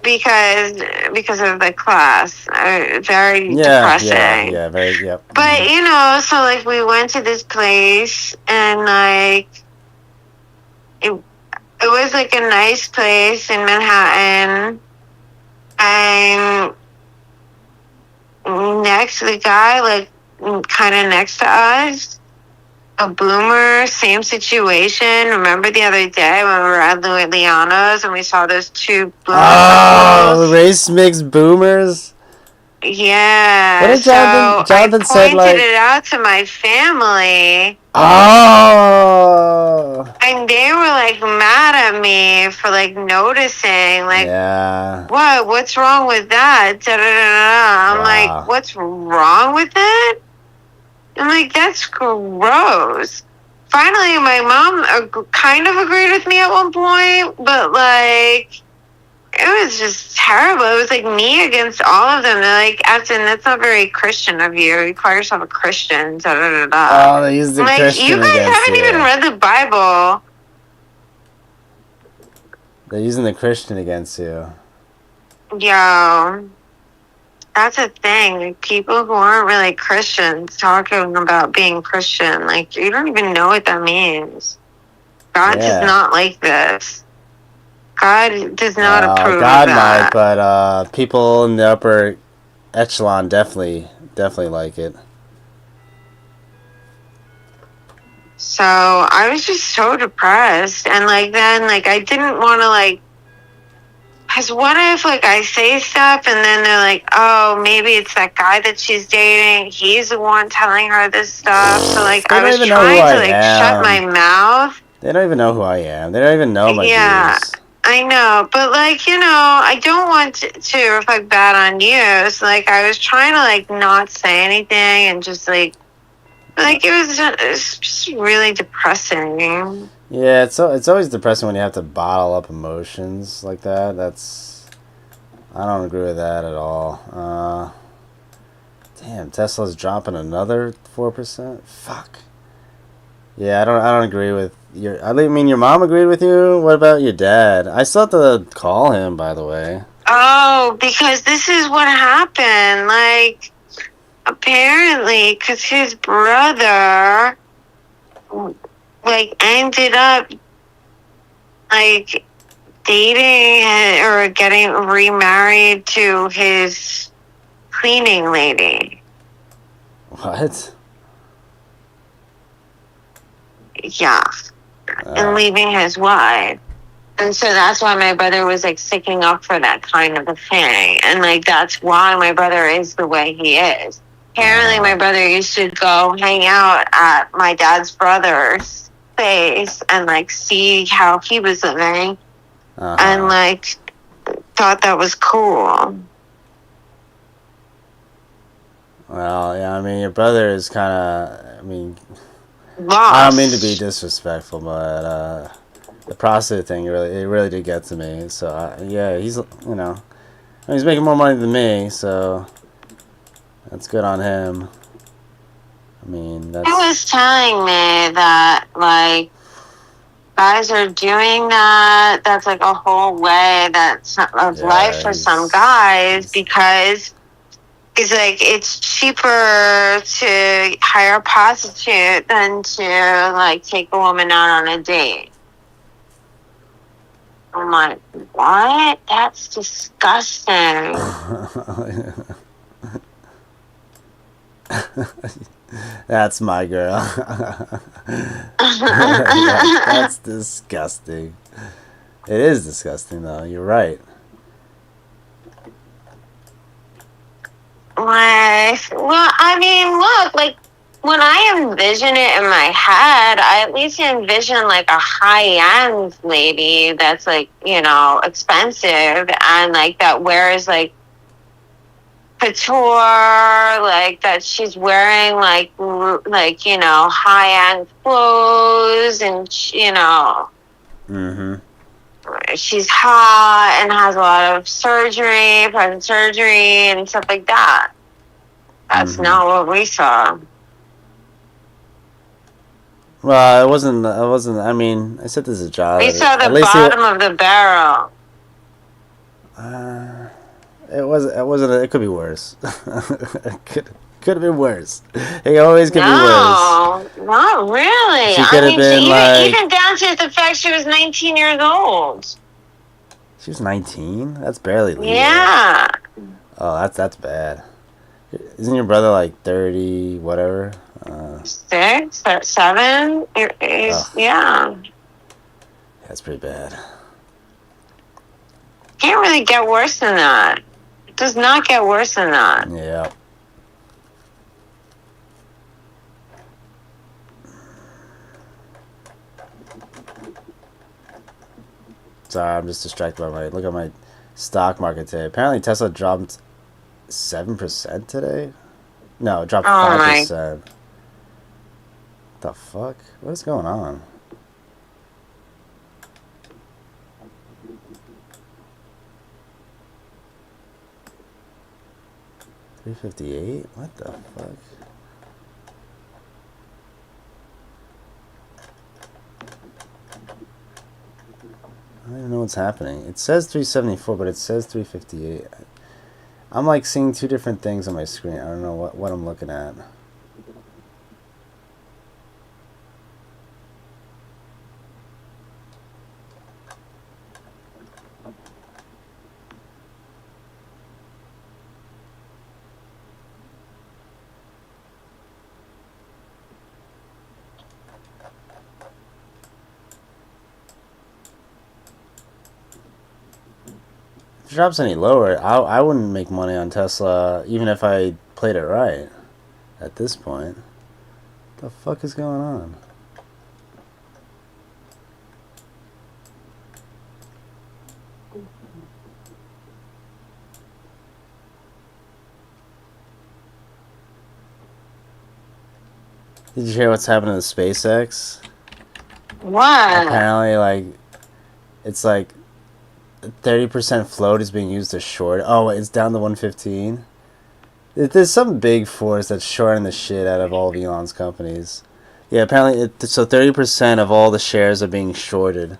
Q: Because of the class. Very depressing.
P: Yeah, very, yep.
Q: But, so, like, we went to this place, and, like, it was, like, a nice place in Manhattan, and next, the guy, like, kind of next to us, a boomer, same situation. Remember the other day when we were at Liana's and we saw those two boomers?
P: Oh, race mixed boomers?
Q: Yeah.
P: What did Jonathan said, like...
Q: I pointed it out to my family.
P: Oh!
Q: And they were, like, mad at me for, like, noticing, like...
P: Yeah.
Q: What? What's wrong with that? Da-da-da-da. I'm like, what's wrong with it? I'm like, that's gross. Finally, my mom kind of agreed with me at one point, but, like, it was just terrible. It was, like, me against all of them. They're like, Afton, that's not very Christian of you. You call yourself a Christian, da-da-da-da.
P: Oh, they used the
Q: like,
P: Christian
Q: you guys
P: against
Q: haven't
P: you.
Q: even read the Bible.
P: They're using the Christian against you.
Q: Yo. That's a thing. Like, people who aren't really Christians talking about being Christian, like, you don't even know what that means. God does not like this. God does not approve
P: God
Q: of that.
P: might, but people in the upper echelon definitely like it.
Q: So I was just so depressed, and like then like I didn't want to like. Because what if, like, I say stuff and then they're like, oh, maybe it's that guy that she's dating. He's the one telling her this stuff. So, like, I was trying to, like, shut my mouth.
P: They don't even know who I am. They don't even know my views.
Q: I know. But, like, I don't want to reflect bad on you. So, like, I was trying to, like, not say anything and just, like it was just really depressing.
P: Yeah, it's always depressing when you have to bottle up emotions like that. I don't agree with that at all. Damn, Tesla's dropping another 4%. Fuck. Yeah, I don't agree with your. I mean, your mom agreed with you. What about your dad? I still have to call him, by the way.
Q: Oh, because this is what happened. Like, apparently, because his brother, like, ended up, like, dating or getting remarried to his cleaning lady.
P: What?
Q: Yeah. And leaving his wife. And so that's why my brother was, like, sticking up for that kind of a thing. And, like, that's why my brother is the way he is. Apparently, my brother used to go hang out at my dad's brother's place and, like, see how he was living. And, like, thought that was cool.
P: Well, yeah, I mean, your brother is kind of,
Q: Lost.
P: I don't mean to be disrespectful, but the prostitute thing, it really did get to me. So, yeah, he's making more money than me, so that's good on him. I mean, that's...
Q: He was telling me that, like, guys are doing that. That's, like, a whole way of life for some guys because He's like, it's cheaper to hire a prostitute than to like take a woman out on a date. I'm like, what? That's disgusting.
P: That's my girl. That's disgusting. It is disgusting, though. You're right.
Q: Like, well, I mean, look, like, when I envision it in my head, I at least envision, like, a high-end lady that's, like, you know, expensive and, like, that wears, like, couture, like, that she's wearing, like, you know, high-end clothes and, you know.
P: Mm-hmm.
Q: She's hot and has a lot of surgery, plastic surgery, and stuff like that. That's not what we saw.
P: Well, it wasn't. I mean, I said this is a job.
Q: We saw the bottom of the barrel.
P: It wasn't. It could be worse. It could have been worse. It always could be worse.
Q: No, not really.
P: She could have been
Q: even down to the fact she was 19 years old.
P: She was 19. That's barely legal.
Q: Yeah.
P: Oh, that's bad. Isn't your brother like 30, whatever?
Q: 6 or 7? Yeah.
P: That's pretty bad.
Q: Can't really get worse than that. It does not get worse than that.
P: Yeah. Sorry, I'm just distracted by my look at my stock market today. Apparently Tesla dropped 7% today. No, it dropped 5%. What the fuck? What is going on? $358? What the fuck? I don't even know what's happening. It says 374, but it says 358. I'm like seeing two different things on my screen. I don't know what I'm looking at. If it drops any lower, I wouldn't make money on Tesla even if I played it right at this point. What the fuck is going on? Did you hear what's happening to SpaceX?
Q: What?
P: Apparently, like, it's like 30% float is being used to short. Oh, it's down to 115. There's some big force that's shorting the shit out of all of Elon's companies. Yeah, apparently, so 30% of all the shares are being shorted.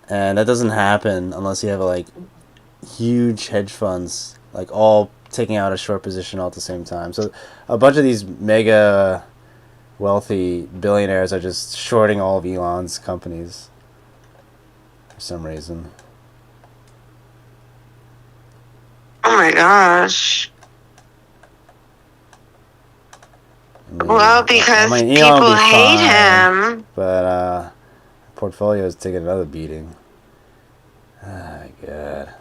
P: And that doesn't happen unless you have, like, huge hedge funds, like, all taking out a short position all at the same time. So a bunch of these mega wealthy billionaires are just shorting all of Elon's companies for some reason.
Q: Oh my gosh. Well, because people hate him.
P: But portfolio is taking another beating. Oh my god.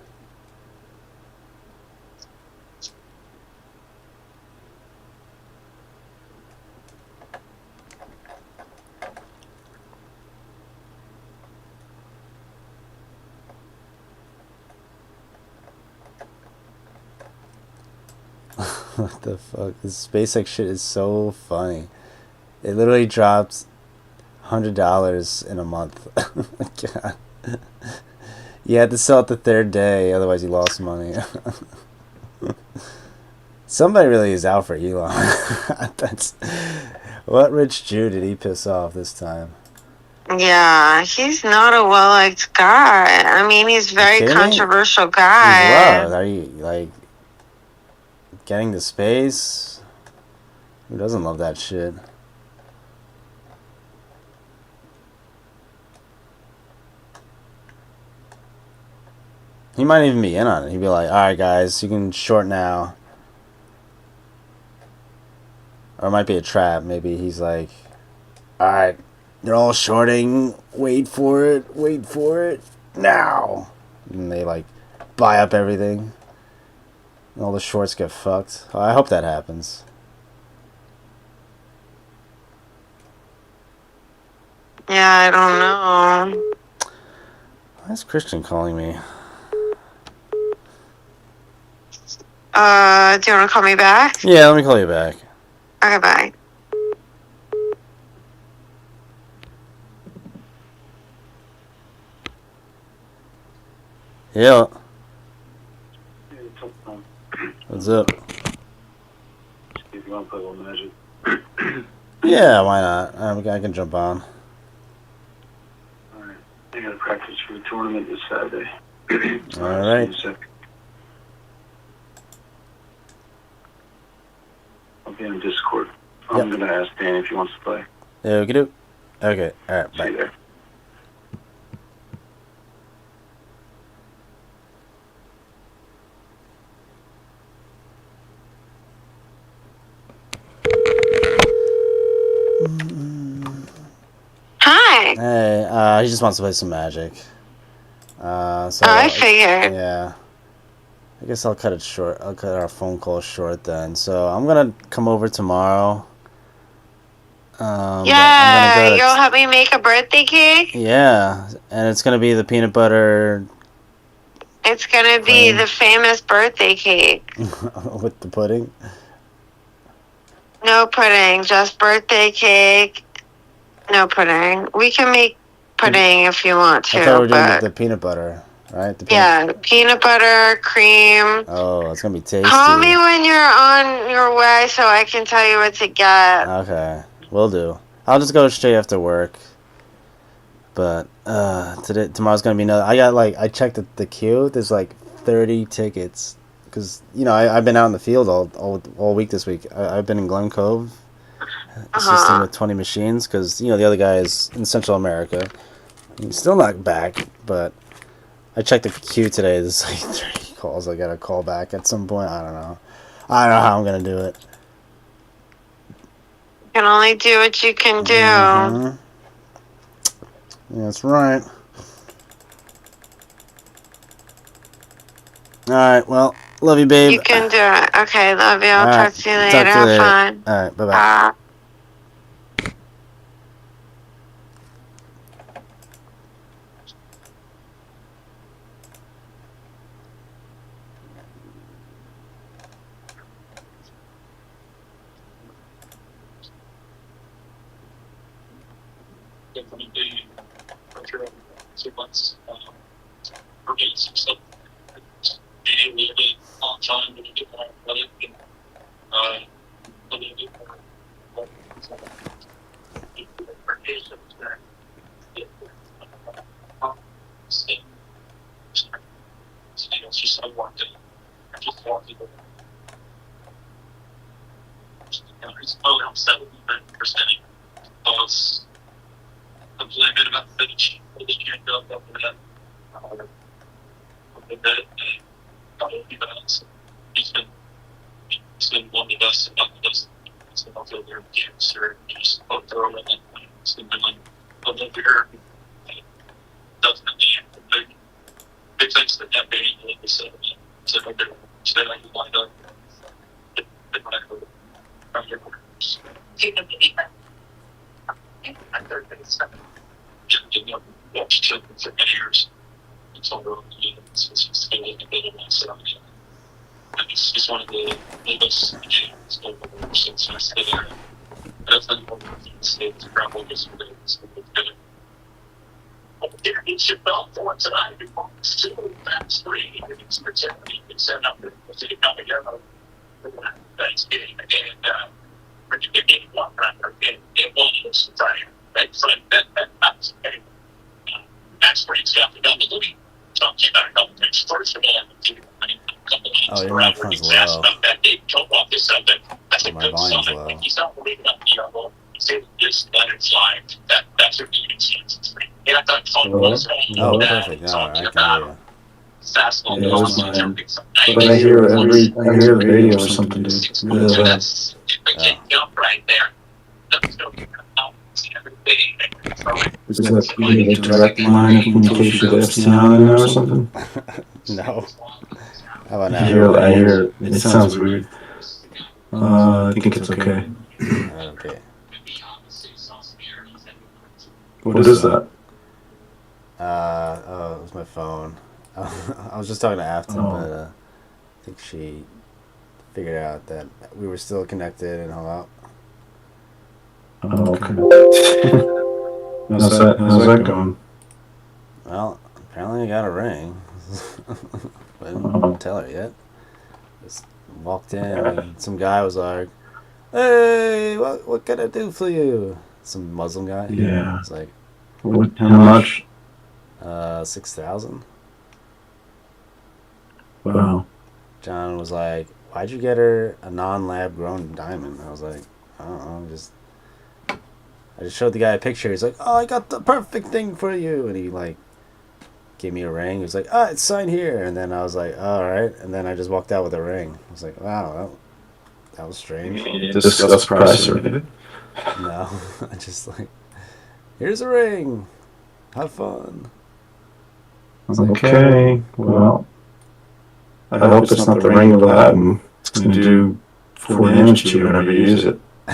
P: What the fuck? This SpaceX shit is so funny. It literally dropped $100 in a month. God. You had to sell it the third day, otherwise you lost money. Somebody really is out for Elon. That's what rich Jew did he piss off this time?
Q: Yeah, he's not a well-liked guy. I mean, he's a very controversial guy.
P: He's loved. Are you like? getting to space. Who doesn't love that shit? He might even be in on it. He'd be like, alright guys, you can short now. Or it might be a trap. Maybe he's like, alright, they're all shorting. Wait for it, now. And they like buy up everything. And all the shorts get fucked. I hope that happens.
Q: Yeah, I don't know.
P: Why is Christian calling me?
Q: Do you want to call me back?
P: Yeah, let me call you back.
Q: Okay, bye.
P: Yeah. What's up?
R: If you want to play a little Magic.
P: Yeah, why not? I can jump on.
R: Alright. I got to practice for a tournament this Saturday.
P: Alright.
R: I'll be on Discord. I'm going to ask Dan if he wants to play.
P: Yeah, we can do. Okay, alright, bye.
R: See you there.
Q: Hi.
P: Hey, he just wants to play some Magic.
Q: I figured.
P: Yeah. I guess I'll cut it short. I'll cut our phone call short then. So I'm gonna come over tomorrow.
Q: Yeah, you'll help me make a birthday cake?
P: Yeah, and it's gonna be the peanut butter
Q: It's gonna be the famous birthday cake.
P: with the pudding.
Q: No pudding, just birthday cake. No pudding. We can make pudding if you want to,
P: I thought we were doing
Q: but
P: the peanut butter, right? The
Q: yeah, peanut butter, cream.
P: Oh, it's gonna be tasty.
Q: Call me when you're on your way so I can tell you what to get.
P: Okay, will do. I'll just go straight after work. But tomorrow's gonna be another. I checked the queue. There's like 30 tickets because I've been out in the field all week this week. I've been in Glen Cove, assisting with 20 machines because the other guy is in Central America. He's still not back, but I checked the queue today. There's like 30 calls. I gotta call back at some point. I don't know how I'm gonna do it.
Q: You can only do what you can do.
P: Mm-hmm. Yeah, that's right. Alright, well, love you, babe.
Q: You can do it. Okay, love you. I'll talk to you later. Have fun.
P: Alright, bye-bye.
S: Sequence for getting some stuff being a little bit on time, a little bit more athletic, and a little bit more vacation. Just I walked in. I just walked in. It's probably on 70% because I'm playing good about the finish. They can't go up with that. He's been one of the best, if not the best, outfielder in games. Or just both throwing and it's been like a little bigger. Definitely big thanks to that baby, like I said. So like they're staying like lined up. From your quarters. And third base. Getting up and watch children for many years. It's all around the game. It's been like a bit of myself. And it's one of the biggest games over since I stayed there. That's been one of the things to grapple with this today. It's good. There is your belt for tonight. It's 2 fast 3. It's particularly you can set up the city coming together. Thanksgiving and we're going to get one runner in one this time. That's where he's got to go to Louis. Talk to you about a couple things. First of all,
P: Oh, your microphone's low.
S: Don't walk this up, but that's a
P: My
S: good
P: volume's
S: sign.
P: low.
S: If he's not believing that PRO, say this letter fly, that's a really good chance. And I thought phone was
P: Oh,
S: that
P: perfect. All right, I
S: talking
P: can hear
S: about
P: you.
S: fastball
T: Yeah,
S: goes
T: that's mine.
S: jumping
T: But I hear the radio or something, dude. Really bad.
S: jump right there.
T: Is that maybe a direct line of communication to Epstein or something?
P: No. How about
T: I
P: now?
T: hear. It sounds weird. I think it's okay.
P: Okay.
T: What is that?
P: Oh, it was my phone. I was just talking to Afton, but I think she figured out that we were still connected and hung out.
T: Oh, okay. How's that going?
P: Well, apparently I got a ring. I didn't tell her yet. Just walked in and some guy was like, "Hey, what can I do for you?" Some Muslim guy.
T: Yeah.
P: It's like,
T: how much?
P: 6,000.
T: Wow.
P: John was like, "Why'd you get her a non-lab grown diamond?" I was like, "I don't know, I just showed the guy a picture. He's like, "Oh, I got the perfect thing for you," and he like gave me a ring. He was like, "Ah, it's signed here," and then I was like, "All right," and then I just walked out with a ring. I was like, "Wow, that was strange."
T: Discuss price or anything?
P: No, I just like, "Here's a ring. Have fun."
T: Okay, well, I hope it's not the ring of Aladdin. It's going to do 4 damage to you whenever you use it.
P: I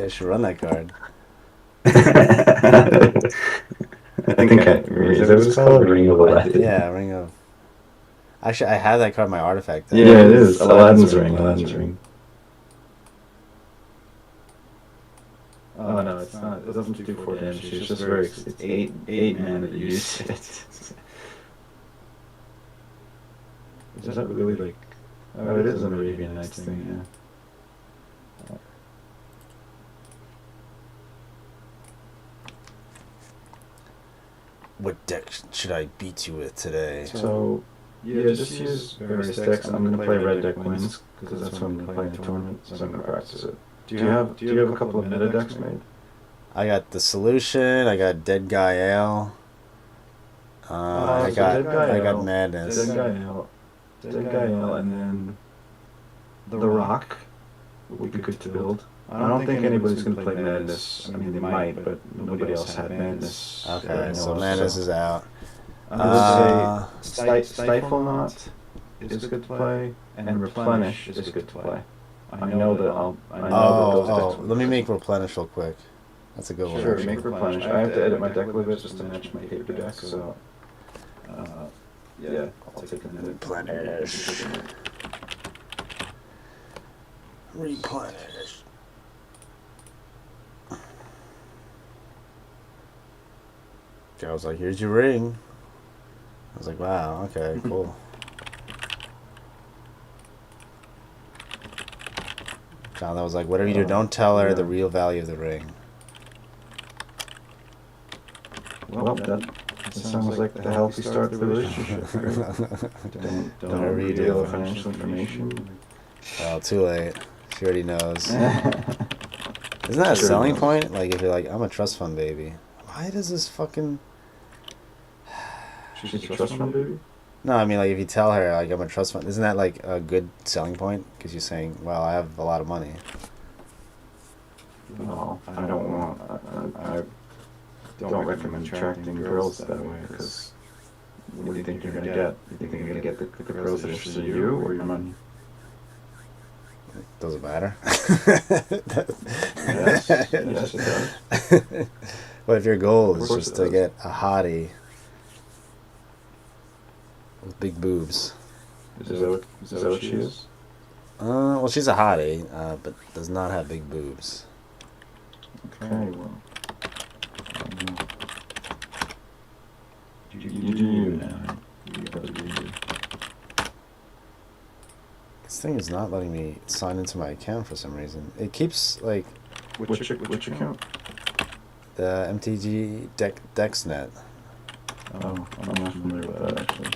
P: should run that card.
T: I think is that what it's called? Ring of Aladdin.
P: Yeah, Ring of... Actually, I had that card in my artifact.
T: Yeah, it is. Aladdin's ring. Oh, no, it's not. It doesn't do 4 damage. It's just very... It's 8 mana that you use it. Is that really like... Oh, it is an Arabian Nights thing, yeah.
P: What deck should I beat you with today?
T: So, yeah, just use various decks. I'm going to play red deck wins, because that's what I'm going to play in the tournament, so I'm going to practice it. Do you have a couple of meta decks made?
P: I got the Solution, I got Dead Guy Ale, I got Madness.
T: Dead Guy Ale, and then the Rock would be good to build. I don't think anybody's going to play Madness. I mean, they might, but nobody else had Madness.
P: Okay, so Madness is out.
T: I would say Stifle Knot is good to play, and Replenish is good to play. I know that those decks.
P: Let me make Replenish real quick. That's a good one.
T: Sure, make Replenish. I have to edit my deck a little bit just to match my paper deck, so... yeah, I'll take a minute.
P: Replenish. Replenish. I was like, "Here's your ring." I was like, "Wow, okay, cool." John was like, "Whatever you do, don't tell her the real value of the ring."
T: Well, that sounds like the healthy start to the relationship. Don't reveal financial information.
P: Well, too late. She already knows. Isn't that a selling point? Like, if you're like, "I'm a trust fund baby." Why does this fucking...
T: She's a trust fund baby?
P: No, I mean, like, if you tell her, like, "I'm a trust fund," isn't that, like, a good selling point? Because you're saying, "Well, I have a lot of money."
T: No, I don't want... I don't recommend attracting girls that way, because what do you think you're going to get? You think you're going to get the girls that are interested in you or your money?
P: Doesn't matter.
T: Yes, it does.
P: What if your goal is just to get a hottie with big boobs?
T: Is that what she is?
P: Well, she's a hottie, but does not have big boobs.
T: Okay, well... You do you now. You gotta do you.
P: This thing is not letting me sign into my account for some reason. It keeps, like...
T: Which account?
P: The MTG DexNet.
T: Oh, I'm not familiar with that, actually.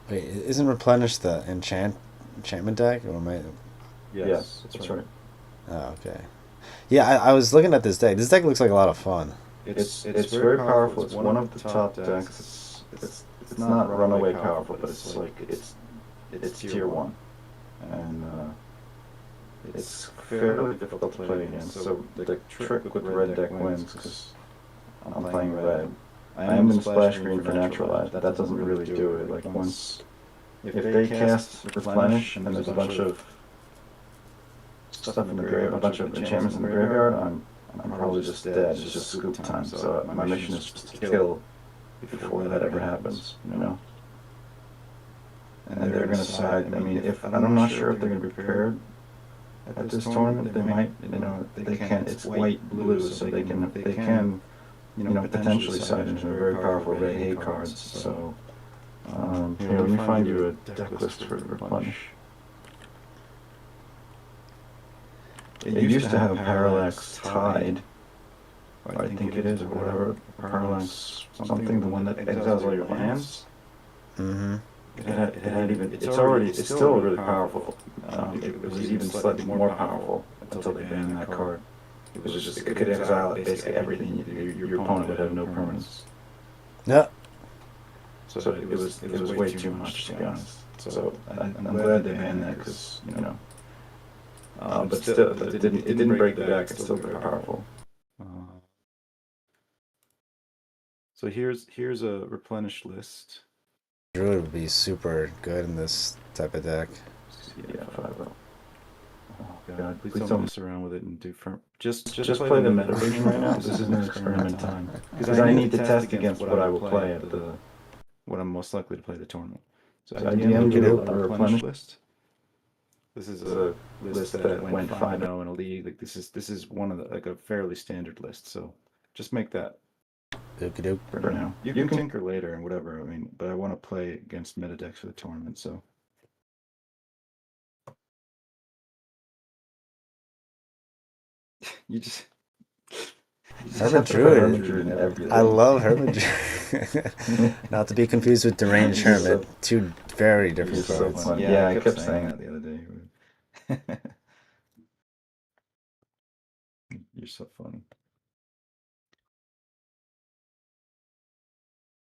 P: Wait, isn't replenish the enchantment deck? Or am I?
T: Yes, that's right.
P: Oh, okay. Yeah, I was looking at this deck. This deck looks like a lot of fun.
T: It's very powerful. It's one of the top decks. It's not runaway powerful, but it's like it's tier 1, and it's fairly difficult to play against. So the trick with the red deck wins because I'm playing red. I am in splash green for naturalize. That doesn't really do it. Like once if they cast replenish and there's a bunch of stuff in the graveyard, a bunch of enchantments in the graveyard, I'm probably just dead. It's just scoop time. So my mission is just to kill before that ever happens, you know. And they're gonna side. I mean, if I'm not sure if they're gonna be prepared at this tournament, they might. You know, they can. It's white blue, so they can. You know, potentially side into very powerful red hate cards. So here, let me find you a deck list for replenish. It used to have Parallax Tide, I think it is, or whatever. Parallax something, the one that exiles all your lands.
P: Mm-hmm.
T: It had even. It's still really powerful. It was even slightly more powerful until they banned that card. It was just, it could exile basically everything. Your opponent would have no permanence.
P: Yeah.
T: So it was way too much, to be honest. So I'm glad they banned that because, you know. But still, it didn't break the deck. It's still very powerful. So here's a replenish list.
P: Druid would be super good in this type of deck.
T: Yeah, 5-0. Oh god, please don't mess around with it and do firm. Just play the meta version right now. This is an experiment time because I need to test against what I will play at what I'm most likely to play the tournament. So I DM'd you a replenish list. This is a list that went 5-0 in a league. Like this is one of the like a fairly standard list. So just make that for now. You can tinker later and whatever. I mean, but I want to play against meta decks for the tournament. So. You just
P: Hermit Druid. I love Hermit Druid. Not to be confused with Deranged Hermit. Two very different cards.
T: So yeah, I kept saying that the other day. You're so funny.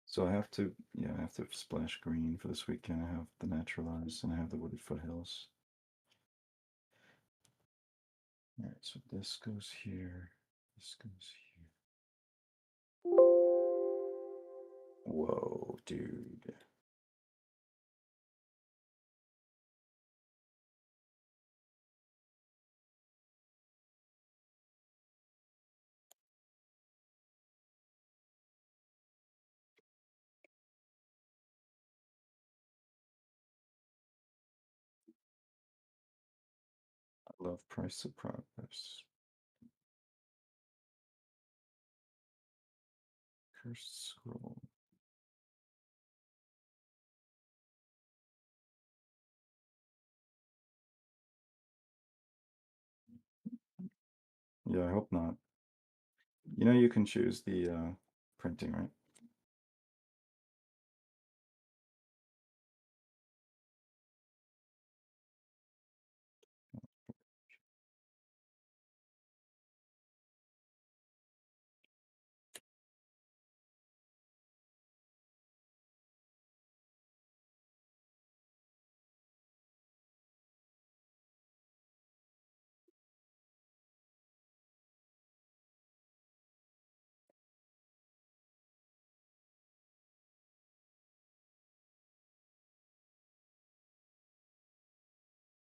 T: So I have to splash green for this weekend. I have the Naturalized and I have the Wooded Foothills. Alright, so this goes here. This goes here. Whoa, dude. I love Price of Progress. Cursed Scroll. Yeah, I hope not. You know you can choose the printing, right?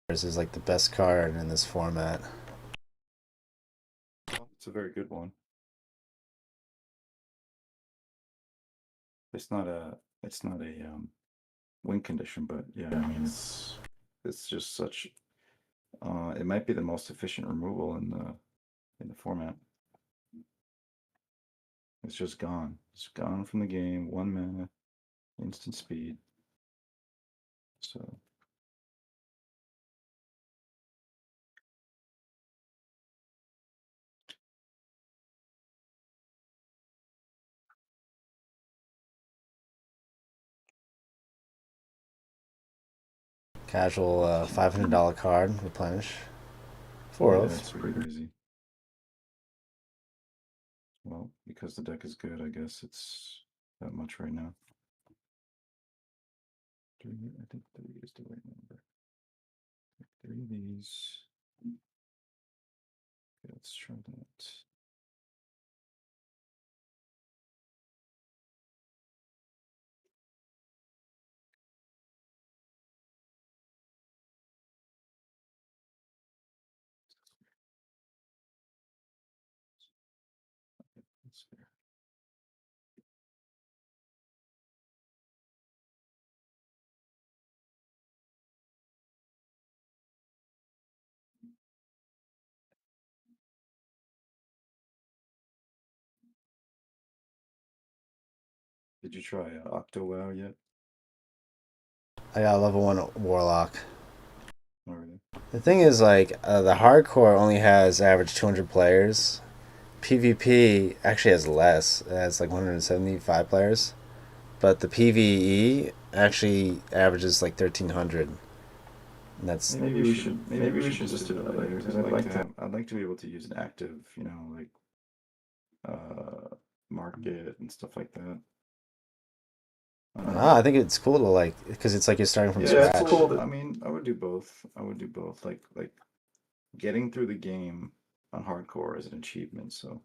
P: This is like the best card in this format.
T: It's a very good one. It's not a win condition, but yeah, I mean it's just such it might be the most efficient removal in the format. It's just gone. It's gone from the game, 1 mana, instant speed. So
P: Casual $500 card, replenish. 4
T: Yeah,
P: of.
T: it's pretty easy. Well, because the deck is good, I guess it's that much right now. I think 3 is the right number. 3 of these. Okay, let's try that. That's fair. Did you try OctoWow yet?
P: I got a level 1 Warlock.
T: Already.
P: The thing is, like, the hardcore only has average 200 players. PvP actually has less. It has like 175 players. But the PvE actually averages like 1,300. And that's
T: Maybe we should just do that later because I'd like to be able to use an active, you know, like market and stuff like that.
P: I think it's cool to like because it's like you're starting from scratch.
T: It's cool. I mean, I would do both. Like getting through the game on hardcore is an achievement. So,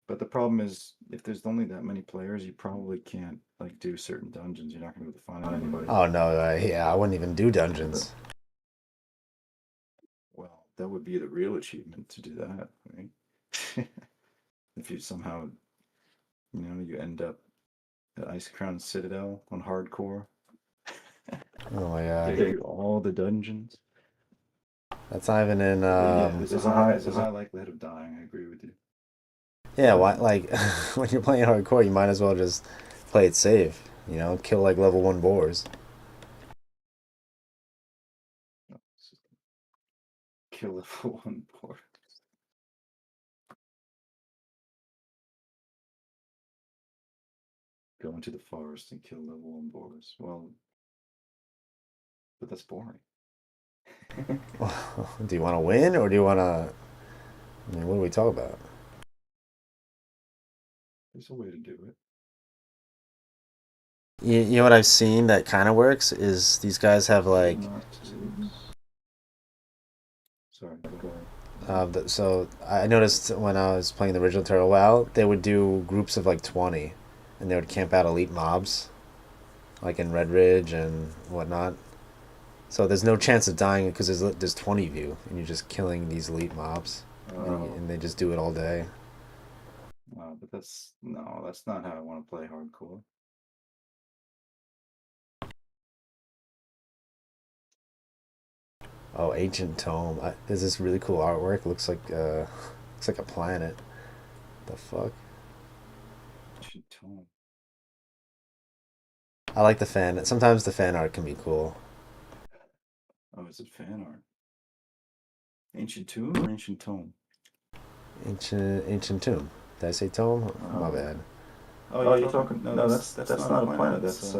T: but the problem is if there's only that many players, you probably can't like do certain dungeons. You're not going to be able to find anybody.
P: Oh no, yeah, I wouldn't even do dungeons.
T: Well, that would be the real achievement to do that, right? If you somehow, you know, you end up at Icecrown Citadel on hardcore.
P: Oh my god.
T: Get all the dungeons.
P: That's not even in.
T: There's a high likelihood of dying. I agree with you.
P: Yeah, why? Like when you're playing hardcore, you might as well just play it safe. You know, kill like level 1 boars.
T: Kill level 1 boar. Go into the forest and kill level 1 boars. Well, but that's boring.
P: Do you want to win or do you want to? I mean, what do we talk about?
T: There's a way to do it.
P: You know what I've seen that kind of works is these guys have like.
T: Sorry, go ahead.
P: So I noticed when I was playing the original Turtle WoW, they would do groups of like 20, and they would camp out elite mobs, like in Red Ridge and whatnot. So there's no chance of dying because there's 20 of you, and you're just killing these elite mobs, and they just do it all day.
T: But that's not how I want to play hardcore.
P: Oh, Ancient Tome. There's this really cool artwork. It looks like a planet. The fuck?
T: Ancient Tome.
P: I like the fan. Sometimes the fan art can be cool.
T: Oh, is it fan art? Ancient Tomb or Ancient Tome?
P: Ancient Tomb. Did I say Tome? Oh, my bad.
T: Oh, you're talking? No, that's not a planet. That's I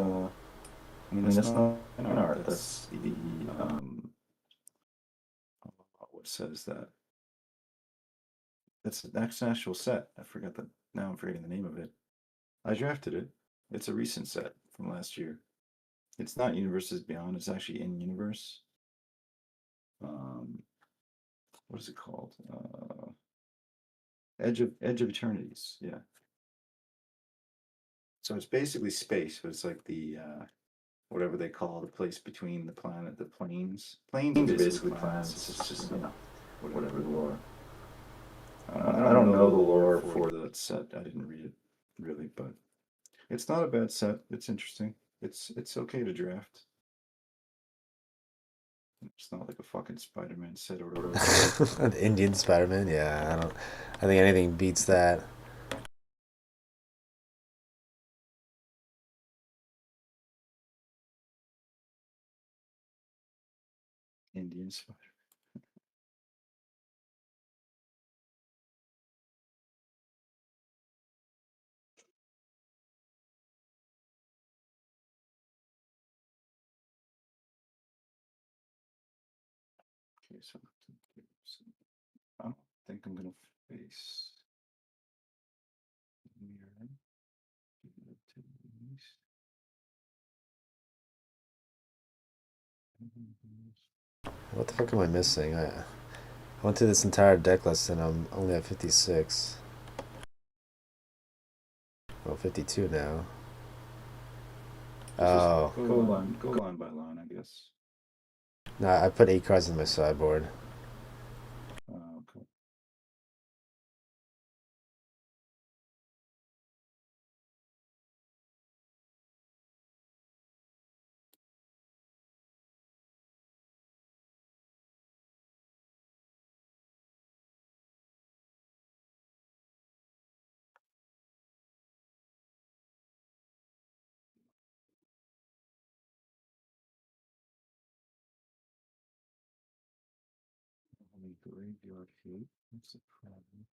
T: mean, that's not fan art. That's the what set is that? That's an actual set. I forgot that. Now I'm forgetting the name of it. I drafted it. It's a recent set from last year. It's not Universes Beyond. It's actually in Universe. What is it called? Edge of Eternities. Yeah. So it's basically space, but it's like the whatever they call the place between the planes. Planes are basically planets. It's just you know whatever the lore. I don't know the lore for that set. I didn't read it really, but it's not a bad set. It's interesting. It's okay to draft. It's not like a fucking Spider-Man set or whatever.
P: An Indian Spider-Man? Yeah, I think anything beats that.
T: Indian Spider. so I don't think I'm gonna face mirror. Give it to the east.
P: What the fuck am I missing? I went through this entire deck list and I'm only at 56. Well, 52 now. Oh.
T: Go line by line, I guess.
P: Nah, I put 8 cards in my sideboard.
T: Okay. Only graveyard hate. What's the problem?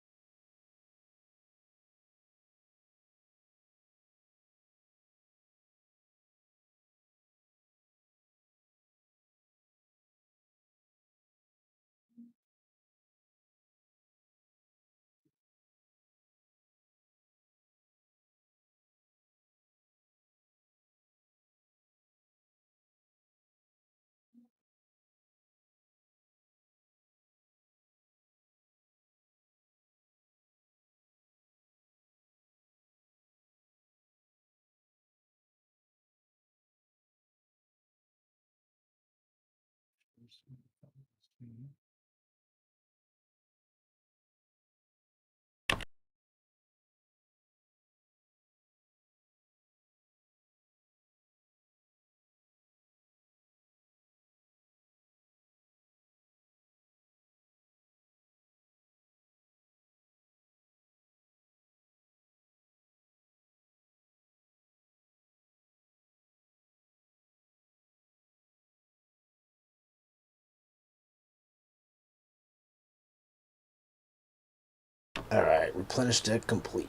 P: Alright, replenish deck complete.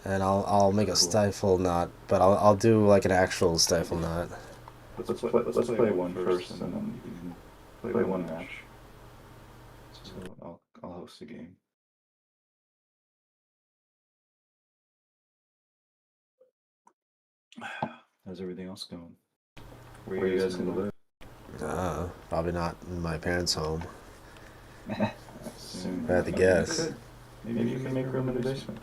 P: And I'll make a stifle knot, but I'll do like an actual stifle knot.
T: Let's play one first, and then you can play one match. So I'll host the game. How's everything else going? Where are you guys gonna live?
P: Probably not in my parents' home.
T: Soon.
P: I had to guess.
T: Maybe you can make room in the basement.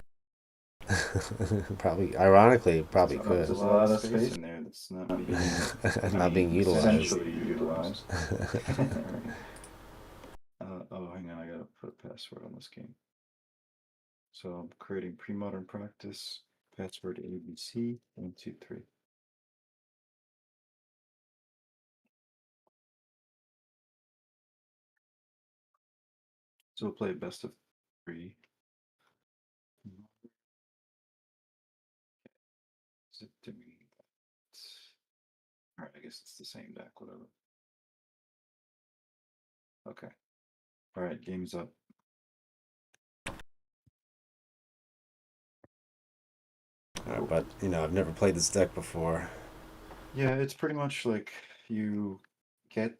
P: Probably, ironically, probably could.
T: There's a lot of space in there that's not being,
P: not being utilized.
T: Essentially utilized. Oh, hang on, I gotta put a password on this game. So I'm creating pre-modern practice, password ABC 123. So we'll play best of 3. Is it doing that? Alright, I guess it's the same deck, whatever. Okay. Alright, game's up.
P: But, you know, I've never played this deck before.
T: Yeah, it's pretty much like you get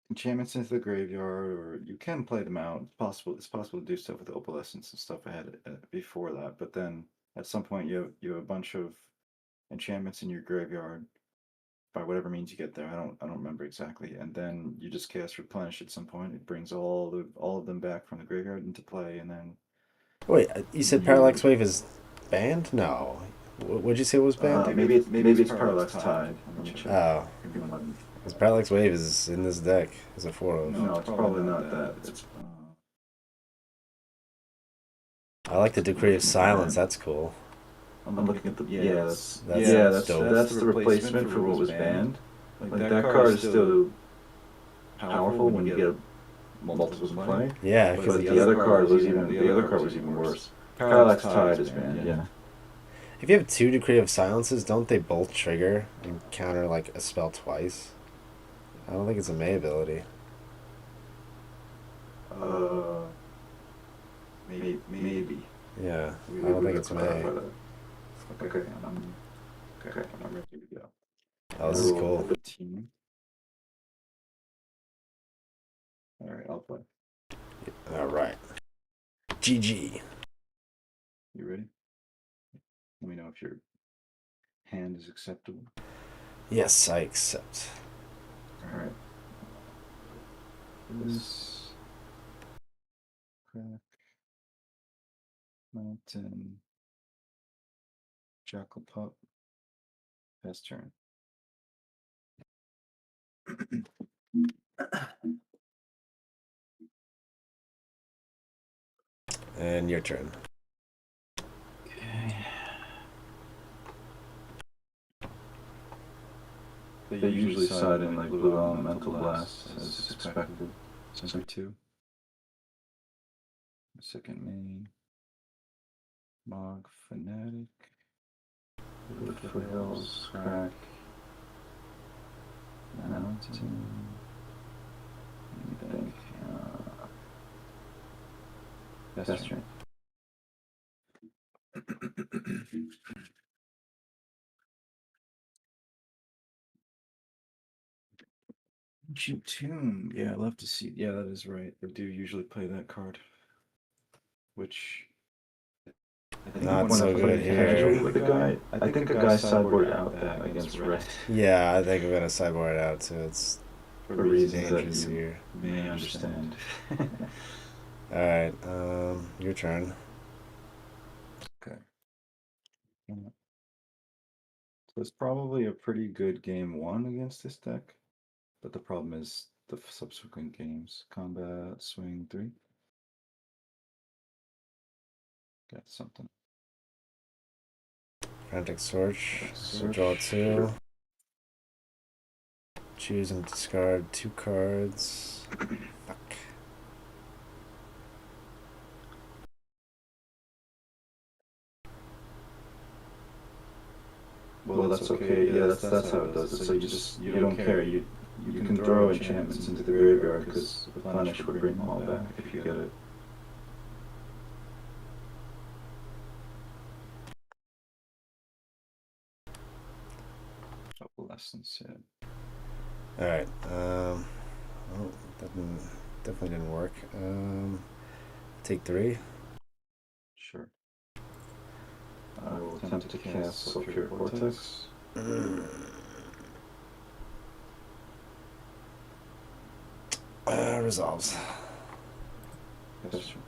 T: enchantments into the graveyard, or you can play them out. It's possible to do stuff with opalescence and stuff ahead before that, but then at some point you have a bunch of enchantments in your graveyard by whatever means you get there. I don't remember exactly, and then you just cast replenish at some point. It brings all of them back from the graveyard into play, and then.
P: Wait, you said Parallax Wave is banned? No. What'd you say was banned?
T: Maybe it's Parallax Tide.
P: Oh. Because Parallax Wave is in this deck as a 4-of.
T: No, it's probably not that. It's,
P: I like the Decree of Silence. That's cool.
T: I'm looking at the that's
P: dope.
T: That's the replacement for what was banned. Like that card is still powerful when you get multiples in play.
P: Yeah,
T: because the other card was even worse. Parallax Tide is banned. Yeah.
P: If you have 2 Decree of Silences, don't they both trigger and counter like a spell twice? I don't think it's a May ability.
T: Maybe.
P: Yeah, I don't think it's May.
T: Okay, I'm ready to go.
P: Oh, this is cool.
T: Alright, I'll play.
P: All right. GG.
T: You ready? Let me know if your hand is acceptable.
P: Yes, I accept.
T: Alright. This crack mountain jackal pup pass turn.
P: And your turn.
T: Okay. They usually side in like blue elemental blast as expected. Number 2. Second main. Mog fanatic. Wood foothills crack. Mountain. Let me think. Best turn. Ancient Tomb. Yeah, I love to see. Yeah, that is right. They do usually play that card. Which. I think
P: Not so good here.
T: With the guy. I think a guy sideboarded out that against red.
P: Yeah, I think I'm gonna sideboard it out too. It's
T: For
P: pretty
T: reasons that
P: dangerous
T: you
P: here.
T: may understand.
P: Alright, your turn.
T: Okay. So it's probably a pretty good game 1 against this deck, but the problem is the subsequent games. Combat, swing 3. Got something.
P: Frantic Search. So draw 2. Choose and discard 2 cards. Fuck.
T: Well, that's okay. Yeah, that's how it does it. So you don't care. You can throw enchantments into the graveyard because Replenish would bring them all back if you get it. Couple lessons, yeah.
P: Alright, well, that definitely didn't work. Take 3.
T: Sure. I will attempt to cast Sulfuric Vortex.
P: Resolves.
T: That's true.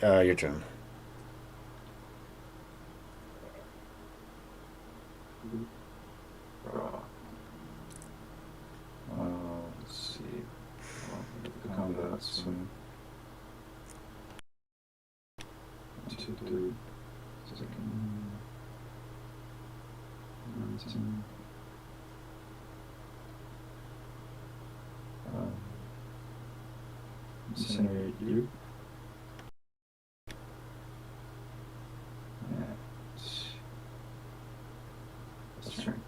P: Your turn.
T: Let's see. The combat swing. 1, 2, 3. Second. Mountain. Incinerate you. That's turn.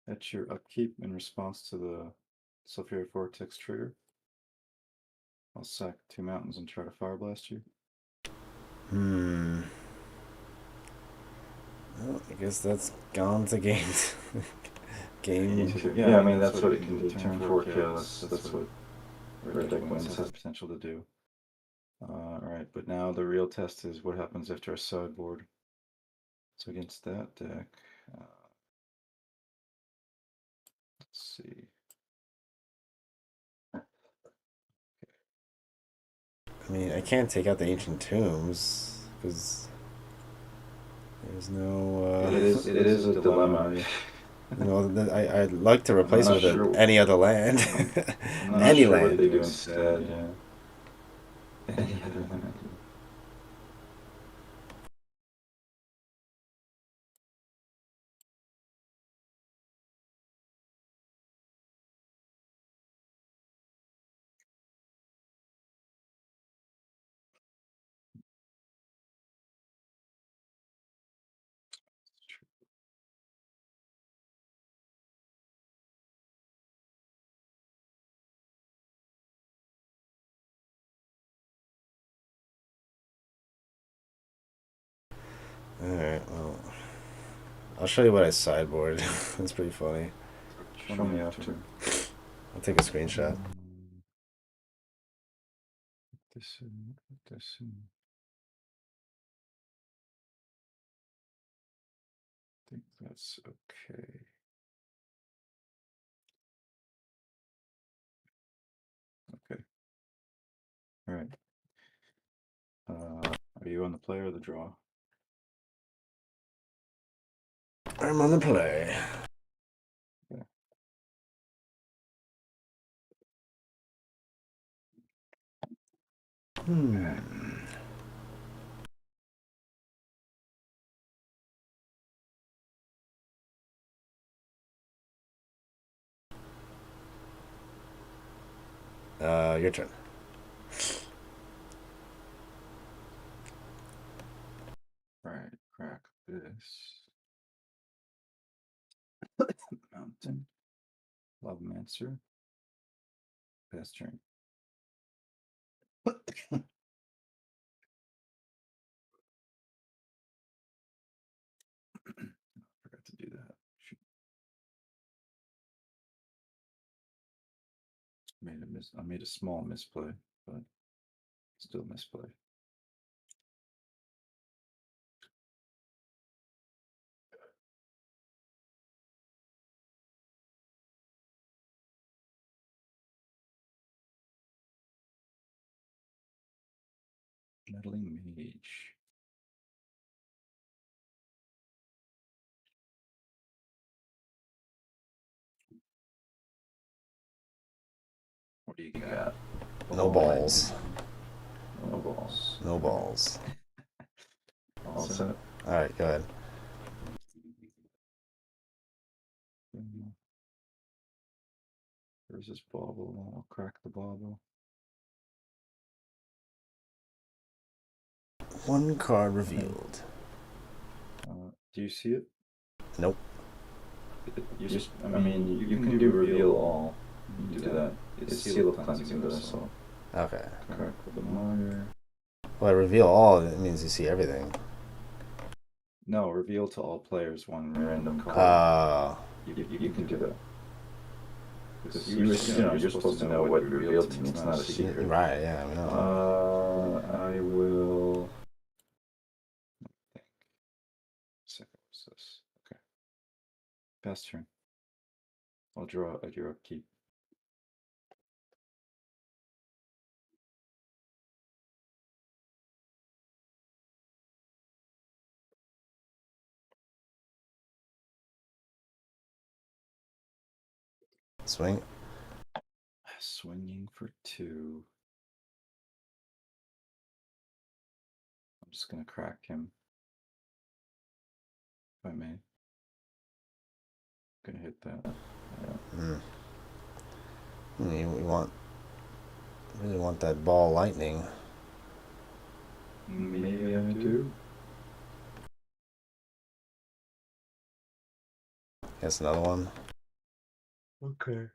T: That's your upkeep in response to the Sulfuric Vortex trigger. I'll sack 2 mountains and try to Fire Blast you.
P: Well, I guess that's gone to game. game.
T: Yeah, I mean that's what it can do. Turn 4 kill. That's what Red Deck Wins has potential to do. Alright, but now the real test is what happens after a sideboard. So against that deck, let's see.
P: I mean, I can't take out the Ancient Tombs because there's no.
T: It is a dilemma.
P: You know, I'd like to replace it with any other land.
T: I'm not
P: Any
T: sure
P: land.
T: what they do instead. Yeah. Any other land.
P: Alright, well. I'll show you what I sideboard. That's pretty funny.
T: Show me after.
P: I'll take a screenshot.
T: This in, this in. I think that's okay. Okay. All right. Are you on the play or the draw?
P: I'm on the play.
T: Okay.
P: Your turn.
T: Right, crack this. Mountain. Lovemancer. Pass turn. Forgot to do that. Shoot. I made a small misplay, but still misplay. Meddling Mage. What do you got?
P: No balls.
T: No balls.
P: No balls.
T: All set.
P: Alright, go ahead.
T: There's this bauble. I'll crack the bauble.
P: One card revealed.
T: Do you see it?
P: Nope.
T: You just, I mean, you can do reveal all. You do that. It's seal of cleansing that I saw.
P: Okay.
T: Crack with the mire.
P: Well, reveal all, it means you see everything.
T: No, reveal to all players one random card. You can do that. Because you're supposed to know what revealed to me. It's not a secret.
P: Right, yeah, I know.
T: I will. Second, what's this? Okay. Pass turn. I'll draw your upkeep.
P: Swing.
T: Swinging for 2. I'm just gonna crack him. If I may. Gonna hit that. Yeah.
P: You really want that ball lightning.
T: Maybe I do.
P: Guess another one.
T: Okay.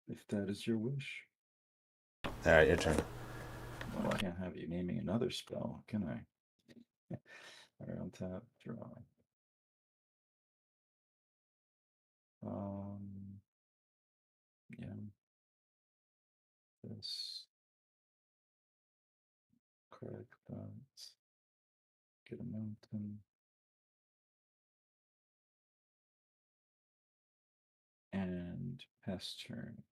T: If that is your wish.
P: Alright, your turn.
T: Well, I can't have you naming another spell, can I? Alright, on tap, draw. Yeah. This. Crack that. Get a mountain. And pass turn.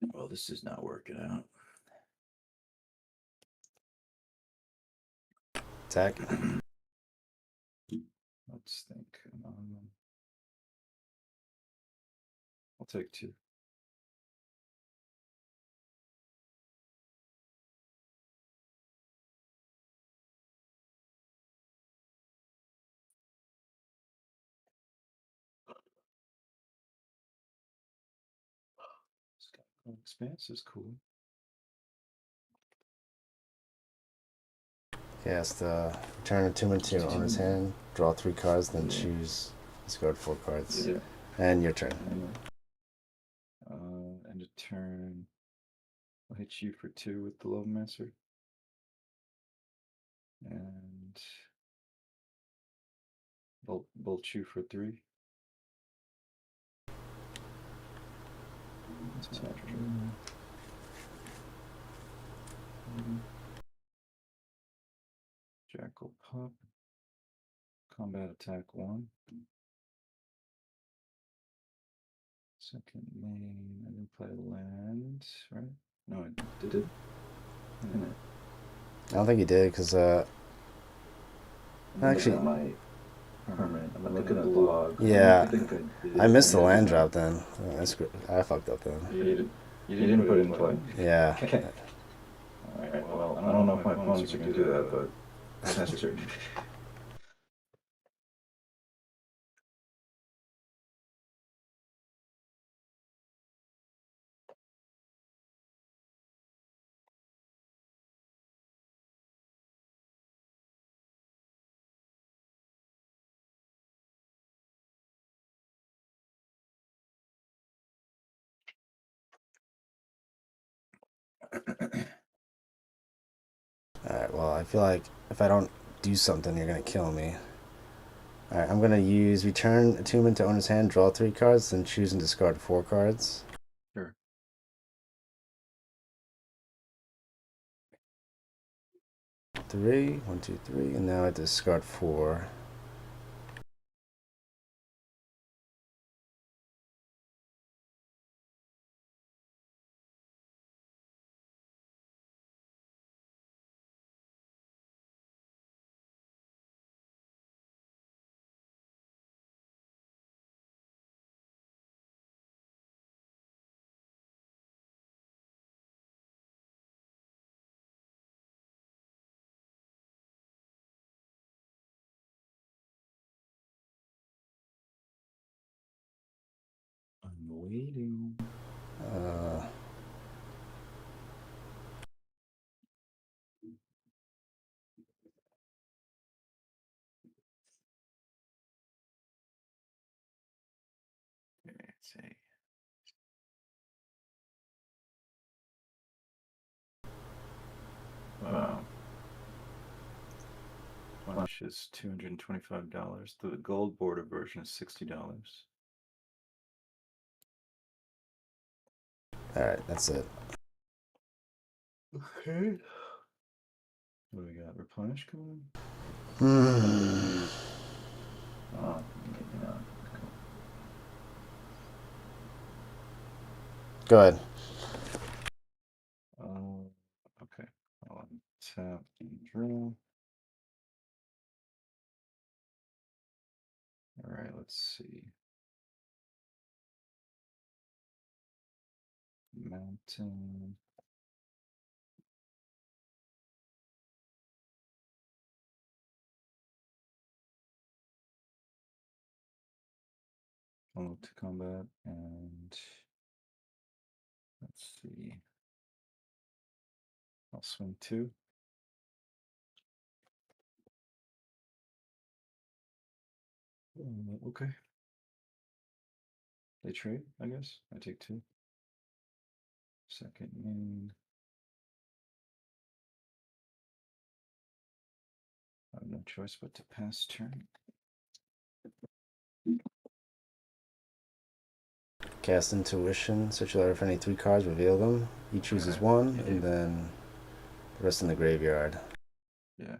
T: Well, this is not working out.
P: Attack.
T: Let's think. I'll take 2. Expanse is cool.
P: Cast return a 2 and 2 on his hand. Draw 3 cards, then choose. Discard 4 cards. And your turn.
T: End of turn. I'll hit you for 2 with the Lovemancer. And bolt you for 3. Jackal Pup. Combat attack 1. Second main. I didn't play land, right? No, I did.
P: I don't think he did, because, actually,
T: permanent. I'm looking at the log.
P: yeah, I missed the land drop then. Oh, that's good. I fucked up then.
T: You didn't put it in play?
P: Yeah.
T: Okay. Alright, well, I don't know if my opponents are going to do that, but that's certain.
P: Alright, well, I feel like if I don't do something, you're going to kill me. Alright, I'm going to use Return Attunement to owner's hand, draw 3 cards, then choose and discard 4 cards.
T: Sure.
P: 3, 1, 2, 3, and now I discard 4.
T: I'm waiting. Let's see. Wow. Punch is $225. The gold border version is $60.
P: Alright, that's it.
T: Okay. What do we got? Replenish coming? Oh, maybe not.
P: Go ahead.
T: Okay. I'll tap and draw. Alright, let's see. Mountain. I'll move to combat and let's see. I'll swing 2. Okay. They trade, I guess. I take 2. Second main. I have no choice but to pass turn.
P: Cast Intuition, search your letter for any 3 cards, reveal them. Each chooses 1, and then the rest in the graveyard.
T: Yeah.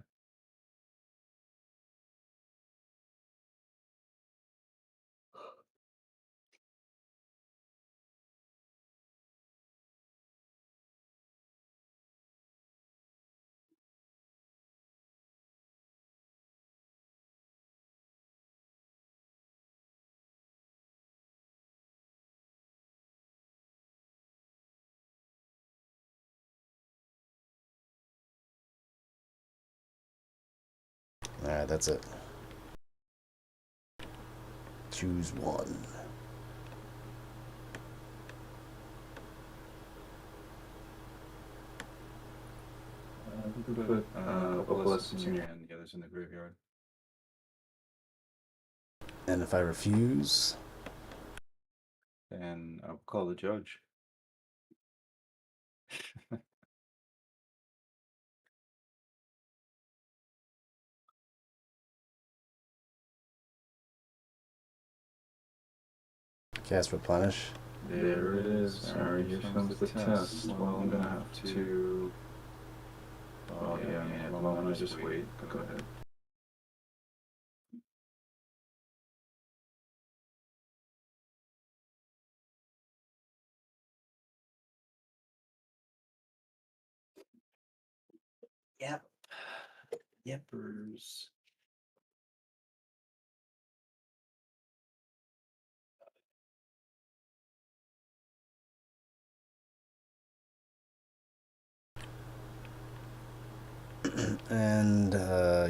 P: Alright, that's it. Choose 1.
T: You can put a couple lessons in your hand, the others in the graveyard.
P: And if I refuse,
T: then I'll call the judge.
P: Cast replenish.
T: There it is. Alright, here comes the test. Well, I'm gonna have to... Oh yeah, man. Well, I'm gonna just wait. Go ahead.
D: Yep.
T: Yepers.
P: And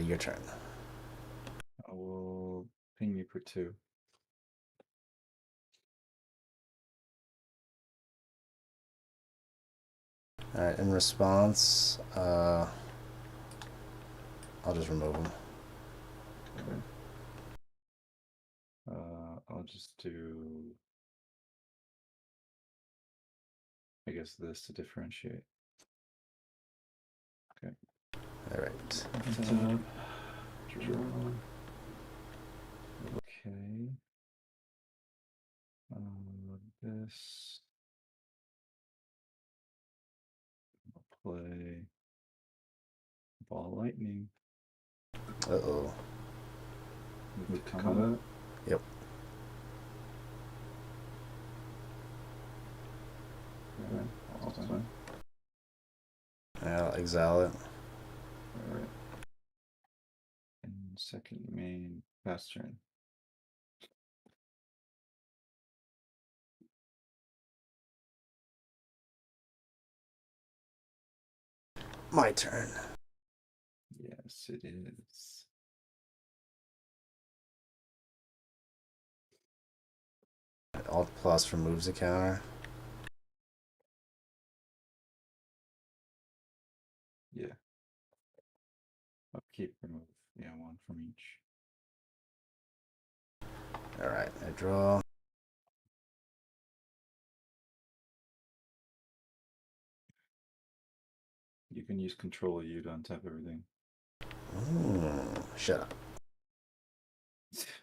P: your turn.
T: I will ping you for 2.
P: Alright, in response, I'll just remove him.
T: Okay. I'll just do, I guess, this to differentiate. Okay.
P: Alright.
T: Draw. Okay. This. I'll play Ball Lightning.
P: Uh-oh.
T: Move to combat.
P: Yep.
T: Okay, awesome.
P: I'll exile it.
T: Alright. And second main, pass turn.
P: My turn.
T: Yes, it is.
P: Alt plus removes a counter.
T: Yeah. Upkeep, remove. Yeah, 1 from each.
P: Alright, I draw.
T: You can use Control U to untap everything.
P: Shut up.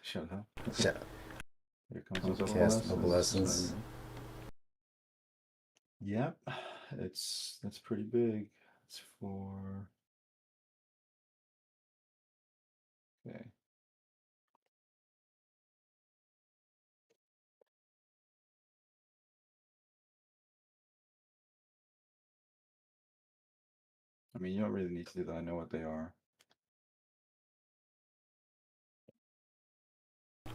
T: Shut up.
P: Shut up.
T: Here comes
P: Cast Opalescence.
T: Yep, that's pretty big. It's 4. Okay. I mean, you don't really need to do that. I know what they are.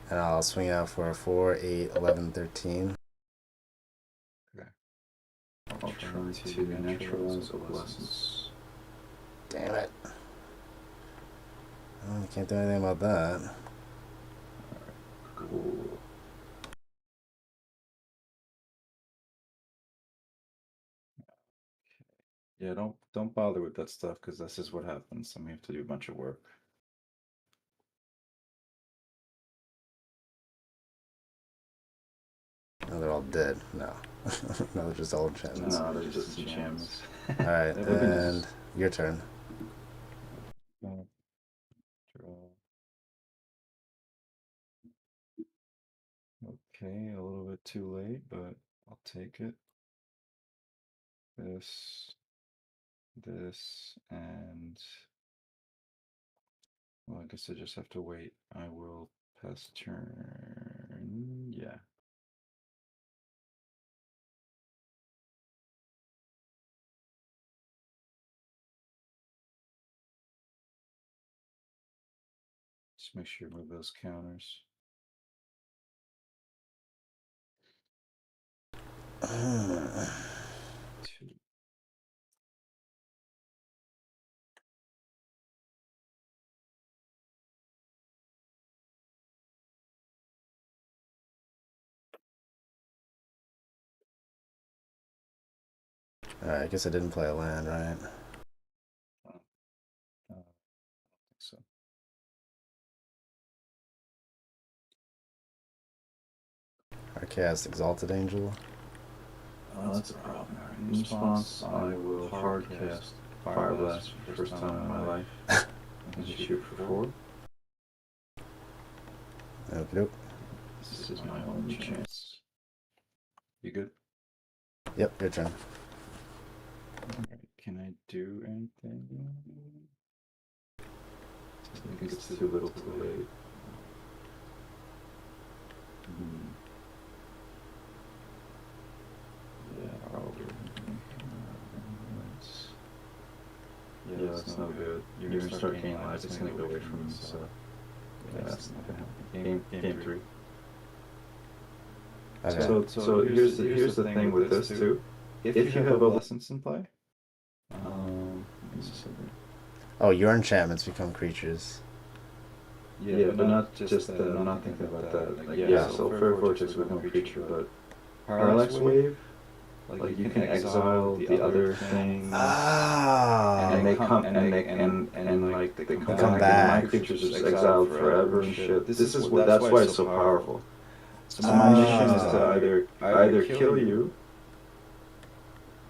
P: And I'll swing out for a 4, 8, 11, 13.
T: Okay. I'll try to neutralize Opalescence.
P: Damn it. Oh, I can't do anything about that.
T: Alright, cool. Yeah, don't bother with that stuff because this is what happens, and we have to do a bunch of work.
P: No, they're all dead. No. No, they're just all enchantments.
T: No, they're just enchantments.
P: Alright, and your turn.
T: Draw. Okay, a little bit too late, but I'll take it. This, and... Well, I guess I just have to wait. I will pass turn. Yeah. Just make sure you move those counters. Two.
P: Alright, I guess I didn't play a land, right?
T: I don't think so.
P: I cast Exalted Angel.
T: Oh, that's a problem. In response, I will hard cast Fire Blast for the first time in my life. And shoot for 4.
P: Nope.
T: This is my only chance. You good?
P: Yep, your turn.
T: Alright, can I do anything? I think it's too little too late. Yeah, probably. Yeah, that's no good. You're gonna start gaining lives, it's gonna go away from you, so... Yeah, that's not gonna happen. Game 3.
P: Okay.
T: So here's the thing with this too. If you have Opalescence in play,
P: Oh, your enchantments become creatures.
T: yeah, but not just I'm not thinking about that. Like, yeah, so Fair Vortex will become a creature, but Parallax Wave, like you can exile the other things, and they come and like they come back. And my creatures just exiled forever and shit. This is what that's why it's so powerful. So my mission is to either kill you,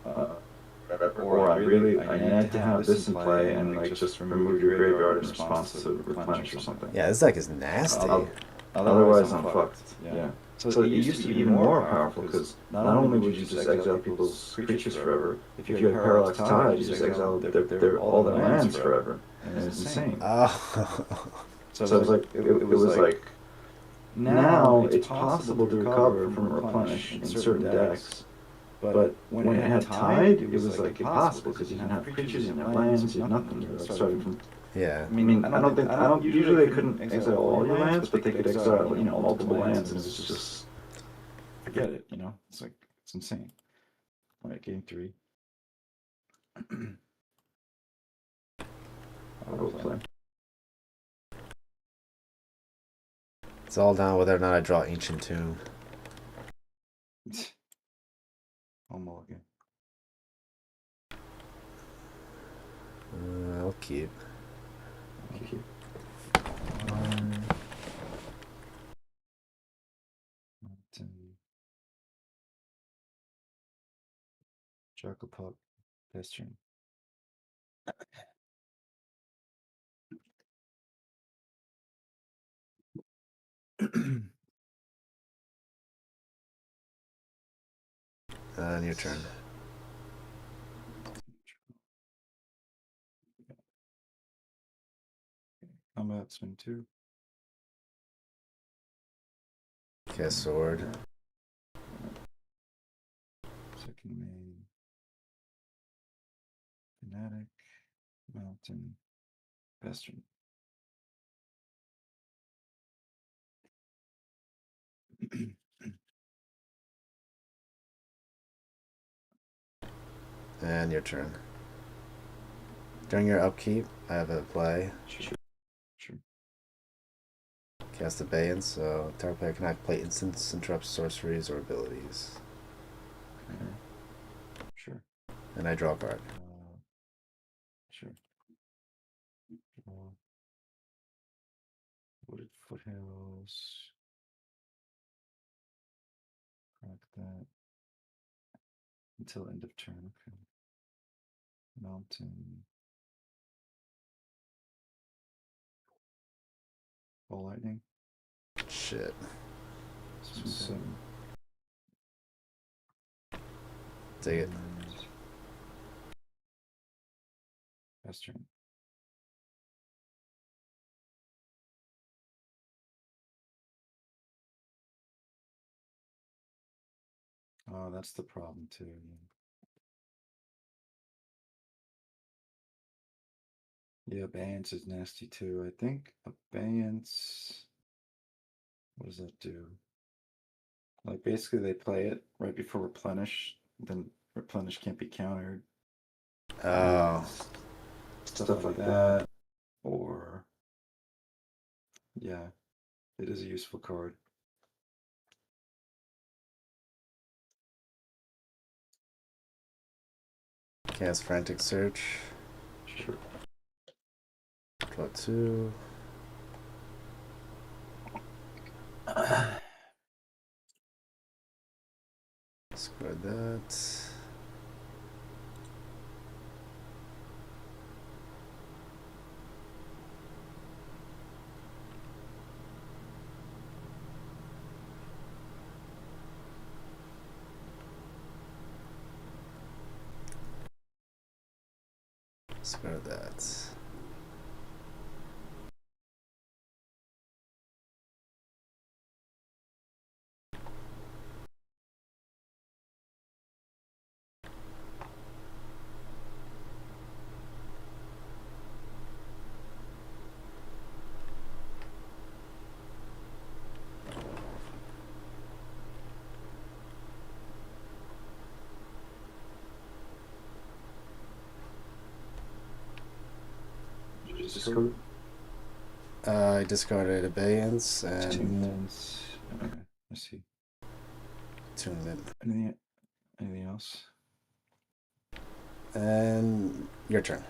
T: or I need to have this in play and like just remove your graveyard in response to replenish or something.
P: Yeah, this deck is nasty.
T: Otherwise, I'm fucked. Yeah. So it used to be even more powerful because not only would you just exile people's creatures forever, if you had Parallax Tide, you just exile all their lands forever, and it's insane. So it was like it was like. Now it's possible to recover from replenish in certain decks, but when it had Tide, it was like impossible because you didn't have creatures, you didn't have lands, you had nothing. You were starting from.
P: Yeah.
T: I mean, I don't. Usually they couldn't exile all your lands, but they could exile, multiple lands, and it's just forget it. It's like it's insane. All right, game 3. I'll go play.
P: It's all down whether or not I draw Ancient Tomb.
T: I'll mulligan.
P: I'll keep.
T: Chocolate Pop, Pestering.
P: Your turn.
T: Combat, swing 2.
P: Cast Sword.
T: Second main. Fanatic, Mountain, Bastion.
P: And your turn. During your upkeep, I have a play.
T: Sure.
P: Cast Abeyance, so target player cannot play instants, interrupt sorceries, or abilities.
T: Okay. Sure.
P: And I draw a card.
T: Sure. Wooded Foothills. Crack that. Until end of turn, okay. Mountain. Ball Lightning.
P: Shit.
T: Swing 7.
P: Take it.
T: Pass turn. Oh, that's the problem too. Yeah, Abeyance is nasty too. I think Abeyance. What does that do? Like basically they play it right before replenish, then replenish can't be countered.
P: Oh.
T: Stuff like that. Or yeah, it is a useful card.
P: Cast Frantic Search.
T: Sure.
P: Draw 2. Discard that. Discard that.
T: Discard?
P: I discarded Abeyance and
T: Attunements. Okay, I see.
P: Attunement.
T: Anything else?
P: And your turn.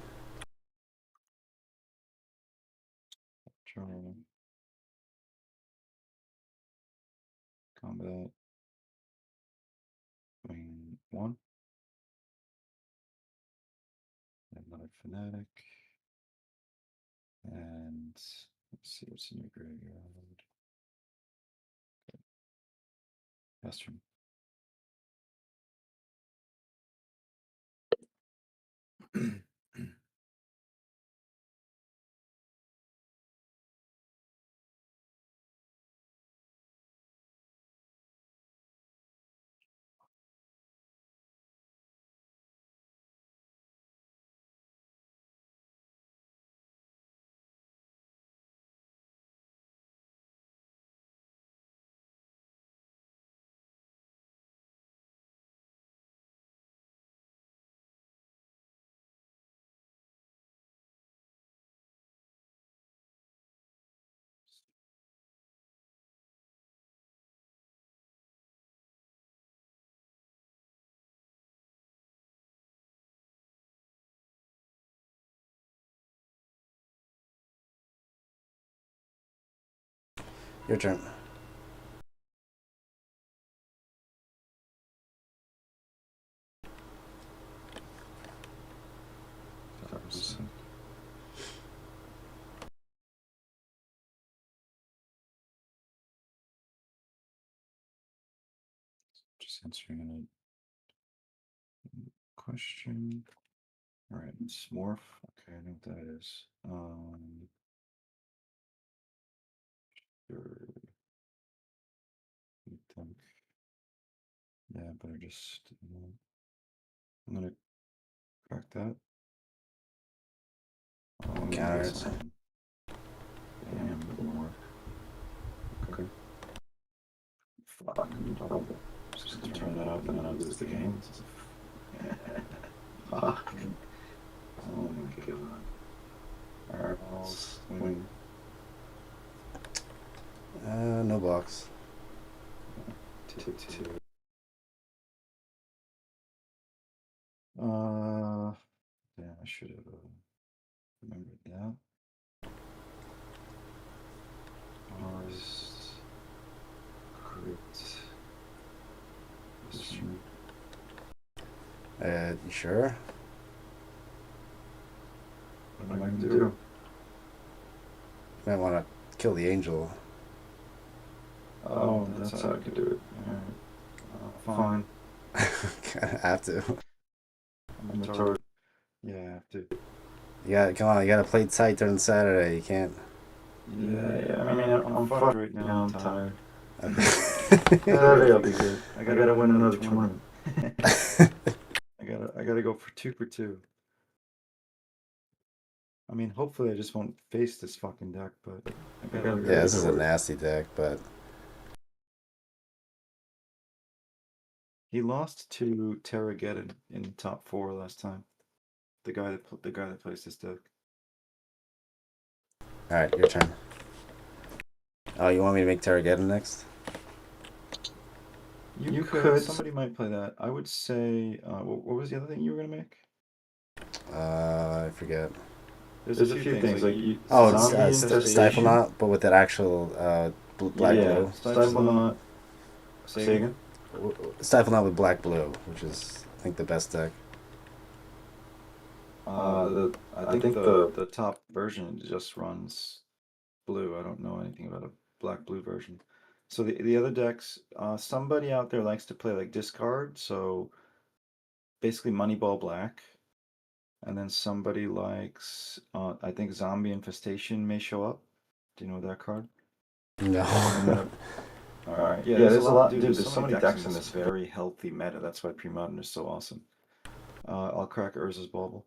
T: Turn. Combat. Wing 1. Another Fanatic. And let's see what's in your graveyard. Pass turn.
P: Your turn.
T: Just answering a question. All right, it's morph. Okay, I know what that is. Sure. You think? Yeah, better just. I'm gonna crack that.
P: Counter it.
T: Damn, it didn't work. Okay. Fuck. Just gonna turn that up and then I'll lose the game. Fuck. Oh my god. Alright, I'll swing.
P: No blocks.
T: 2/2. Yeah, I should have remembered that. Ours. Crit.
P: You sure?
T: What am I going to do?
P: Might want to kill the angel.
T: Oh, that's how I could do it. Alright. Fine.
P: Kinda have to.
T: I'm a retarded. Yeah, I have to.
P: Come on, you gotta play tight during Saturday. You can't.
T: Yeah. I mean, I'm fucked right now. I'm tired. Saturday I'll be good. I gotta win another tournament. I gotta go for 2 for 2. I mean, hopefully I just won't face this fucking deck, but I gotta
P: yeah, this is a nasty deck, but
T: he lost to Terrageddon in top 4 last time. The guy that plays this deck.
P: All right, your turn. Oh, you want me to make Terrageddon next?
T: You could. Somebody might play that. I would say. What was the other thing you were gonna make?
P: I forget.
T: There's a few things like you.
P: Oh, it's Stifle Knot, but with that actual black glue.
T: Stifle Knot. Say again?
P: Stifle Not with black blue, which is I think the best deck.
T: I think the top version just runs blue. I don't know anything about a black blue version. So the other decks, somebody out there likes to play like discard, so basically Moneyball black. And then somebody likes, I think Zombie Infestation may show up. Do you know that card?
P: No.
T: Alright, yeah, there's a lot, dude, there's so many decks in this very healthy meta. That's why Pre-Modern is so awesome. I'll crack Urza's Bauble.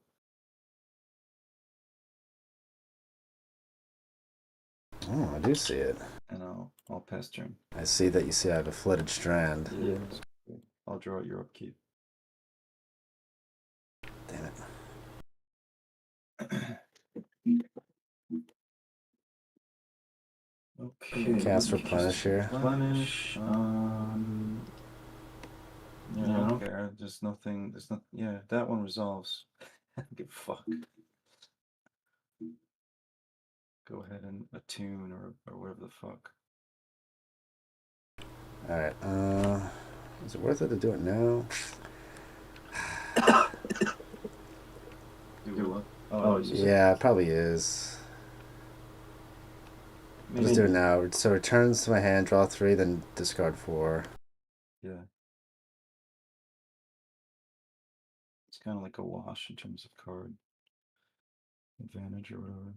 P: Oh, I do see it.
T: And I'll pass turn.
P: I see that you see I have a Flooded Strand.
T: Yeah. I'll draw out your upkeep.
P: Damn it.
T: Okay.
P: Cast Replenish here.
T: Replenish. Yeah, I don't care. There's nothing. There's not. Yeah, that one resolves. I don't give a fuck. Go ahead and attune or whatever the fuck.
P: Alright, is it worth it to do it now?
T: Do what? Oh,
P: yeah, it probably is. I'll just do it now. So returns to my hand, draw 3, then discard 4.
T: Yeah. It's kind of like a wash in terms of card advantage or whatever.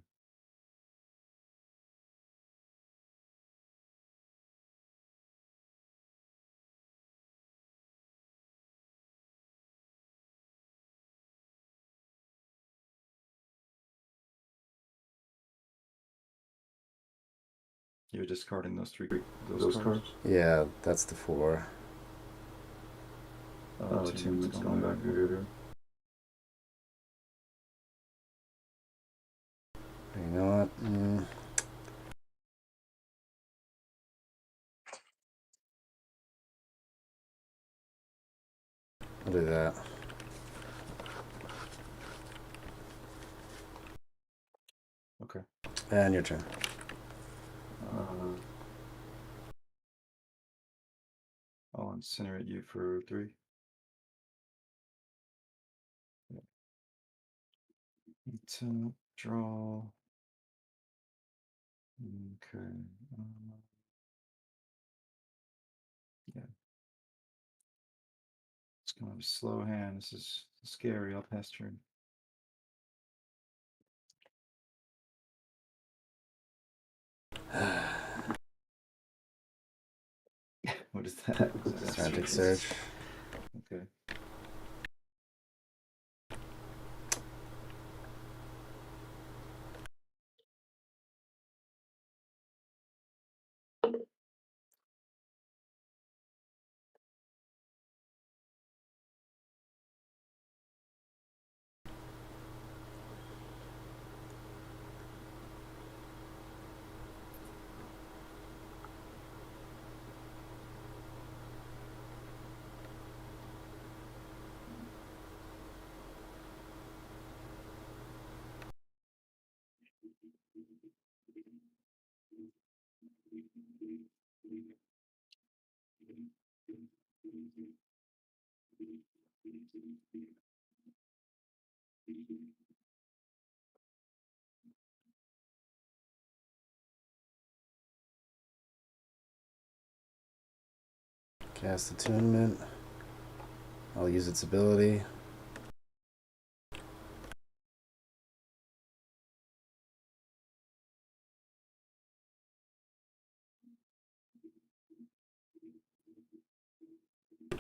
T: You're discarding those those cards?
P: Yeah, that's the 4.
T: Oh, Tim's going back here.
P: You know what? I'll do that.
T: Okay.
P: And your turn.
T: I'll incinerate you for 3. To draw. Okay. Yeah. It's gonna be a slow hand. This is scary. I'll pass turn. What is that?
P: Frantic Surge.
T: Okay.
P: Cast Attunement. I'll use its ability.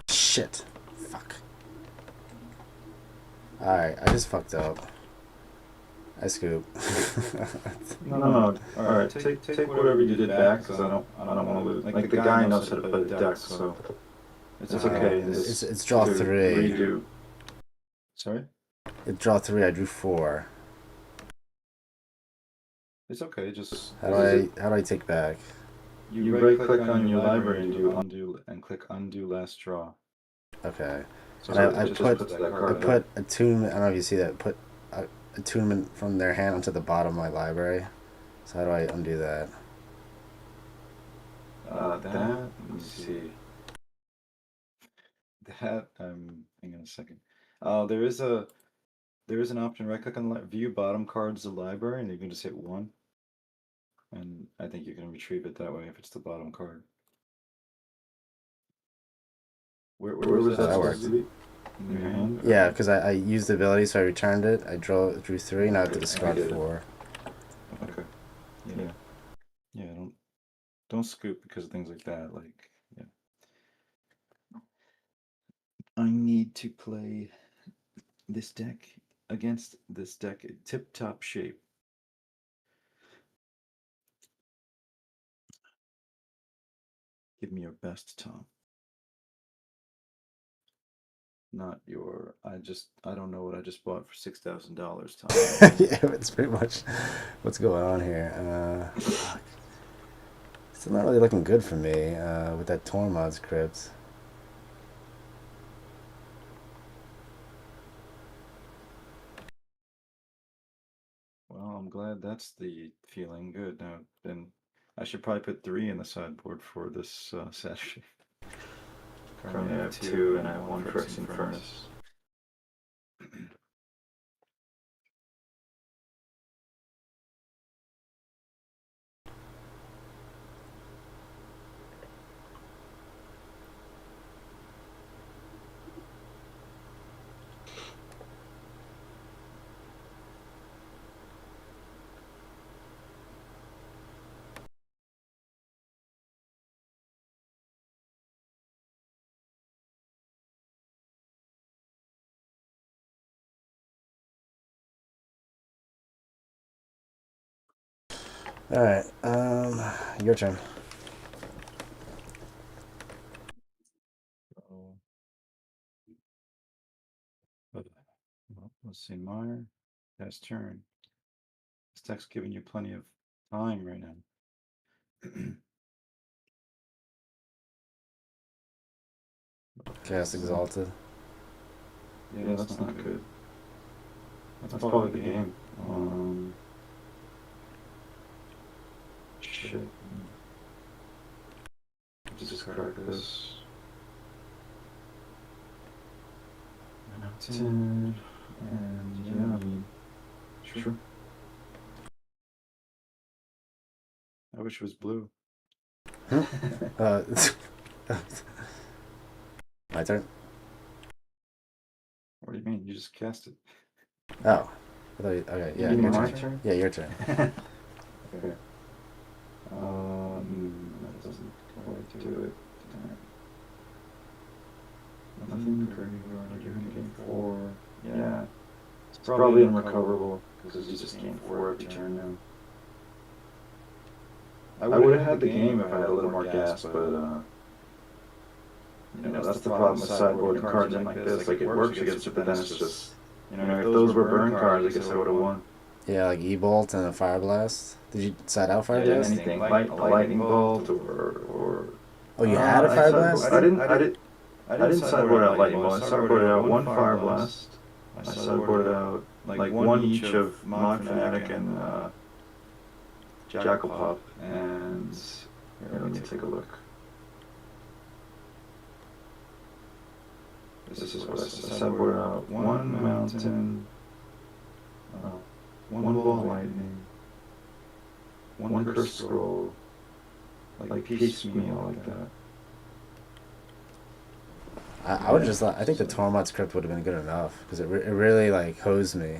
P: Shit. Fuck. Alright, I just fucked up. I scoop.
T: No. Alright, take whatever you did back, because I don't want to lose. Like the guy knows how to play the deck, so it's okay.
P: It's draw 3.
T: Redo. Sorry?
P: It draw 3. I drew 4.
T: It's okay. Just
P: how do I take back?
T: You right click on your library and do undo and click undo last draw.
P: Okay.
T: So
P: I put attunement. I don't know if you see that. Put attunement from their hand onto the bottom of my library. So how do I undo that?
T: Let me see. that, hang on a second. There is an option. Right click on view bottom cards of the library, and you can just hit 1. And I think you can retrieve it that way if it's the bottom card. Where was that supposed to be? In your hand?
P: Yeah, because I used the ability, so I returned it. I drew 3. Now I have to discard 4.
T: Okay. Yeah. Yeah. Don't scoop because of things like that. Like, yeah. I need to play this deck against this deck in tip-top shape. Give me your best, Tom. Not your. I don't know what I just bought for $6,000, Tom.
P: Yeah, it's pretty much what's going on here. It's not really looking good for me with that Tormod's Crypt.
T: Well, I'm glad that's the feeling. Good. Now, then I should probably put 3 in the sideboard for this Saturday. Currently I have 2, and I have 1 Phyrexian Furnace.
P: All right, your turn.
T: Well, let's see, Meyer. That's turn. This deck's giving you plenty of time right now.
P: Cast Exalted.
T: Yeah, that's not good. That's probably the game. Shit. Just crack this. 10. And yeah, I mean, sure. I wish it was blue.
P: My turn.
T: What do you mean? You just cast it.
P: Oh. I thought okay, yeah.
T: You mean
P: your
T: my
P: turn?
T: turn?
P: Yeah, your turn.
T: Okay. That doesn't quite do it. Nothing graveyard. You're gonna gain 4. Yeah. It's probably unrecoverable because you just gain 4 every turn now. I would have had the game if I had a little more gas, but you know, that's the problem with sideboarding cards in like this. Like, it works against it, but then it's just, you know, if those were burn cards, I guess I would have won.
P: Yeah, like E-Bolt and a Fire Blast. Did you side out Fire Blast?
T: Anything, like a lightning bolt or.
P: Oh, you had a Fire Blast?
T: I didn't sideboard out lightning bolt. I sideboarded out 1 Fire Blast. I sideboarded out like 1 each of Mod Fanatic and Jackal Pup. And here, let me take a look. This is what I sideboarded out: 1 Mountain, 1 Ball of Lightning, 1 Cursed Scroll, like piecemeal like that.
P: I would just. I think the Tormod's Crypt would have been good enough because it really like hosed me.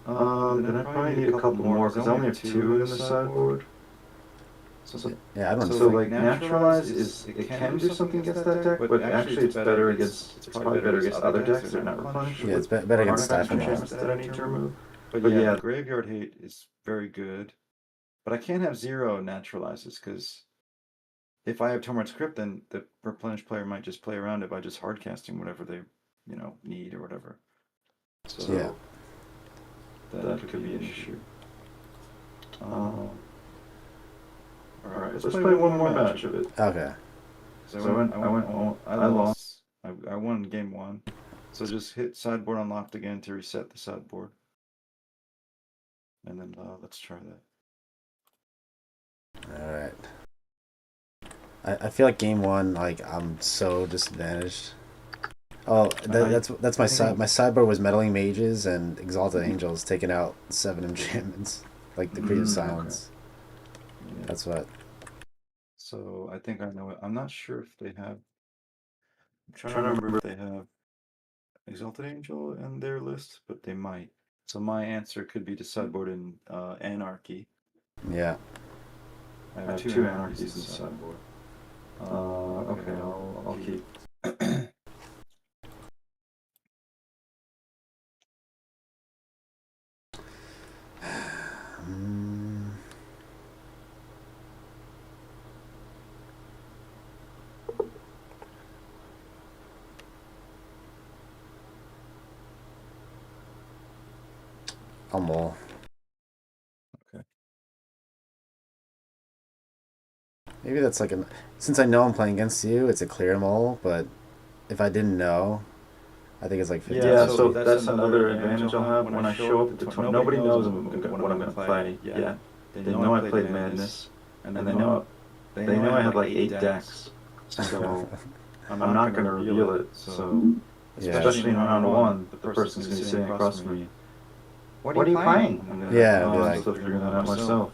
T: Then I probably need a couple more because I only have 2 in the sideboard. So,
P: yeah, I don't know.
T: So like Naturalize it can do something against that deck, but actually it's better against. It's probably better against other decks that are not replenished.
P: Yeah, it's better against Stifle
T: that I need to remove. But yeah, Graveyard Hate is very good, but I can't have 0 Naturalizes because if I have Tormod's Crypt, then the replenished player might just play around it by just hardcasting whatever they, you know, need or whatever. So
P: yeah,
T: that could be an issue. Alright, let's play one more match of it.
P: Okay.
T: So I lost. I won game 1. So just hit sideboard unlocked again to reset the sideboard. And then let's try that.
P: Alright. I feel like game one, like I'm so disadvantaged. Oh, that's my side. My sideboard was meddling mages and exalted angels, taking out 7 enchantments, like the Creed of Silence. That's what.
T: So I think I know it. I'm not sure if they have. I'm trying to remember if they have Exalted Angel in their list, but they might. So my answer could be to sideboard in Anarchy.
P: Yeah.
T: I have 2 Anarchies in the sideboard. Okay, I'll keep.
P: I'll mull.
T: Okay.
P: Maybe that's like a. Since I know I'm playing against you, it's a clear mull. But if I didn't know, I think it's like 50.
T: Yeah, so that's another advantage I'll have when I show up at the tournament. Nobody knows what I'm going to play yet. They know I played Madness, and they know I have like 8 decks. So I'm not going to reveal it. So especially in round 1, the person's going to be sitting across from me. What are you playing?
P: Yeah,
T: I'm
P: like,
T: still figuring that out myself.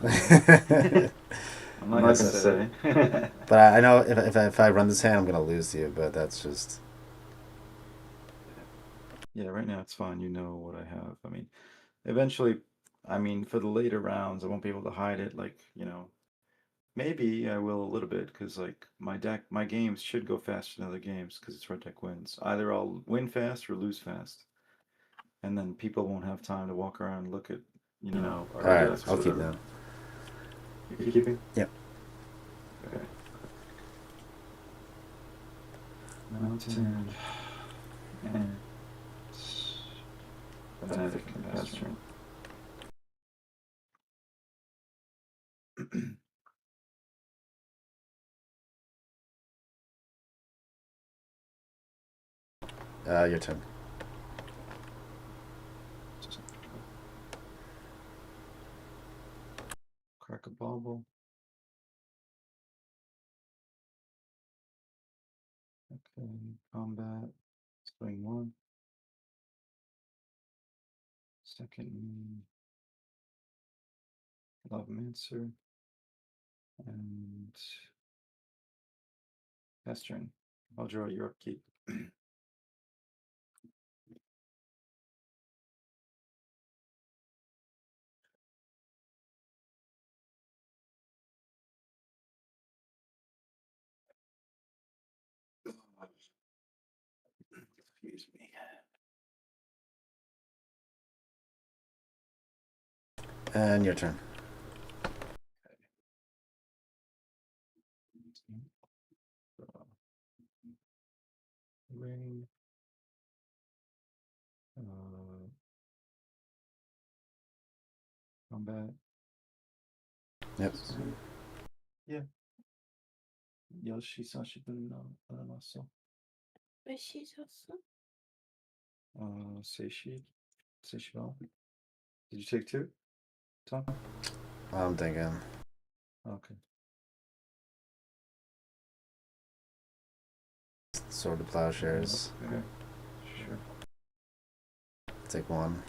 T: I'm not going to say.
P: But I know if I run this hand, I'm going to lose to you. But that's just.
T: Yeah, right now it's fine. You know what I have. I mean, eventually, I mean, for the later rounds, I won't be able to hide it. Like, you know, maybe I will a little bit because, like, my games should go faster than other games because it's red deck wins. Either I'll win fast or lose fast, and then people won't have time to walk around and look at, you know.
P: All right, I'll keep that.
T: You keeping?
P: Yep.
T: Okay. Mountain and Fanatic and pass turn.
P: Your turn.
T: Crack a bauble. Okay, combat. Swing 1. Second, Lavamancer. And pass turn. I'll draw your upkeep. Excuse me.
P: And your turn.
T: Ring. Combat.
P: Yep.
T: Yeah. Yoshi-sashi Bunamaso. Seishi. Seishibal. Did you take 2? Tom?
P: I'm thinking.
T: Okay.
P: Sword of Plowshares.
T: Okay. Sure.
P: Take 1.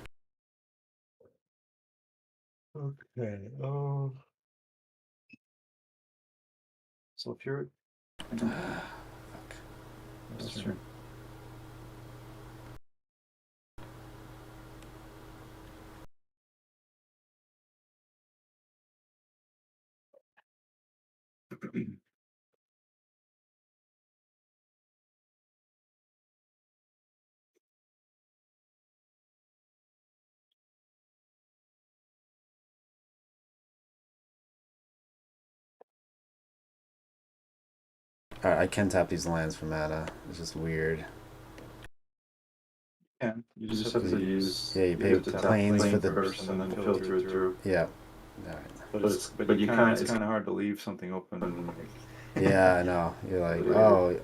T: Okay. So if you're
P: Fuck.
T: that's true.
P: Alright, I can tap these lands for mana. It's just weird.
T: Yeah, you just have to use.
P: Yeah, you pay planes for the
T: first and then filter it through.
P: Yeah. Alright.
T: But it's kind of hard to leave something open.
P: Yeah, I know. You're like, oh,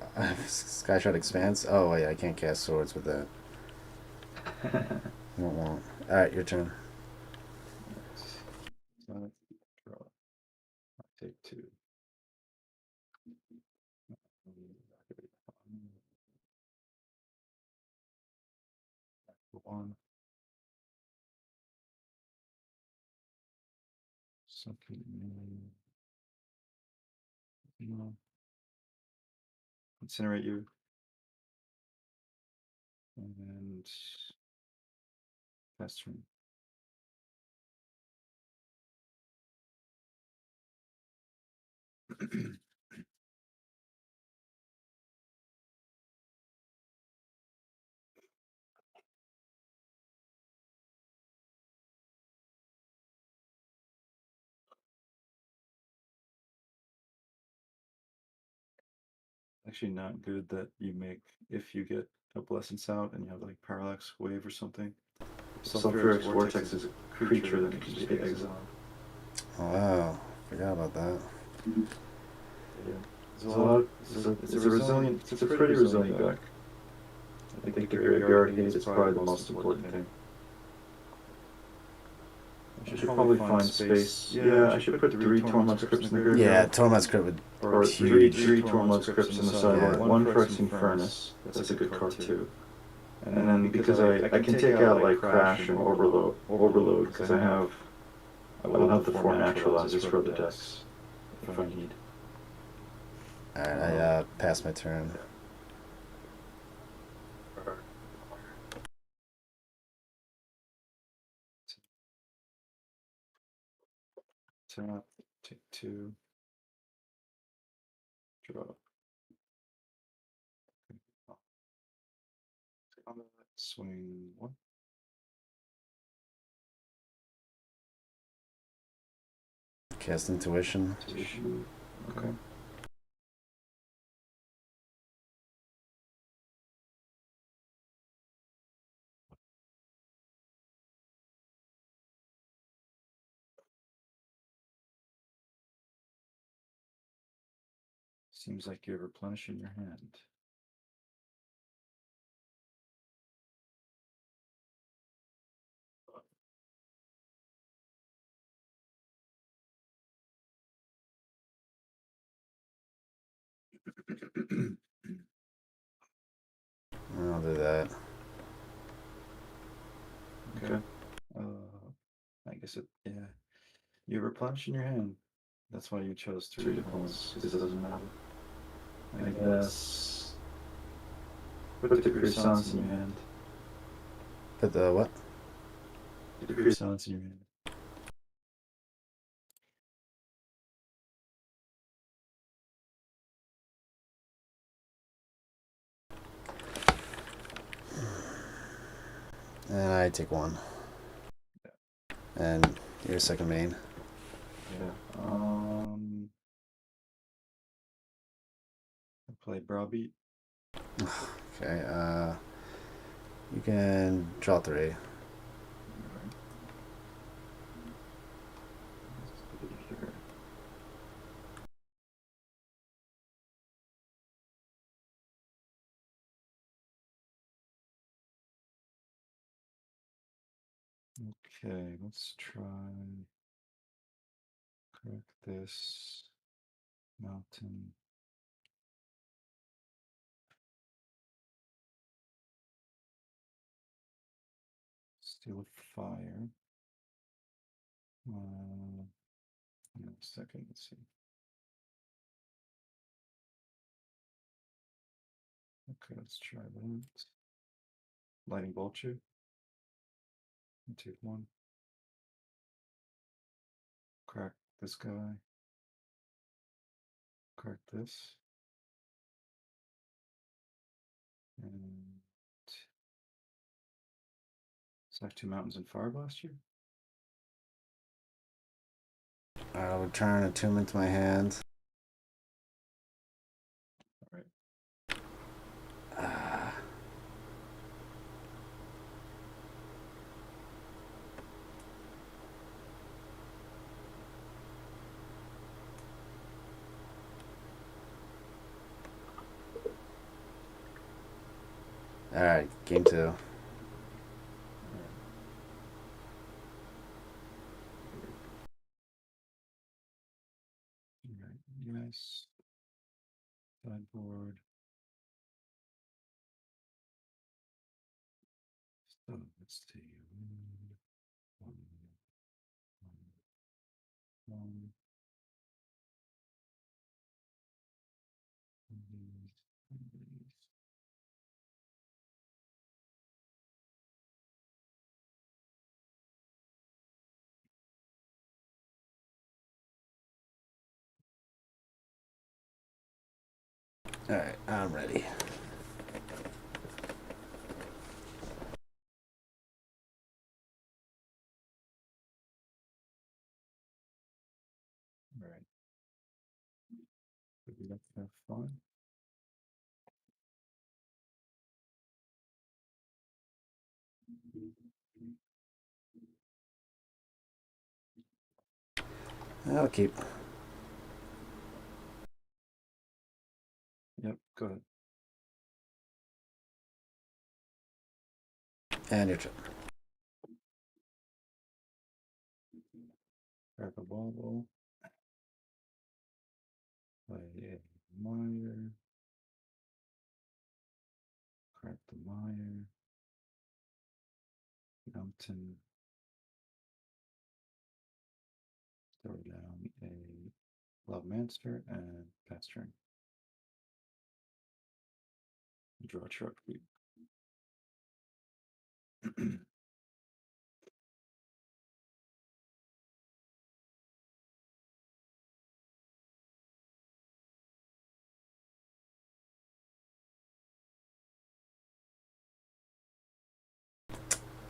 P: Skyshot Expanse? Oh, wait, I can't cast swords with that. Won't. Alright, your turn.
T: Draw. Take 2. One. Something. No. Incinerate you. And pass turn. Actually not good that you make if you get a Blessings out and you have like Parallax Wave or something. Sulfuric Vortex is a creature that can just be exiled.
P: Oh, wow, forgot about that.
T: Yeah. It's a resilient, it's a pretty resilient deck. I think the graveyard haze is probably the most important thing. I should probably find space. Yeah, I should put 3 Tormod's Crypts in the graveyard.
P: Yeah, Tormod's Crypt would
T: or
P: be
T: three
P: huge.
T: Tormod's Crypts in the sideboard. One Phyrexian Furnace. That's a good card too. And then because I can take out like Crash and Overload because I will have the 4 naturalizers for the decks if I need.
P: Alright, I passed my turn.
T: Tap, take 2. Draw. Swing 1.
P: Cast Intuition.
T: Okay. Seems like you're replenishing your hand.
P: I'll do that.
T: Okay. I guess yeah. You're replenishing your hand. That's why you chose 3 diplomas, because it doesn't matter. I guess. Put Decree of Silence in your hand.
P: Put the what?
T: Decree of Silence in your hand.
P: And I take 1. And your second main.
T: Yeah. I play Browbeat.
P: Okay, you can draw 3.
T: Okay, let's try. Correct this. Mountain. Steal a Fire. Hang on a second, let's see. Okay, let's try that. Lightning Bolt you. Take 1. Crack this guy. Crack this. And sack 2 mountains and Fire Blast you.
P: I'll return Attunement to my hand.
T: Alright.
P: Alright, game 2.
T: Alright, yes. Sideboard. So let's see. One.
P: All right, I'm ready.
T: All right. Let's have fun.
P: I'll keep.
T: Yep, go ahead.
P: And your turn.
T: Grab a ball. Play a Meyer. Crack the Meyer. Mountain. Throw down a Lovemancer and pass turn. Draw a truck.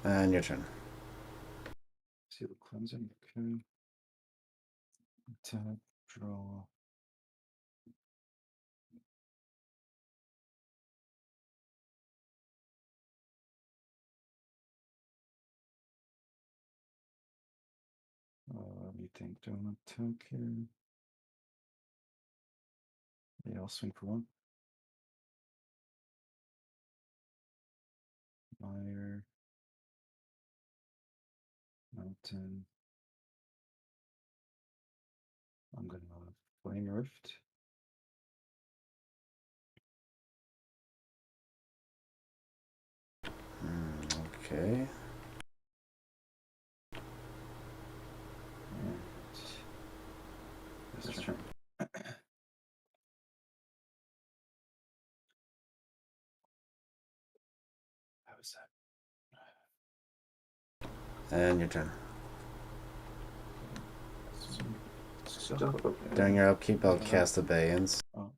P: And your turn.
T: See the cleansing. Okay. Attack. Draw. Let me think. Don't attack here. Yeah, I'll swing for one. Meyer. Mountain. I'm gonna Flame Rift.
P: Okay.
T: This turn. How is that?
P: And your turn.
T: Okay.
P: During your upkeep, I'll cast Abeyance.
T: Oh.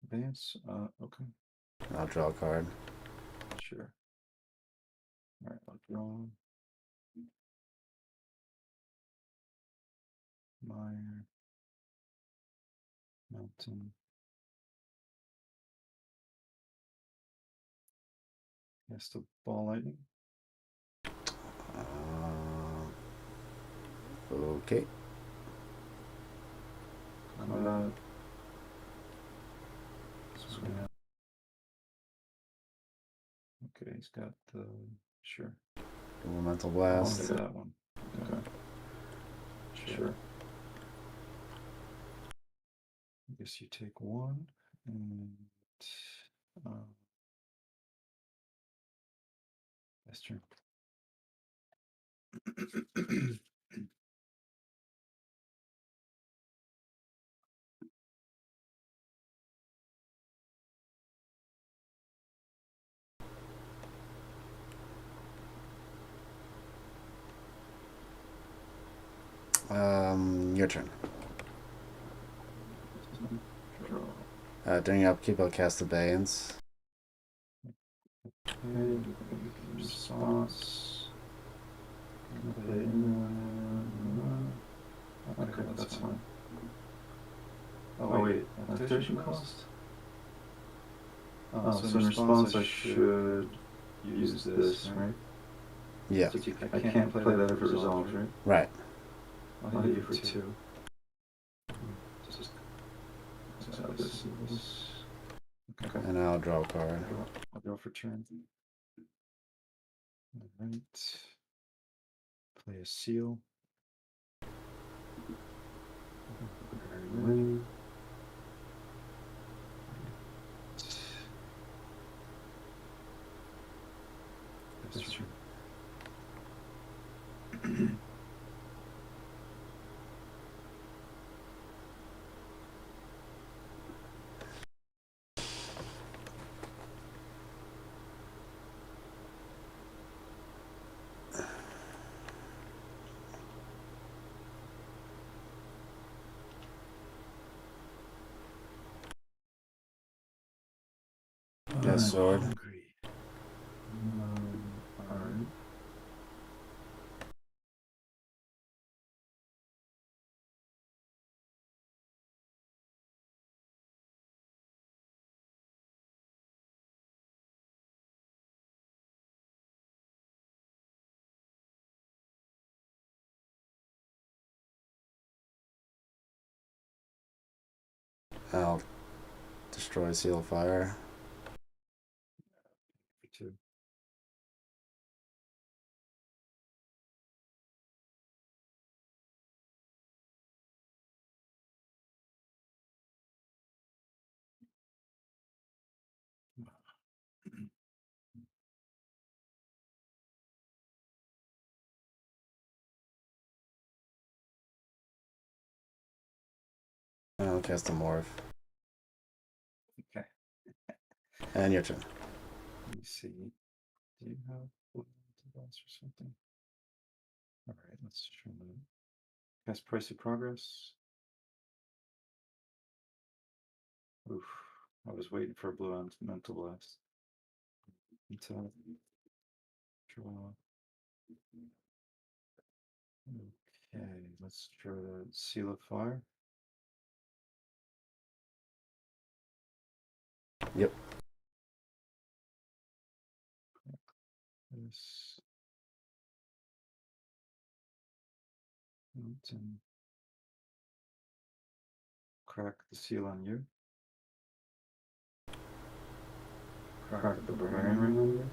T: Abeyance? Okay.
P: I'll draw a card.
T: Sure. Alright, I'll draw. Meyer. Mountain. Cast a Ball Lightning.
P: Okay.
T: Swing out. Okay, he's got the sure.
P: Elemental Blast.
T: That one. Okay. Sure. I guess you take one and best turn.
P: Your turn. During your upkeep, I'll cast Abeyance.
T: Okay, response. Okay, that's fine. Oh wait, activation cost? Oh, so in response I should use this, right?
P: Yeah.
T: So I can't play that if it resolves, right?
P: Right.
T: I'll hit you for 2. Just this. Okay.
P: And I'll draw a card.
T: I'll draw for turn. Alright. Play a seal. Win. That's true.
P: Yes, sword.
T: Alright.
P: I'll destroy Seal of Fire.
T: Two.
P: I'll cast a Morph.
T: Okay.
P: And your turn.
T: Let me see. Do you have device or something? Alright, let's try that. Cast Price of Progress. Oof. I was waiting for a blue mental blast. Until draw. Okay, let's draw the Seal of Fire.
P: Yep.
T: This. And crack the seal on you. Crack the Barbarian ring on you.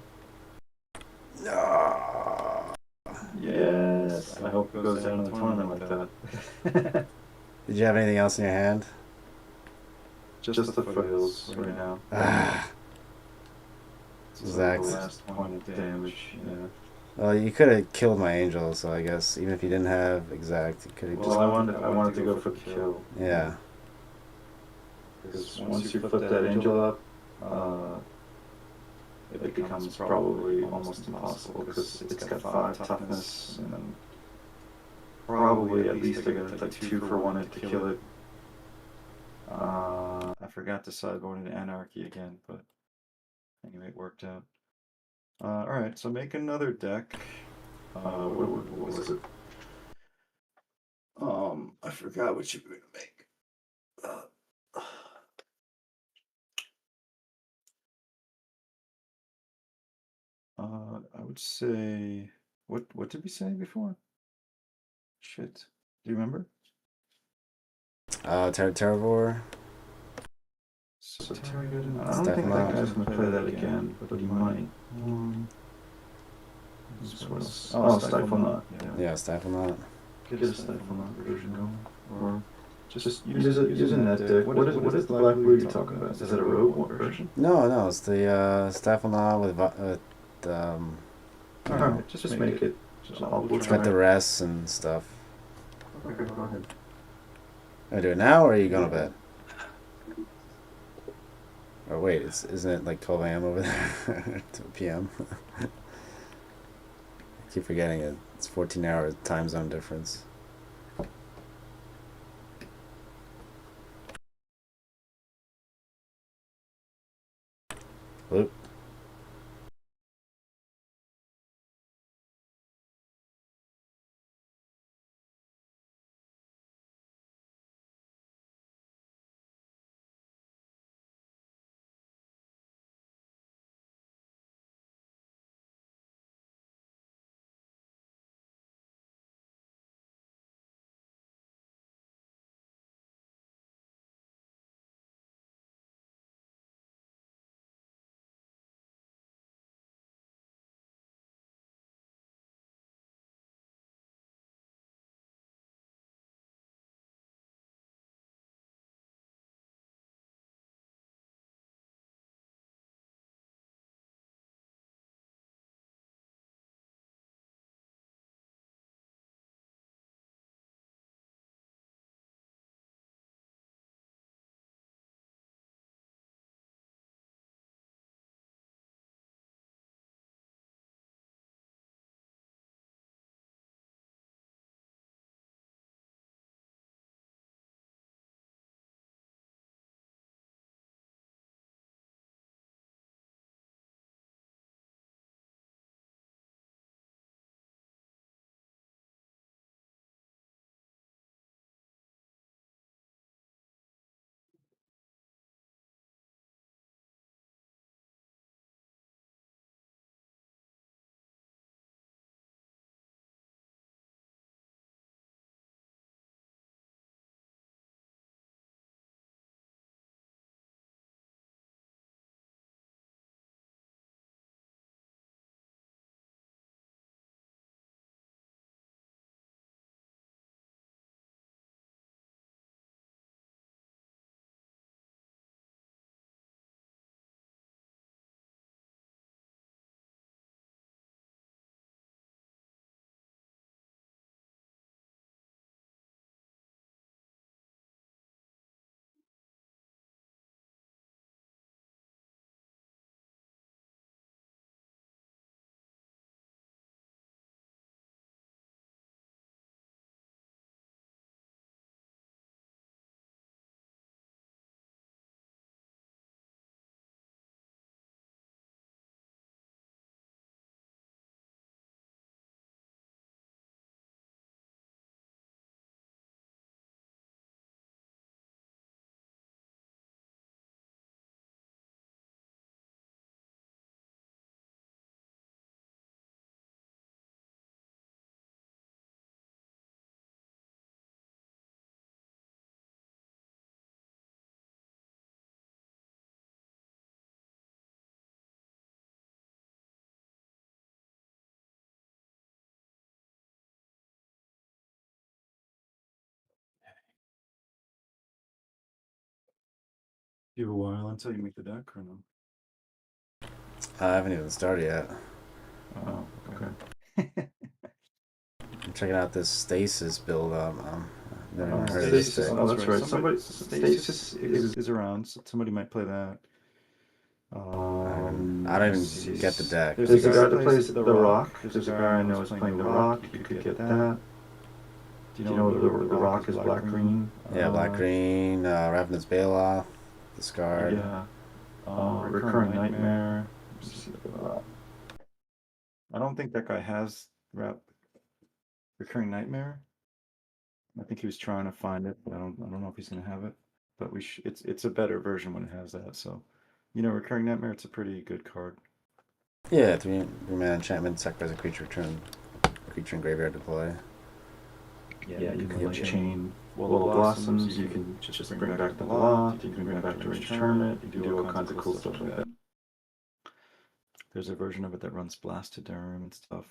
P: No.
T: Yes. I hope it goes down in the tournament like that.
P: Did you have anything else in your hand?
T: Just the foils right now.
P: Exact.
T: The last point of damage. Yeah.
P: Well, you could have killed my angel, so I guess even if you didn't have exact, you could have.
T: Well, I wanted to go for the kill.
P: Yeah.
T: Because once you flip that angel up, it becomes probably almost impossible because it's got 5 toughness and then probably at least I got like 2 for 1 to kill it. I forgot to sideboard into Anarchy again, but anyway, it worked out. Alright, so make another deck. What was it? I forgot what you were gonna make. I would say, what did we say before? Shit, do you remember?
P: Terravor.
T: So Terry, I don't think that guy's gonna play that again, but he might. Stifle Knot.
P: Yeah, Stifle Knot.
T: Get a Stifle Knot version going, or just use a net deck. What is the black blue you're talking about? Is it a rogue version?
P: No, it's the Stifle Knot with
T: Alright, just make it.
P: With the rests and stuff.
T: Okay, go ahead.
P: Are you do it now, or are you going to bed? Or wait, isn't it like 12 a.m. over there? 2 p.m. I keep forgetting it. It's 14-hour time zone difference. Whoop.
T: You have a while until you make the deck, or no?
P: I haven't even started yet.
T: Oh, okay.
P: I'm checking out this Stasis build up. Never even heard of this
T: Stasis.
P: thing.
T: Oh, that's right. Stasis is around. So somebody might play that.
P: I don't even get the deck.
T: There's a guy that plays the Rock. There's a guy I know is playing the Rock. You could get that. Do you know the Rock is black green?
P: Yeah, black green. Ravenous Baloth. Discard.
T: Yeah. Recurring Nightmare. I don't think that guy has Recurring Nightmare. I think he was trying to find it, but I don't know if he's gonna have it. But it's a better version when it has that. So, Recurring Nightmare, it's a pretty good card.
P: Yeah, 3-mana enchantment. Sacrifice a creature, return creature in graveyard to play.
T: Yeah, you can chain Wall of Blossoms. You can just bring back the Loft. You can bring back the Rage Tournament. You can do all kinds of cool stuff like that. There's a version of it that runs Blastoderm and stuff.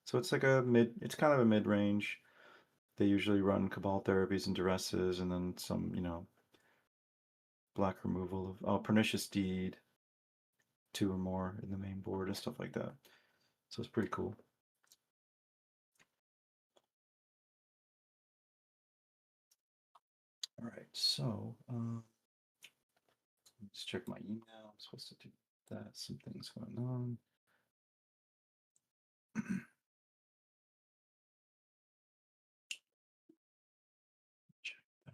T: So it's like it's kind of a mid-range. They usually run Cabal Therapies and Duresses, and then some, black removal of Pernicious Deed, 2 or more in the main board and stuff like that. So it's pretty cool. All right, so let's check my email. I'm supposed to do that. Some things going on. Check that.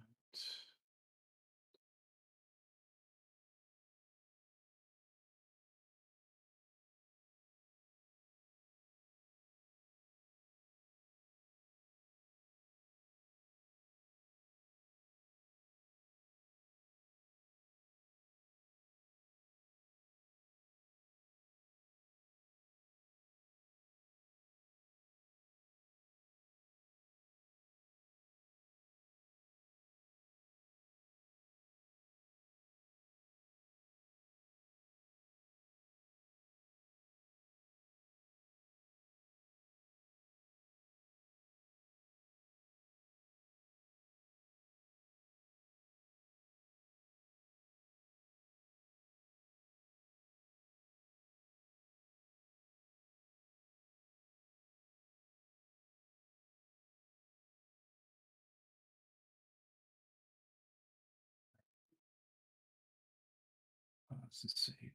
T: Let's see.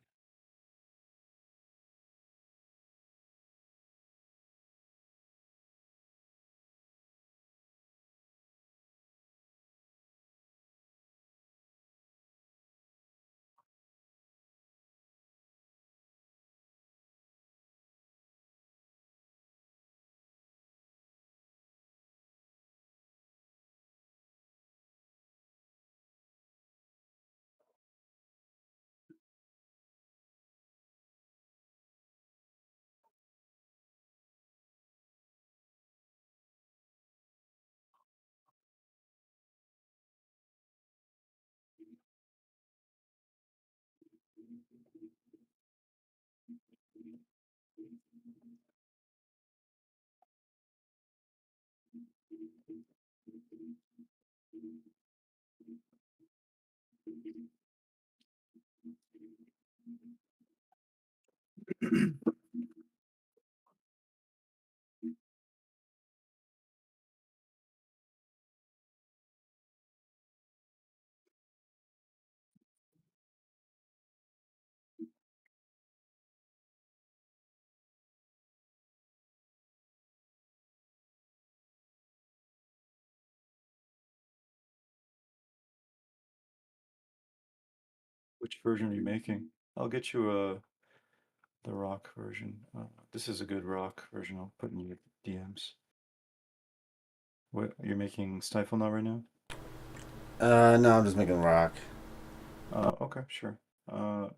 T: Which version are you making? I'll get you the rock version. This is a good rock version. I'll put in your DMs. What, you're making Stifle now right now?
P: No, I'm just making rock.
T: Okay, sure. I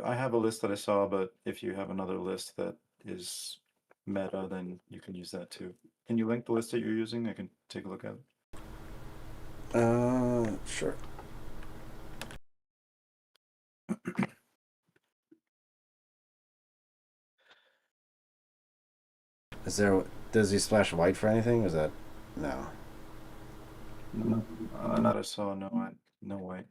T: have a list that I saw, but if you have another list that is meta, then you can use that too. Can you link the list that you're using? I can take a look at it.
P: Sure. Does he splash white for anything? Is that no?
T: No, not I saw. No, no white.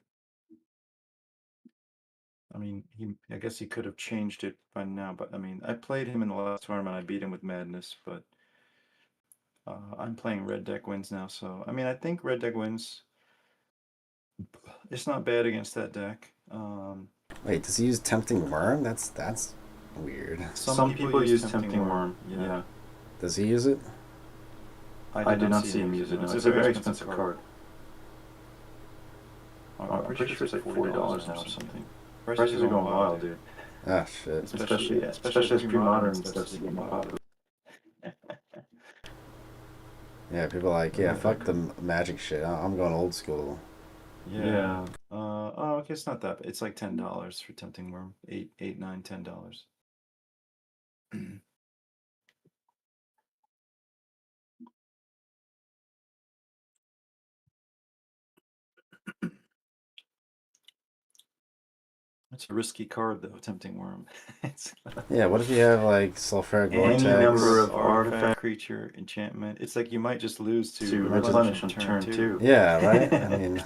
T: I mean, I guess he could have changed it by now, but I mean, I played him in the last tournament. I beat him with Madness, but I'm playing Red Deck wins now. So I mean, I think Red Deck wins. It's not bad against that deck.
P: Wait, does he use Tempting Worm? That's weird.
T: Some people use Tempting Worm. Yeah.
P: Does he use it?
T: I did not see him use it. No, it's a very expensive card. I'm pretty sure it's like $40 now or something. Prices are going wild, dude.
P: Ah, shit.
T: Especially as pre-modern starts getting popular.
P: Yeah, people are like, yeah, fuck the Magic shit. I'm going old school.
T: Yeah. Oh, okay, it's not that bad. It's like $10 for Tempting Worm. $8, $9, $10. It's a risky card, though, Tempting Worm.
P: Yeah, what if you have, like, Sulfuric Vortex?
T: Any number of artifact, creature, enchantment. It's like you might just lose to replenish on turn 2.
P: Yeah, right? I mean,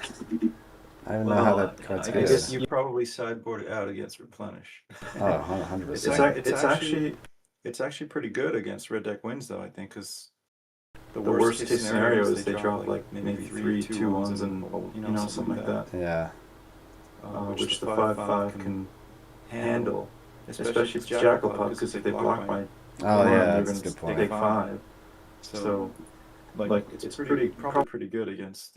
P: I don't know how that card's good.
T: I guess you probably sideboard it out against replenish.
P: Oh, 100%.
T: It's actually pretty good against Red Deck wins, though, I think, because the worst case scenario is they drop like maybe 3 2-1s and something like that.
P: Yeah.
T: Which the 5/5 can handle, especially if it's Jackal-Pup, because if they block my
P: yeah, that's a good point.
T: Take 5. So, like it's probably pretty good against.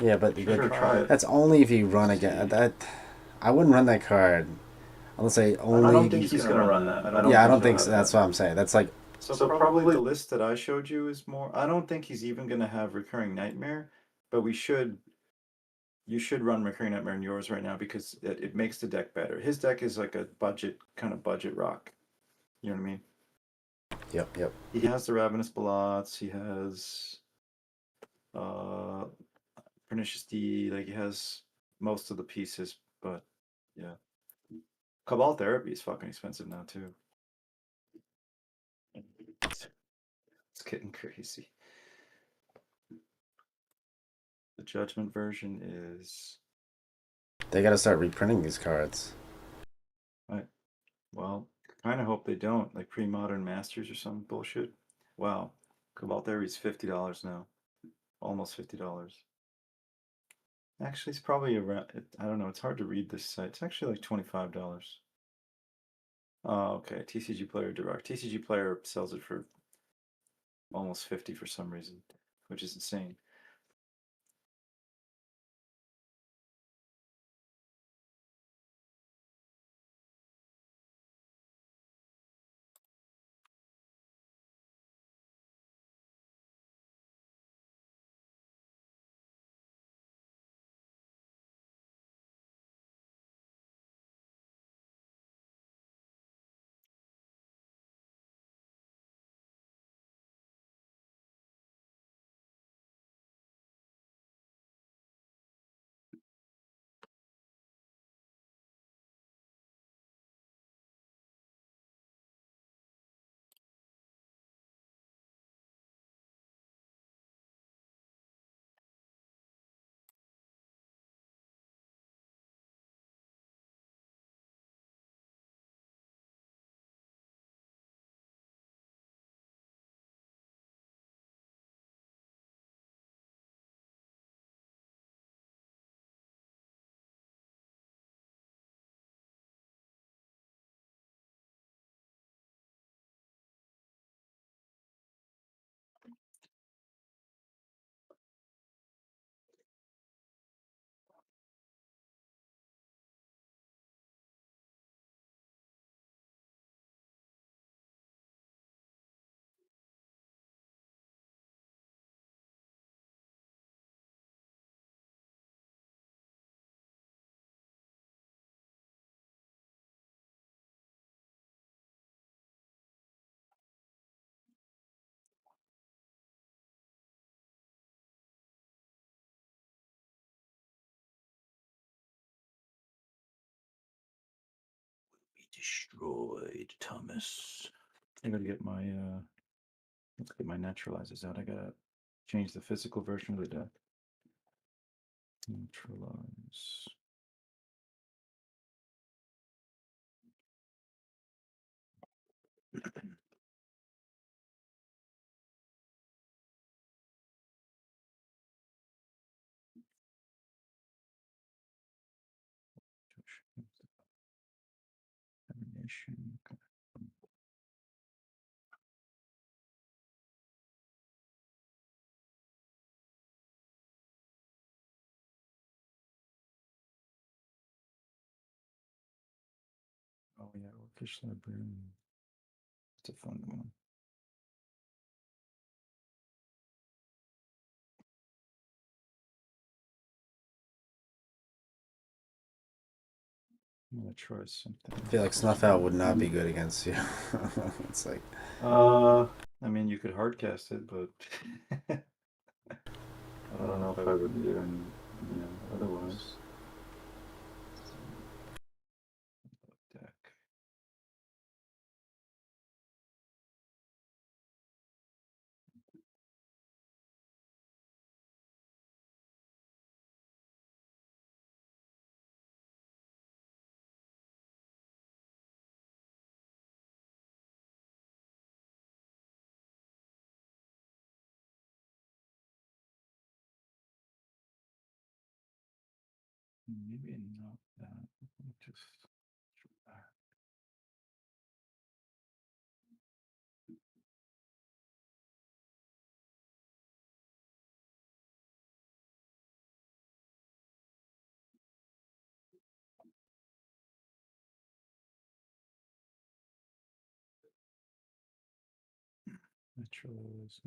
P: Yeah, but
T: try it.
P: That's only if you run again. I wouldn't run that card unless I only.
T: I don't think he's gonna run that.
P: I don't think so. That's what I'm saying. That's like.
T: So probably the list that I showed you is more. I don't think he's even gonna have Recurring Nightmare, but we should. You should run Recurring Nightmare in yours right now because it makes the deck better. His deck is like a budget rock. You know what I mean?
P: Yep.
T: He has the Ravenous Ballots. He has Pernicious D. Like he has most of the pieces, but yeah. Cabal Therapy is fucking expensive now too. It's getting crazy. The Judgment version is.
P: They gotta start reprinting these cards.
T: Right. Well, kind of hope they don't. Like Pre-Modern Masters or some bullshit. Wow. Cabal Therapy is $50 now. Almost $50. Actually, it's probably around. I don't know. It's hard to read this site. It's actually like $25. Oh, okay. TCG Player Direct. TCG Player sells it for almost 50 for some reason, which is insane. Destroyed, Thomas. I gotta get my let's get my naturalizers out. I gotta change the physical version of the deck. Neutralize. Termination. Okay. Oh yeah, Orcish Librarian. It's a fun one. I'm gonna try something.
P: I feel like Snuff Out would not be good against you. It's like.
T: I mean, you could hardcast it, but I don't know if I would do any, otherwise. Deck. Maybe not that. Just try that. Naturalize.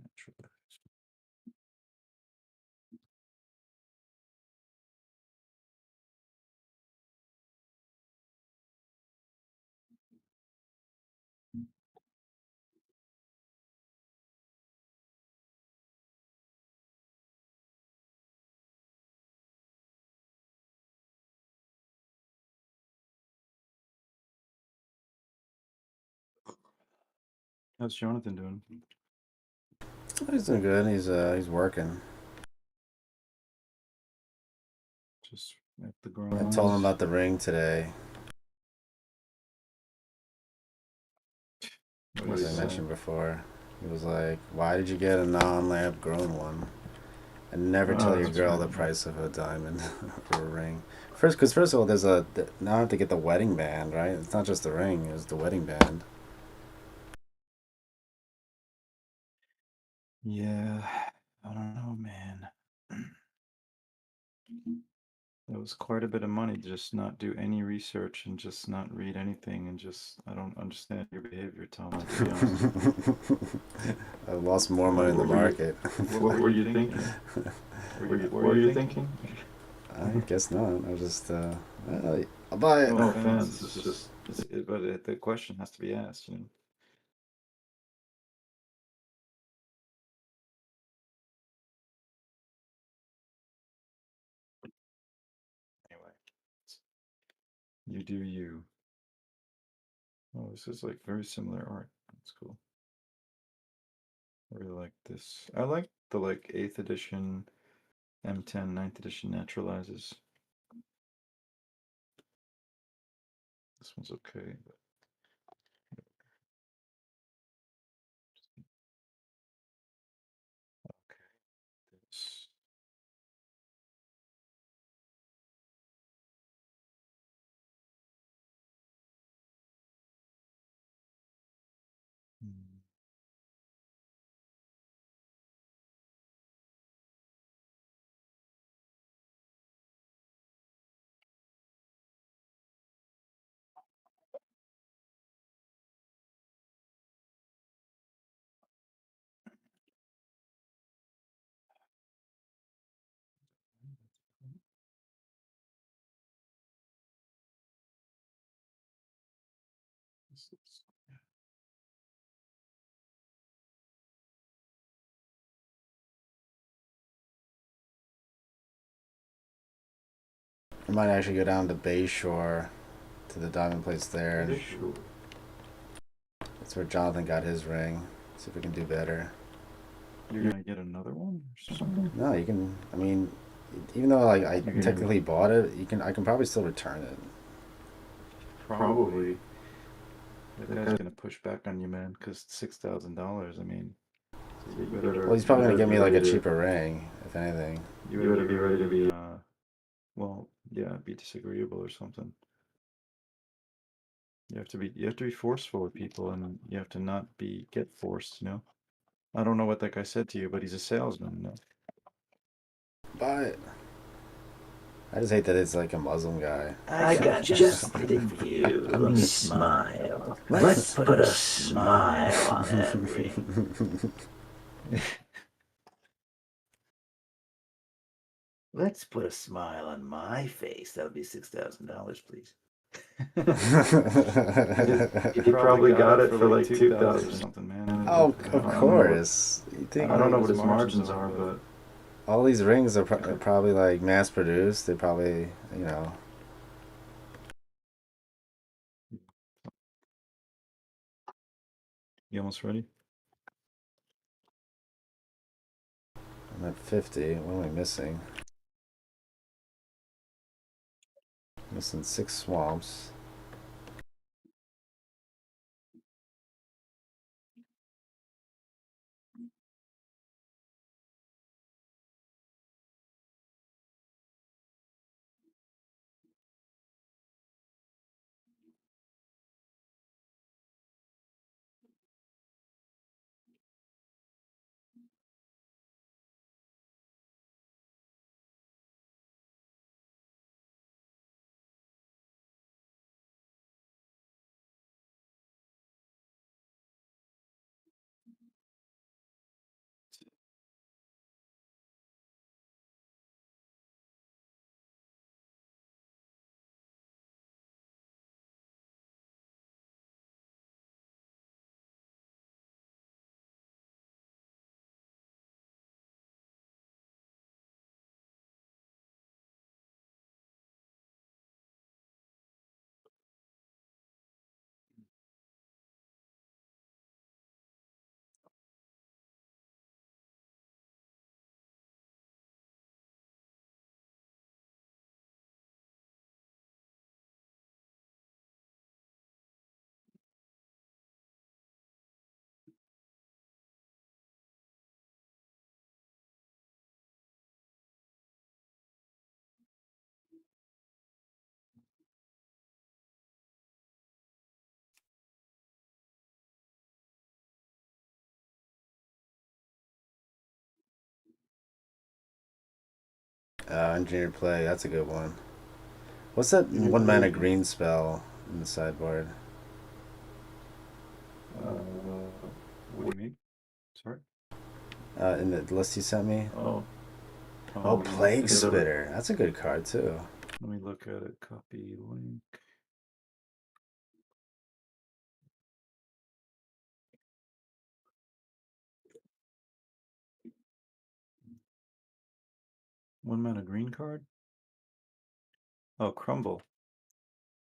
T: How's Jonathan doing?
P: He's doing good. He's working.
T: Just at the
P: I
T: ground.
P: told him about the ring today. As I mentioned before, he was like, "Why did you get a non-lamp grown one? And never tell your girl the price of a diamond for a ring." Because first of all, now I have to get the wedding band, right? It's not just the ring; it's the wedding band.
T: Yeah, I don't know, man. That was quite a bit of money to just not do any research and just not read anything and just, I don't understand your behavior, Tom, to be honest.
P: I lost more money in the market.
T: What were you thinking? What were you thinking?
P: I guess not. I was just, I'll buy it.
T: No offense, it's just, but the question has to be asked, Anyway, you do you. Oh, this is like very similar art. That's cool. I really like this. I like the 8th edition M10, 9th edition naturalizes. This one's okay, but okay. This.
P: I might actually go down to Bayshore to the diamond place there. That's where Jonathan got his ring. See if we can do better.
T: You're gonna get another one or something?
P: No, you can. I mean, even though like I
T: You can-
P: technically bought it, I can probably still return it.
T: Probably. That guy's gonna push back on you, man, because $6,000. I mean, so you better.
P: Well, he's probably
T: you
P: gonna give
T: better
P: me
T: be
P: like a
T: ready to-
P: cheaper ring, if anything.
T: You better be ready to be. Well, yeah, be disagreeable or something. You have to be forceful with people, and you have to not get forced. You know. I don't know what that guy said to you, but he's a salesman. You know?
P: But I just hate that it's like a Muslim guy.
E: I got just the thing for you. Let me smile. Let's put a smile on every. Let's put a smile on my face. That would be $6,000, please.
T: You probably got it for like 2,000 or something, man.
P: Oh, of course.
T: I don't know what his margins are, but
P: all these rings are probably like mass produced. They probably, you know.
T: You almost ready?
P: I'm at 50. What am I missing? Missing 6 swamps. Engineered play. That's a good one. What's that 1 mana green spell in the sideboard?
T: What do you mean? Sorry?
P: In the list you sent me?
T: Oh,
P: Plague Spitter. That's a good card, too.
T: Let me look at it. Copy link. One mana green card? Oh, Crumble.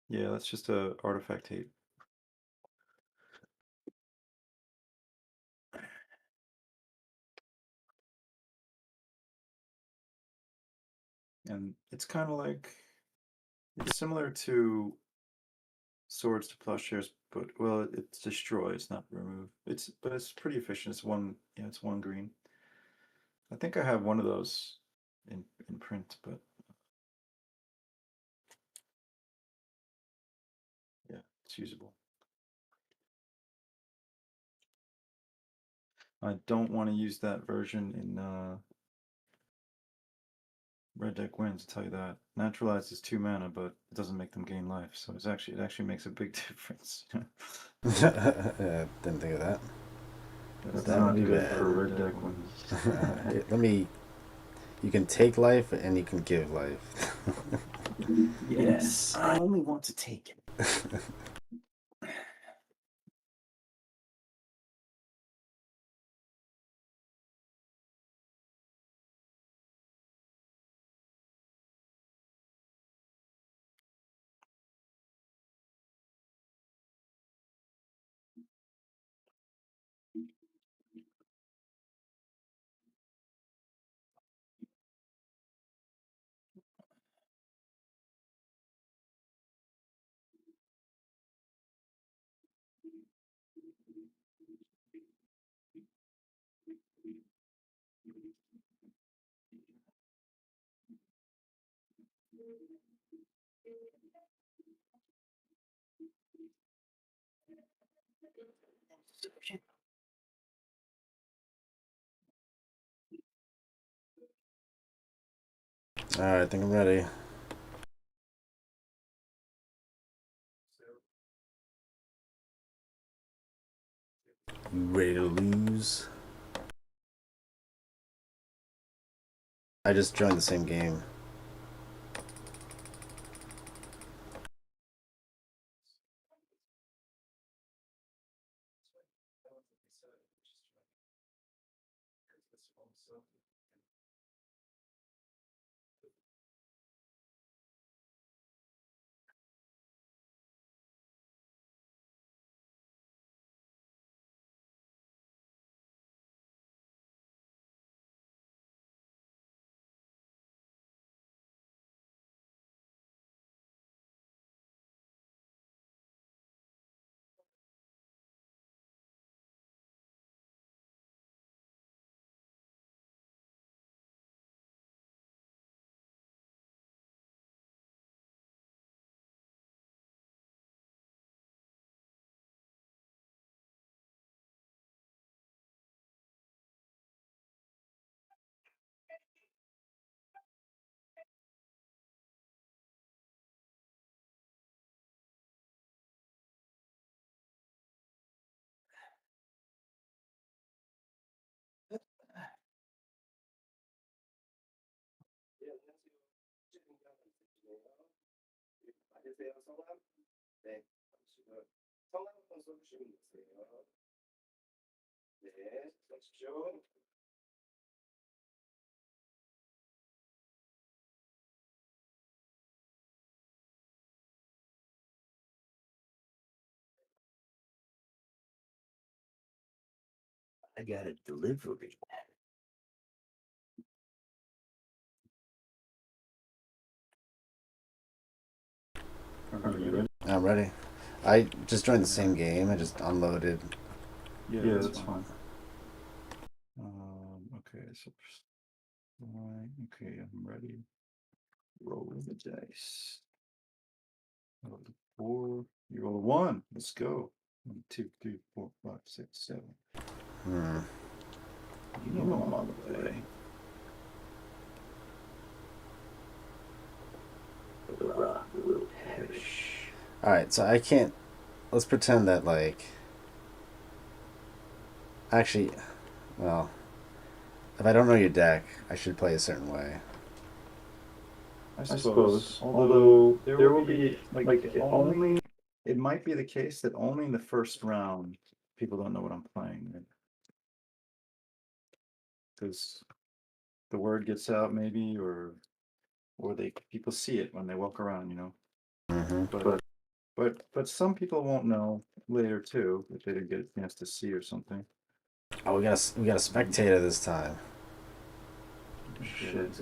T: Yeah, that's just a artifact hate. And it's kind of like, it's similar to Swords to Plowshares, but well, it's destroy, it's not remove. But it's pretty efficient. It's one, yeah, it's 1 green. I think I have one of those in print, but yeah, it's usable. I don't want to use that version in Red Deck Wins, I'll tell you that. Naturalize is 2 mana, but it doesn't make them gain life, so it actually makes a big difference.
P: Yeah, didn't think of that.
T: That's
P: That
T: not
P: would be
T: good
P: bad.
T: for Red Deck Wins.
P: Let me. You can take life and you can give life.
E: Yes, I only want to take it.
P: Alright, I think I'm ready. You ready to lose? I just joined the same game.
T: I got a delivery. Are you ready?
P: I'm ready. I just joined the same game. I just unloaded.
T: Yeah, that's fine. Okay, so okay, I'm ready. Roll the dice. Roll the 4. You roll a 1. Let's go. 1, 2, 3, 4, 5, 6, 7. You know I'm on the way. The rock will perish.
P: Alright, so I can't. Let's pretend that, like. Actually, well. If I don't know your deck, I should play a certain way.
T: I suppose. Although there will be like only. It might be the case that only in the first round people don't know what I'm playing. Because the word gets out, maybe, or people see it when they walk around, you know. But some people won't know later too if they didn't get a chance to see or something.
P: Oh, we got a spectator this time.
T: Shit,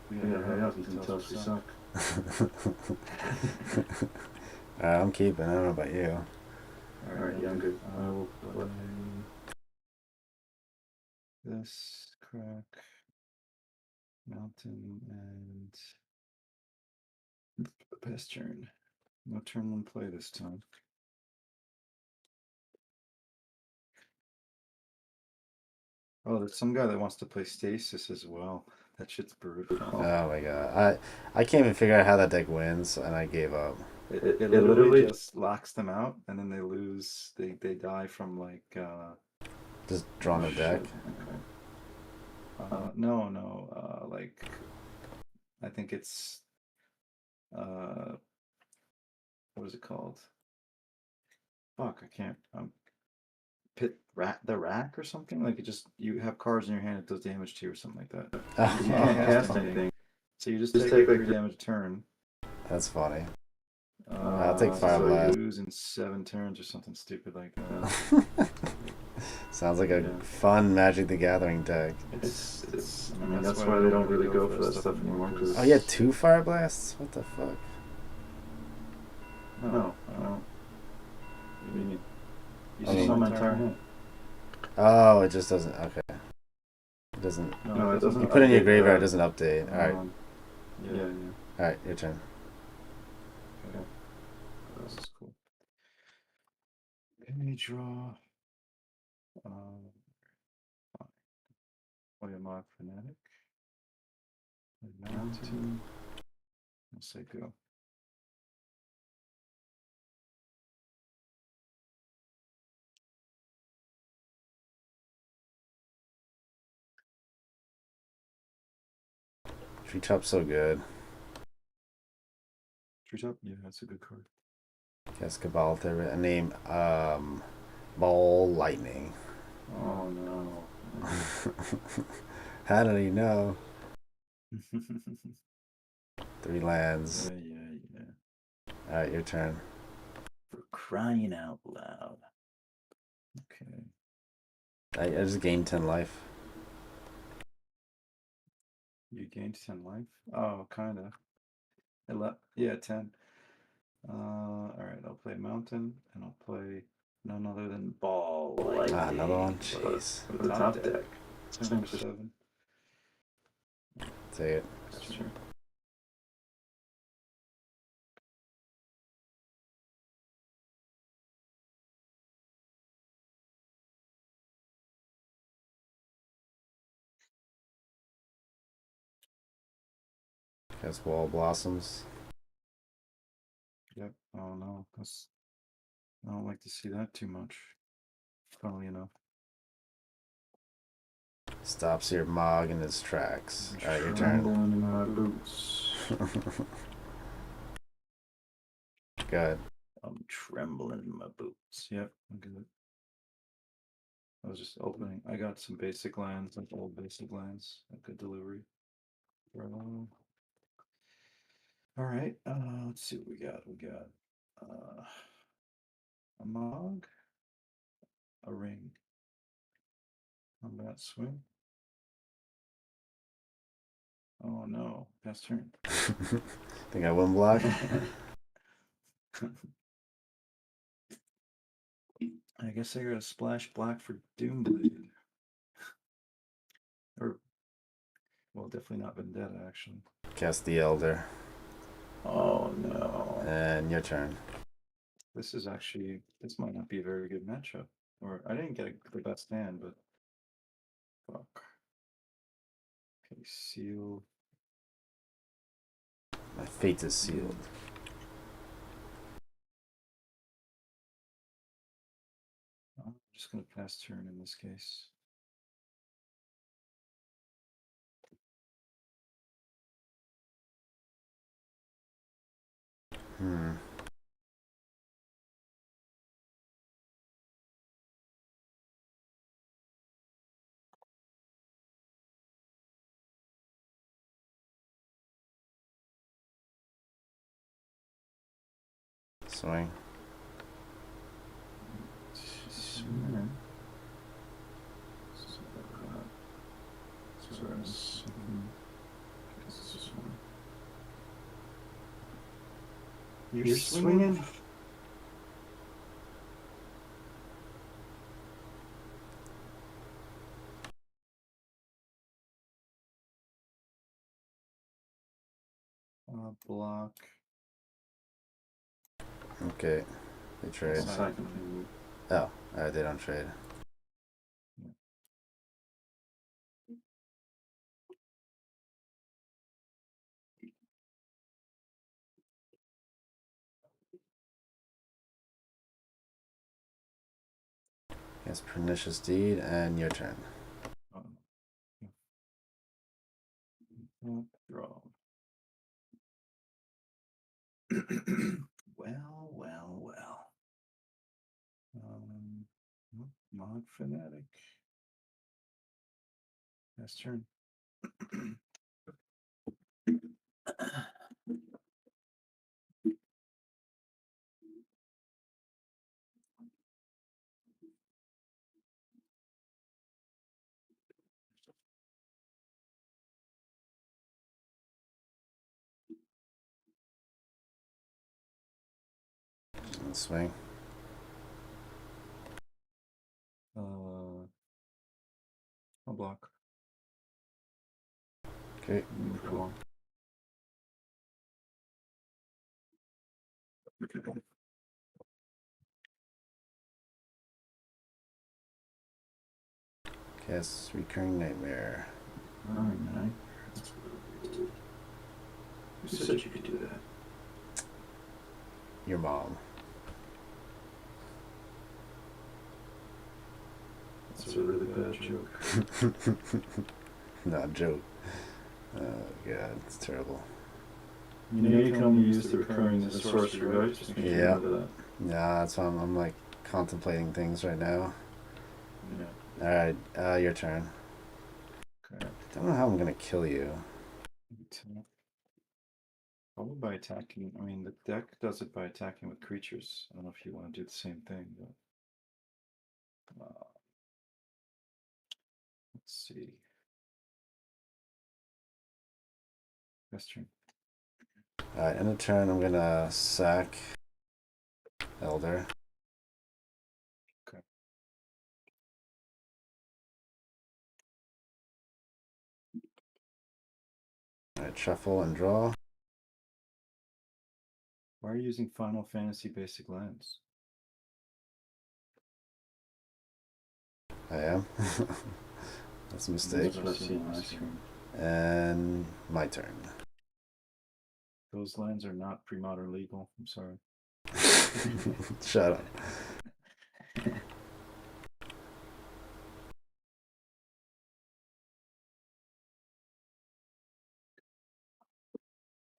T: we gotta hurry up. He's gonna tell us we suck.
P: I'm keeping. I don't know about you.
T: Alright, yeah, I'm good. I will play this crack mountain and pass turn. No turn 1 play this time. Oh, there's some guy that wants to play Stasis as well. That shit's brutal.
P: Oh my god. I can't even figure out how that deck wins, and I gave up.
T: It literally just locks them out, and then they lose. They die from like.
P: Just drawing a deck.
T: No. Like, I think it's. What is it called? Fuck, I can't. The rack or something. Like, you have cards in your hand that does damage to you or something like that. You can't cast anything. So you just take like 3 damage a turn.
P: That's funny. I'll take Fire Blast.
T: So you lose in 7 turns or something stupid like that.
P: Sounds like a fun Magic the Gathering deck.
T: I mean, that's why they don't really go for that stuff anymore.
P: Oh, you had 2 Fire Blasts? What the fuck?
T: No. What do you mean? You see my entire hand.
P: Oh, it just doesn't. Okay. It doesn't.
T: No, it doesn't.
P: You put it in your graveyard, it doesn't update. Alright.
T: Yeah.
P: Alright, your turn.
T: Okay. This is cool. Let me draw. Play a Mod Fanatic. Play Mountain. I'll say go.
P: Treetop's so good.
T: Treetop? Yeah, that's a good card.
P: Yes, Cabal Theory. Name Ball Lightning.
T: Oh no.
P: How did he know? 3 lands.
T: Yeah.
P: Alright, your turn.
T: For crying out loud. Okay.
P: I just gained 10 life.
T: You gained 10 life? Oh, kinda. Yeah, 10. Alright, I'll play Mountain, and I'll play none other than Ball Lightning.
P: Another one? Jeez.
T: For the top deck. 10 for 7.
P: Take it.
T: Sure.
P: Guess Wall Blossoms.
T: Yep. Oh no, I don't like to see that too much. Funnily enough.
P: Stops your Mog in its tracks. Alright, your
T: Trembling
P: turn.
T: in my boots.
P: Good.
T: I'm trembling in my boots. Yep, I'm good. I was just opening. I got some basic lands, like old basic lands. A good delivery. All right. Let's see what we got. We got a Mog, a Ring, combat swing. Oh no, pass turn.
P: Think I win block?
T: I guess I got a splash black for Doomblade. Or, well, definitely not Vendetta, actually.
P: Cast the Elder.
T: Oh no.
P: And your turn.
T: This might not be a very good matchup. Or, I didn't get the best hand, but fuck. Okay, seal.
P: My fate is sealed.
T: I'm just gonna pass turn in this case.
P: Swing.
T: You're swinging? Block.
P: Okay. They trade. Oh, alright, they don't trade. Yes, Pernicious Deed, and your turn.
T: Draw. Well. Mod Fanatic. Last turn.
P: Swing.
T: I'll block.
P: Okay.
T: Cool.
B: Yes, recurring nightmare.
T: Alright. Who said you could do that?
B: Your mom.
T: That's a really bad joke.
B: Not a joke. Oh god, it's terrible.
T: You know you can only use the recurring as a sorcery, right? Just make sure you
B: Yeah.
T: remember that.
B: Yeah, that's why I'm like contemplating things right now.
T: Yeah.
B: Alright, your turn.
T: Okay.
B: Don't know how I'm gonna kill you.
T: Probably by attacking. I mean, the deck does it by attacking with creatures. I don't know if you want to do the same thing, but let's see. Best turn.
B: Alright, in a turn, I'm gonna sack Elder.
T: Okay.
B: Alright, shuffle and draw.
T: Why are you using Final Fantasy basic lands?
B: I am. That's a mistake.
T: That's what I see on my screen.
B: And my turn.
T: Those lands are not pre-modern legal. I'm sorry.
B: Shut up.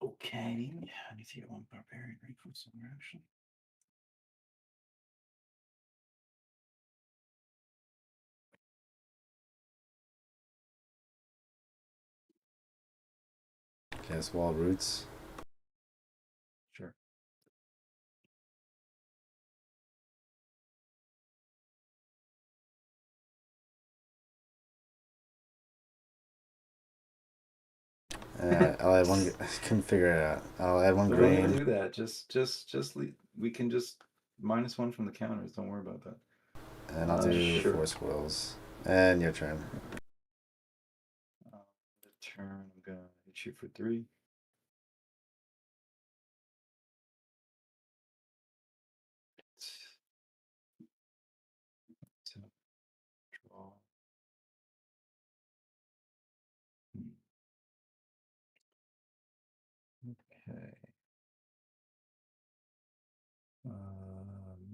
T: Okay. I need to get one barbarian recruit somewhere actually.
B: Cast Wall Roots.
T: Sure.
B: I'll add one. I couldn't figure it out. I'll add one
T: Don't
B: green.
T: do that. Just leave. We can just -1 from the counters. Don't worry about that.
B: And I'll do
T: Sure.
B: 4 squirrels. And your turn.
T: The turn. I'm gonna hit you for 3. Draw. Okay.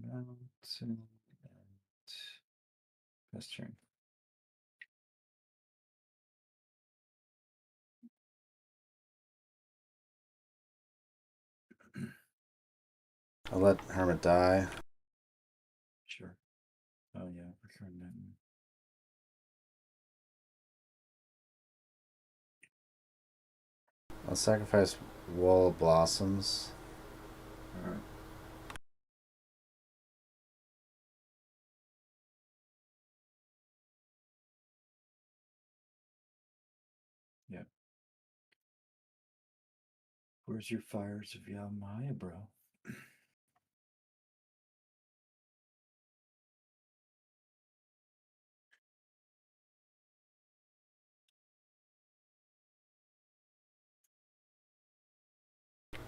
T: Mountain and best turn.
B: I'll let Hermit die.
T: Sure. Oh yeah, recurring nightmare.
B: I'll sacrifice Wall of Blossoms.
T: Alright. Yeah. Where's your fires of Yalmaya, bro?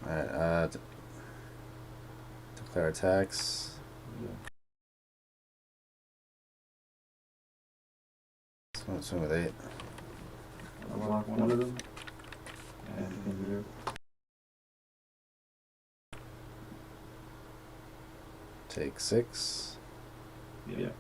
B: Alright, declare attacks. Swing with 8.
T: I'll block one of them. And you can do.
B: Take 6.
T: Yeah.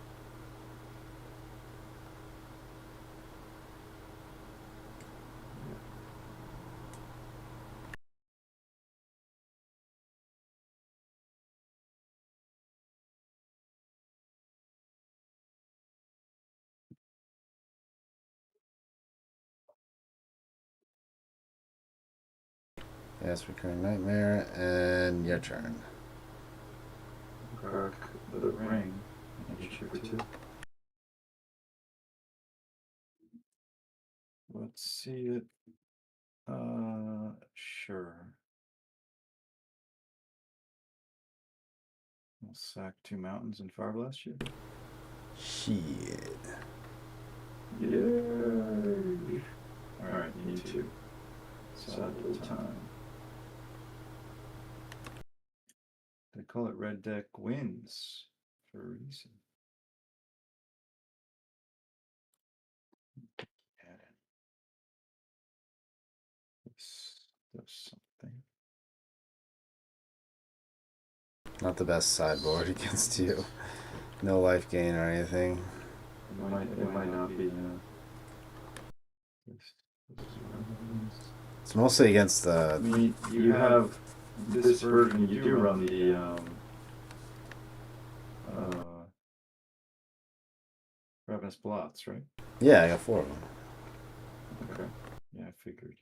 B: Yes, recurring nightmare, and your turn.
T: Crack the ring. And hit you for 2. Let's see it. Sure. I'll sack 2 mountains and fire blast you.
B: Shit.
T: Yay! Alright, you need 2. Sad little time. They call it Red Deck Wins for a reason. something.
P: Not the best sideboard against you. No life gain or anything.
T: It might not be.
P: It's mostly against the.
T: I mean, you have this version. You do run the Ravenous Blots, right?
P: Yeah, I got 4 of them.
T: Okay. Yeah, I figured.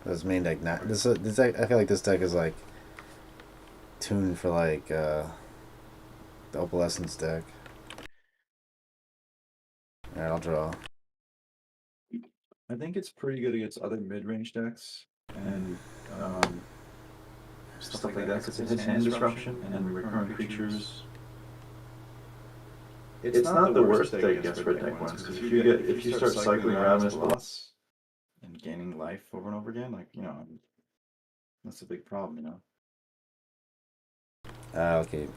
P: This main deck, this deck, I feel like this deck is like tuned for like the Opalescence deck. Alright, I'll draw.
T: I think it's pretty good against other mid-range decks and stuff like that because it hits hand disruption and recurrent creatures. It's not the worst deck against red deck ones because if you start cycling Ravenous Blots and gaining life over and over again, like that's a big problem,
P: Okay.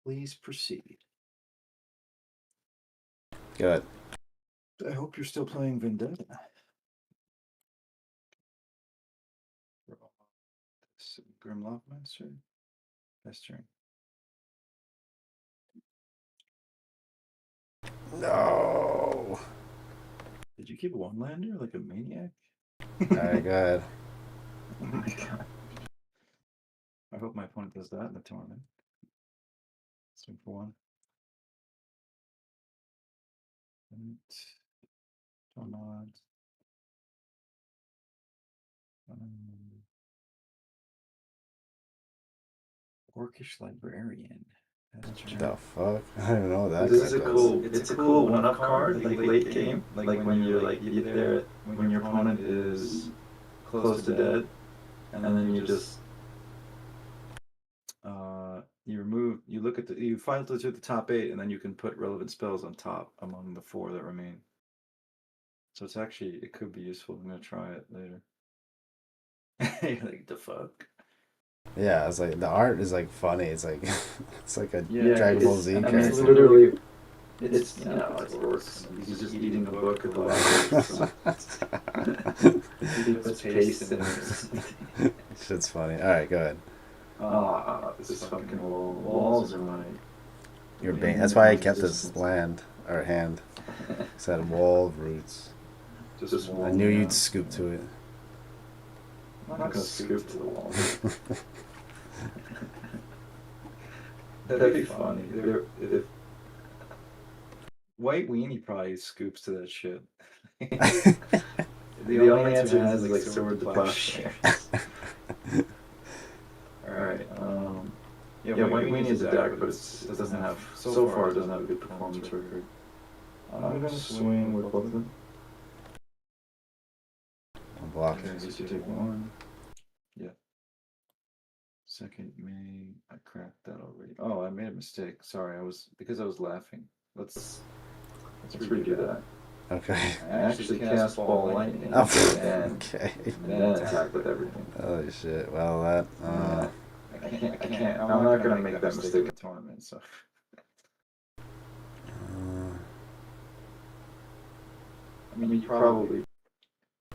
T: Please proceed.
P: Good.
T: I hope you're still playing Vendetta. Grimlock Monster. Best turn.
P: No.
T: Did you keep one lander like a maniac?
P: Alright, go ahead.
T: Oh my god. I hope my opponent does that in the tournament. Swing for 1. Tornado. Orcish Librarian.
P: The fuck? I don't know what that
T: This is
P: goes.
T: cool. It's a cool one-up card, like late game, like when you're you get there when your opponent is close to dead, and then you just you look at you filter through the top 8, and then you can put relevant spells on top among the 4 that remain. So it could be useful. I'm gonna try it later. You're like, the fuck.
P: Yeah, it's like the art is like funny. It's like it's like a Dragon Ball Z character.
T: It's literally, it's it's worse. He's just eating a book at the last. He puts paste in it.
P: Shit's funny. All right, go ahead.
T: This fucking walls are my.
P: Your bane. That's why I kept this land or hand. It's had a wall of roots. I knew you'd scoop to it.
T: I'm not gonna scoop to the wall. That'd be funny. If White Weenie probably scoops to that shit. The only answer he has is like Sword the Plowshare. Alright, yeah, White Weenie is a deck, but it doesn't have, so far it doesn't have a good performance record. I'm gonna swing with both of them.
P: Block.
T: Okay, so you take 1. Yeah. Second May. I cracked that already. Oh, I made a mistake. Sorry, because I was laughing. Let's redo that.
P: Okay.
T: I actually cast Ball Lightning
P: okay.
T: and then attack with everything.
P: Holy shit. Well, that.
T: I can't. I'm not gonna make that mistake in the tournament. So. I mean, you probably.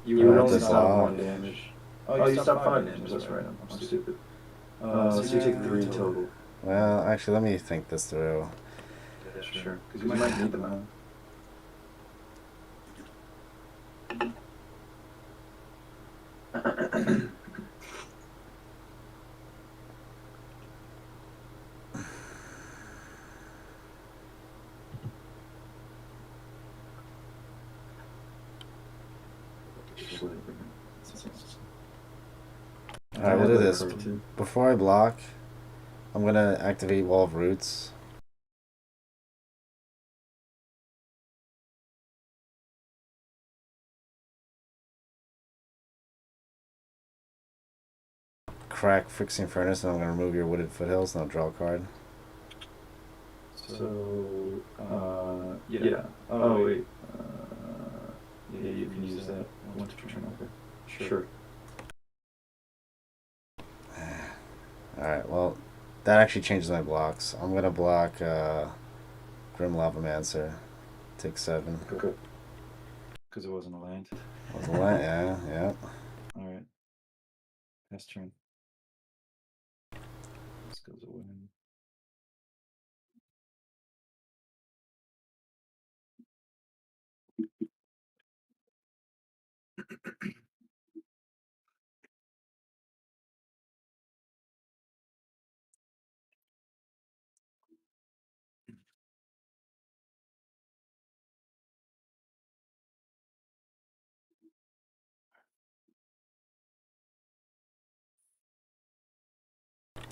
T: You would only stop 1 damage. Oh, you stop 5 damage. That's right. I'm stupid. So you take 3 total.
P: Well, actually, let me think this through.
T: Yeah, sure. Because you might need them out.
P: Alright, we'll do this. Before I block, I'm gonna activate Wall of Roots. Crack Fixing Furnace, and I'm gonna remove your Wooded Foothills, and I'll draw a card.
T: So, yeah. Oh, wait. Yeah, you can use that. I want to turn over. Sure.
P: Alright, well, That actually changes my blocks. I'm gonna block Grim Lavamancer. Take 7.
T: Because it wasn't a land.
P: Wasn't land, yeah, yeah.
T: Alright. Pass turn. This goes away.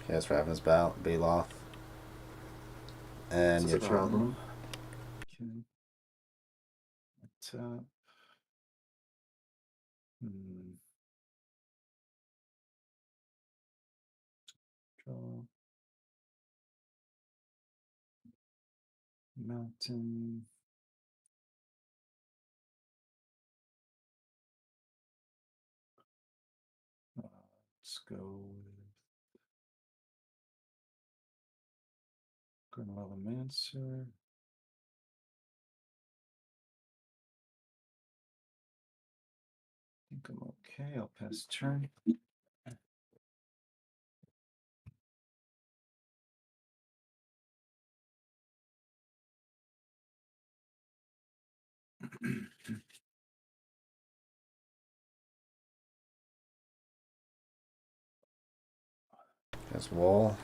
P: Yes, Ravenous Baloth. And your
T: problem. Okay. Tap. Draw. Mountain. Let's go with Grim Lavamancer. I think I'm okay. I'll pass turn.
P: That's wall.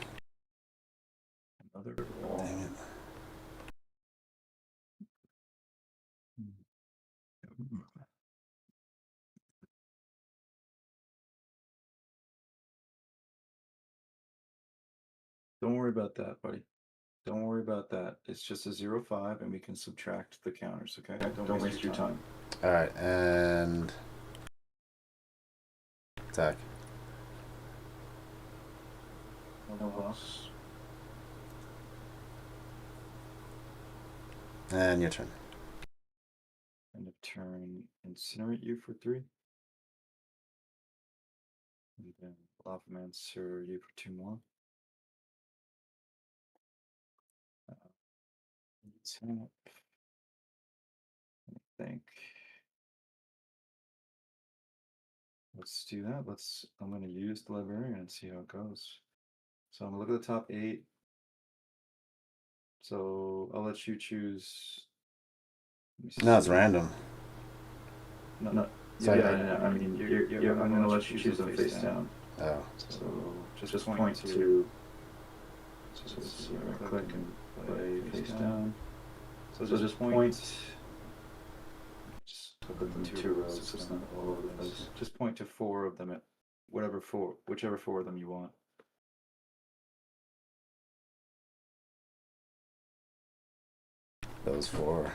T: Another wall.
P: Dang it.
T: Don't worry about that, buddy. Don't worry about that. It's just a 0-5 and we can subtract the counters, okay? Don't waste your time.
P: Alright, and attack.
T: No loss.
P: And your turn.
T: End of turn, incinerate you for 3. And then Lavamancer you for 2 more. Tap. I think. Let's do that. I'm going to use the librarian and see how it goes. So I'm going to look at the top 8. So I'll let you choose.
P: No, it's random.
T: No.
P: So
T: Yeah, I mean, I'm going to let you choose them face down.
P: Oh.
T: So just point to. So let's see, right click and play face down. So just point. Just put them in 2 rows, so it's not all over the place. Just point to 4 of them at whichever 4 of them you want.
P: Those 4.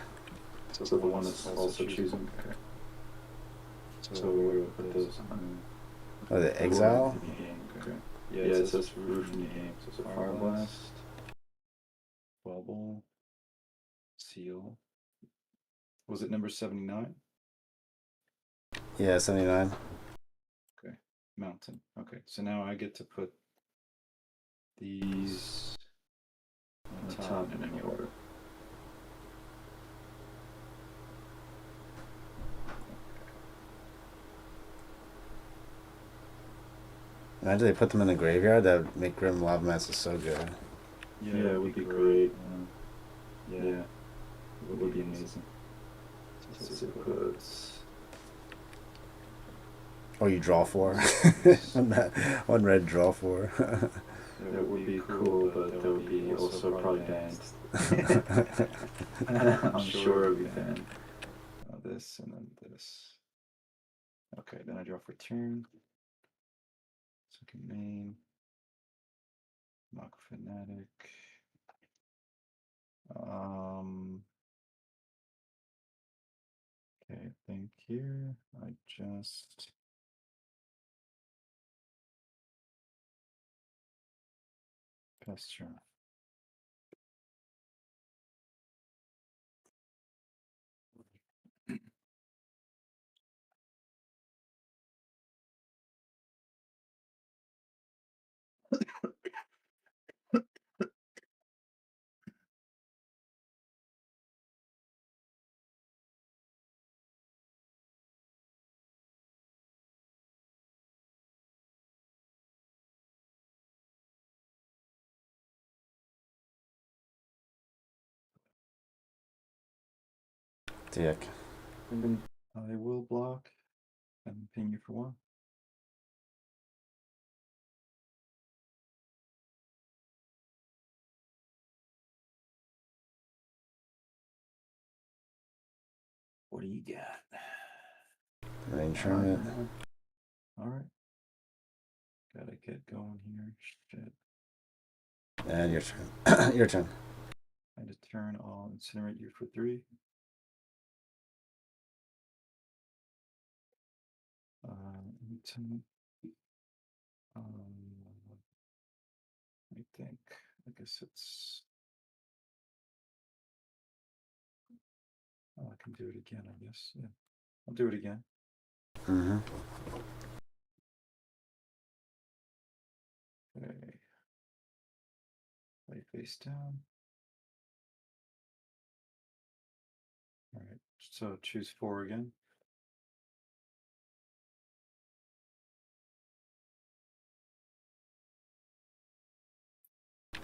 T: So the one that's also choosing. Okay. So we'll put those on.
P: Oh, the exile?
T: Okay. Yeah, it says roof in the game. So it's a Fire Blast, Bubble, Seal. Was it number 79?
P: Yeah, 79.
T: Okay. Mountain. Okay, so now I get to put these on the top in any order.
P: Imagine they put them in the graveyard. That would make Grim Lavamancer so good.
T: Yeah, it would be great. Yeah, it would be amazing. So it puts.
P: Or you draw 4. One red, draw 4.
T: That would be cool, but that would be also probably banned. I'm sure it would be banned. This and then this. Okay, then I draw for turn. Second main. Mock Fanatic. Okay, I think here I just pass turn.
P: Dick.
T: I will block and ping you for 1. What do you got?
P: Range tournament.
T: Alright. Gotta get going here. Shit.
P: And your turn. Your turn.
T: I just turn, I'll incinerate you for 3. I think, I guess it's. Oh, I can do it again, I guess. Yeah, I'll do it again.
P: Mm-hmm.
T: Okay. Lay face down. All right, so choose 4 again.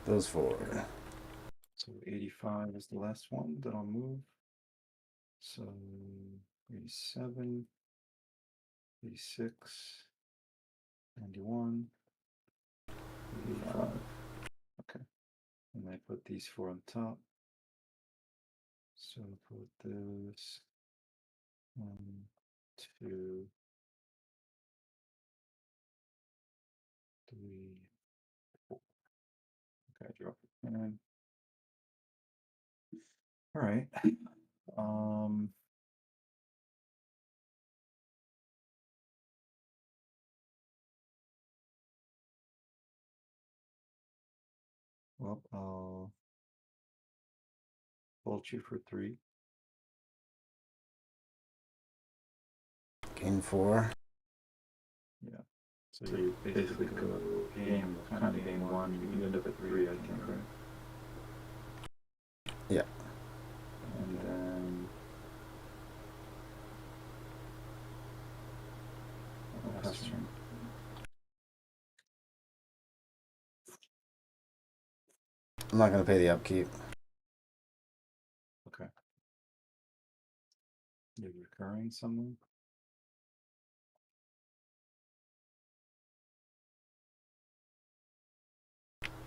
P: Those 4.
T: So 85 is the last one that I'll move. So 87, 86, 91, 85. Okay. And I put these 4 on top. So put this 1, 2, 3, 4. Okay, drop it. And all right. Well, I'll bolt you for 3.
P: Gain 4.
T: Yeah. So you basically go game, kind of game 1, you end up at 3, I think, right?
P: Yeah.
T: And then pass turn.
P: I'm not gonna pay the upkeep.
T: Okay. You're recurring someone?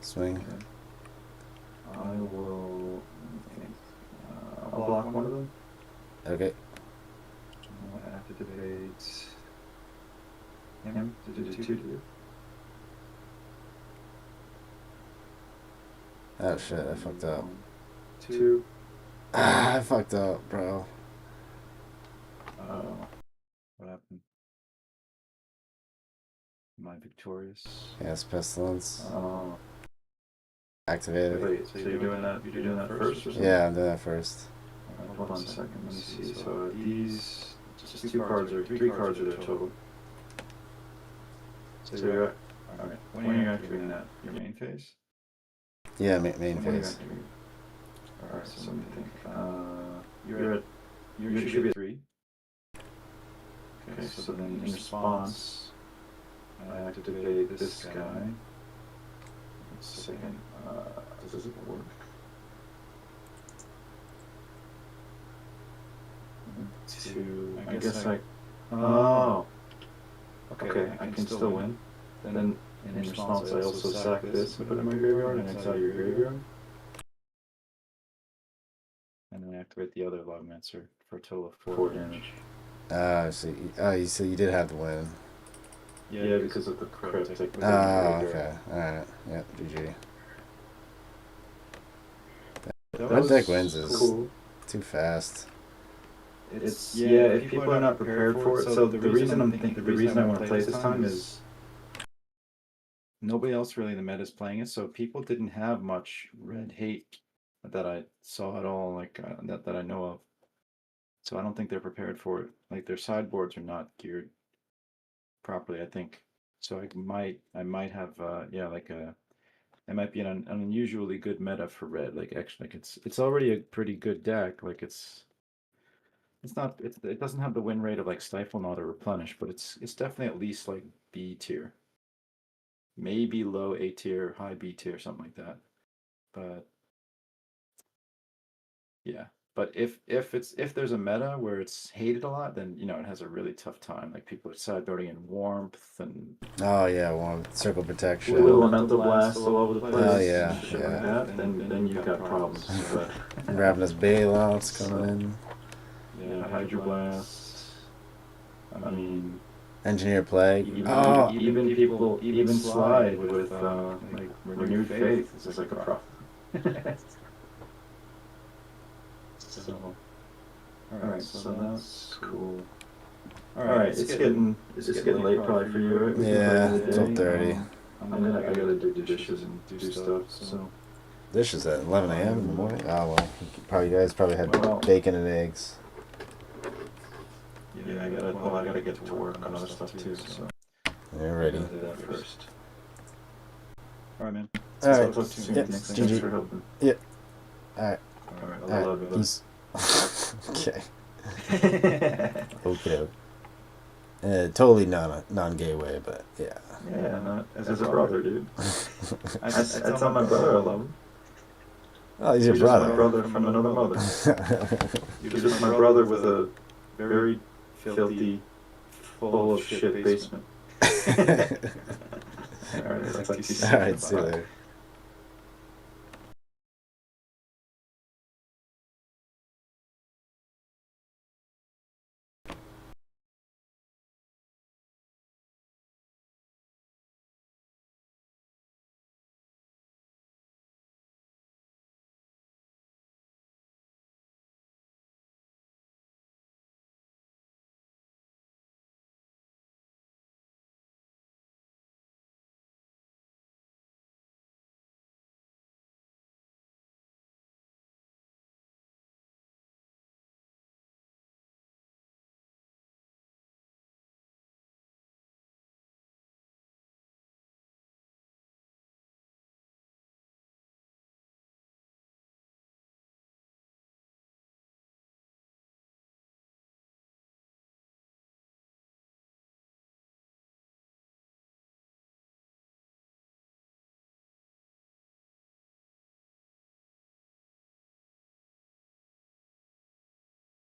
P: Swing.
T: Okay. I will. I'll block one of them.
P: Okay.
T: I'll activate him to do 2.
P: Oh shit, I fucked up.
T: 2.
P: I fucked up, bro.
T: What happened? Am I victorious?
P: Yes, pestilence.
T: Oh.
P: Activated.
T: Wait, so you're doing that? You're doing that first? Or something?
P: Yeah, I'm doing that first.
T: Hold on a second. Let me see. So these, just 2 cards or 3 cards are there total. So you're at. All right. When are you activating that? Your main phase?
P: Yeah, main phase.
T: All right. So let me think. You should be at 3. Okay. So then in response, I activate this guy. Second, does it work? I guess I. Oh. Okay, I can still win. Then in response, I also sack this and put it in my graveyard and exile your graveyard. And then activate the other Logmancer for a total of 4 damage.
P: So you did have to win.
T: Yeah, because of the cryptic.
P: Oh, okay. Alright. Yep, GG. That deck wins is cool. Too fast.
T: It's if people are not prepared for it. So the reason I want to play it this time is nobody else really in the meta is playing it. So people didn't have much red hate that I saw at all, like that I know of. So I don't think they're prepared for it. Like their sideboards are not geared properly, I think. So I might have it might be an unusually good meta for red. Like actually, like it's already a pretty good deck. Like it doesn't have the win rate of like Stifle Knot or Replenish, but it's definitely at least like B tier. Maybe low A tier, high B tier, something like that. But yeah, But if there's a meta where it's hated a lot, then it has a really tough time. Like people are sideboarding in warmth and
P: Oh yeah, one circle protection.
T: elemental blast all over the place.
P: Oh yeah,
T: shit
P: yeah.
T: like that. Then you've got problems. But
P: Ravenous bailouts coming in.
T: yeah, Hydro Blast. I mean,
P: Engineer plague.
T: even people slide with like renewed faith. It's just like a problem. So, all right, so that's cool. All right, it's getting late probably for you, right?
P: Yeah, it's 12:30.
T: I gotta do dishes and do stuff. So
P: Dishes at 11 a.m. in the morning. Oh well, you guys probably had bacon and eggs.
T: yeah, I gotta get to work on other stuff too. So
P: You're ready.
T: do that first. All right, man.
P: All right.
T: I'll talk to you
P: Yep.
T: next.
P: GG.
T: Thanks for helping.
P: Yeah. All right.
T: All right,
P: All
T: I love
P: right.
T: you.
P: Peace. Okay. Okay. Totally non-gay way, but yeah.
T: Yeah, not as a brother, dude. I tell my brother I love him.
P: Oh, he's your
T: Just
P: brother.
T: my brother from another mother. You're just my brother with a very filthy, full of shit basement. All right,
P: All right, see you later.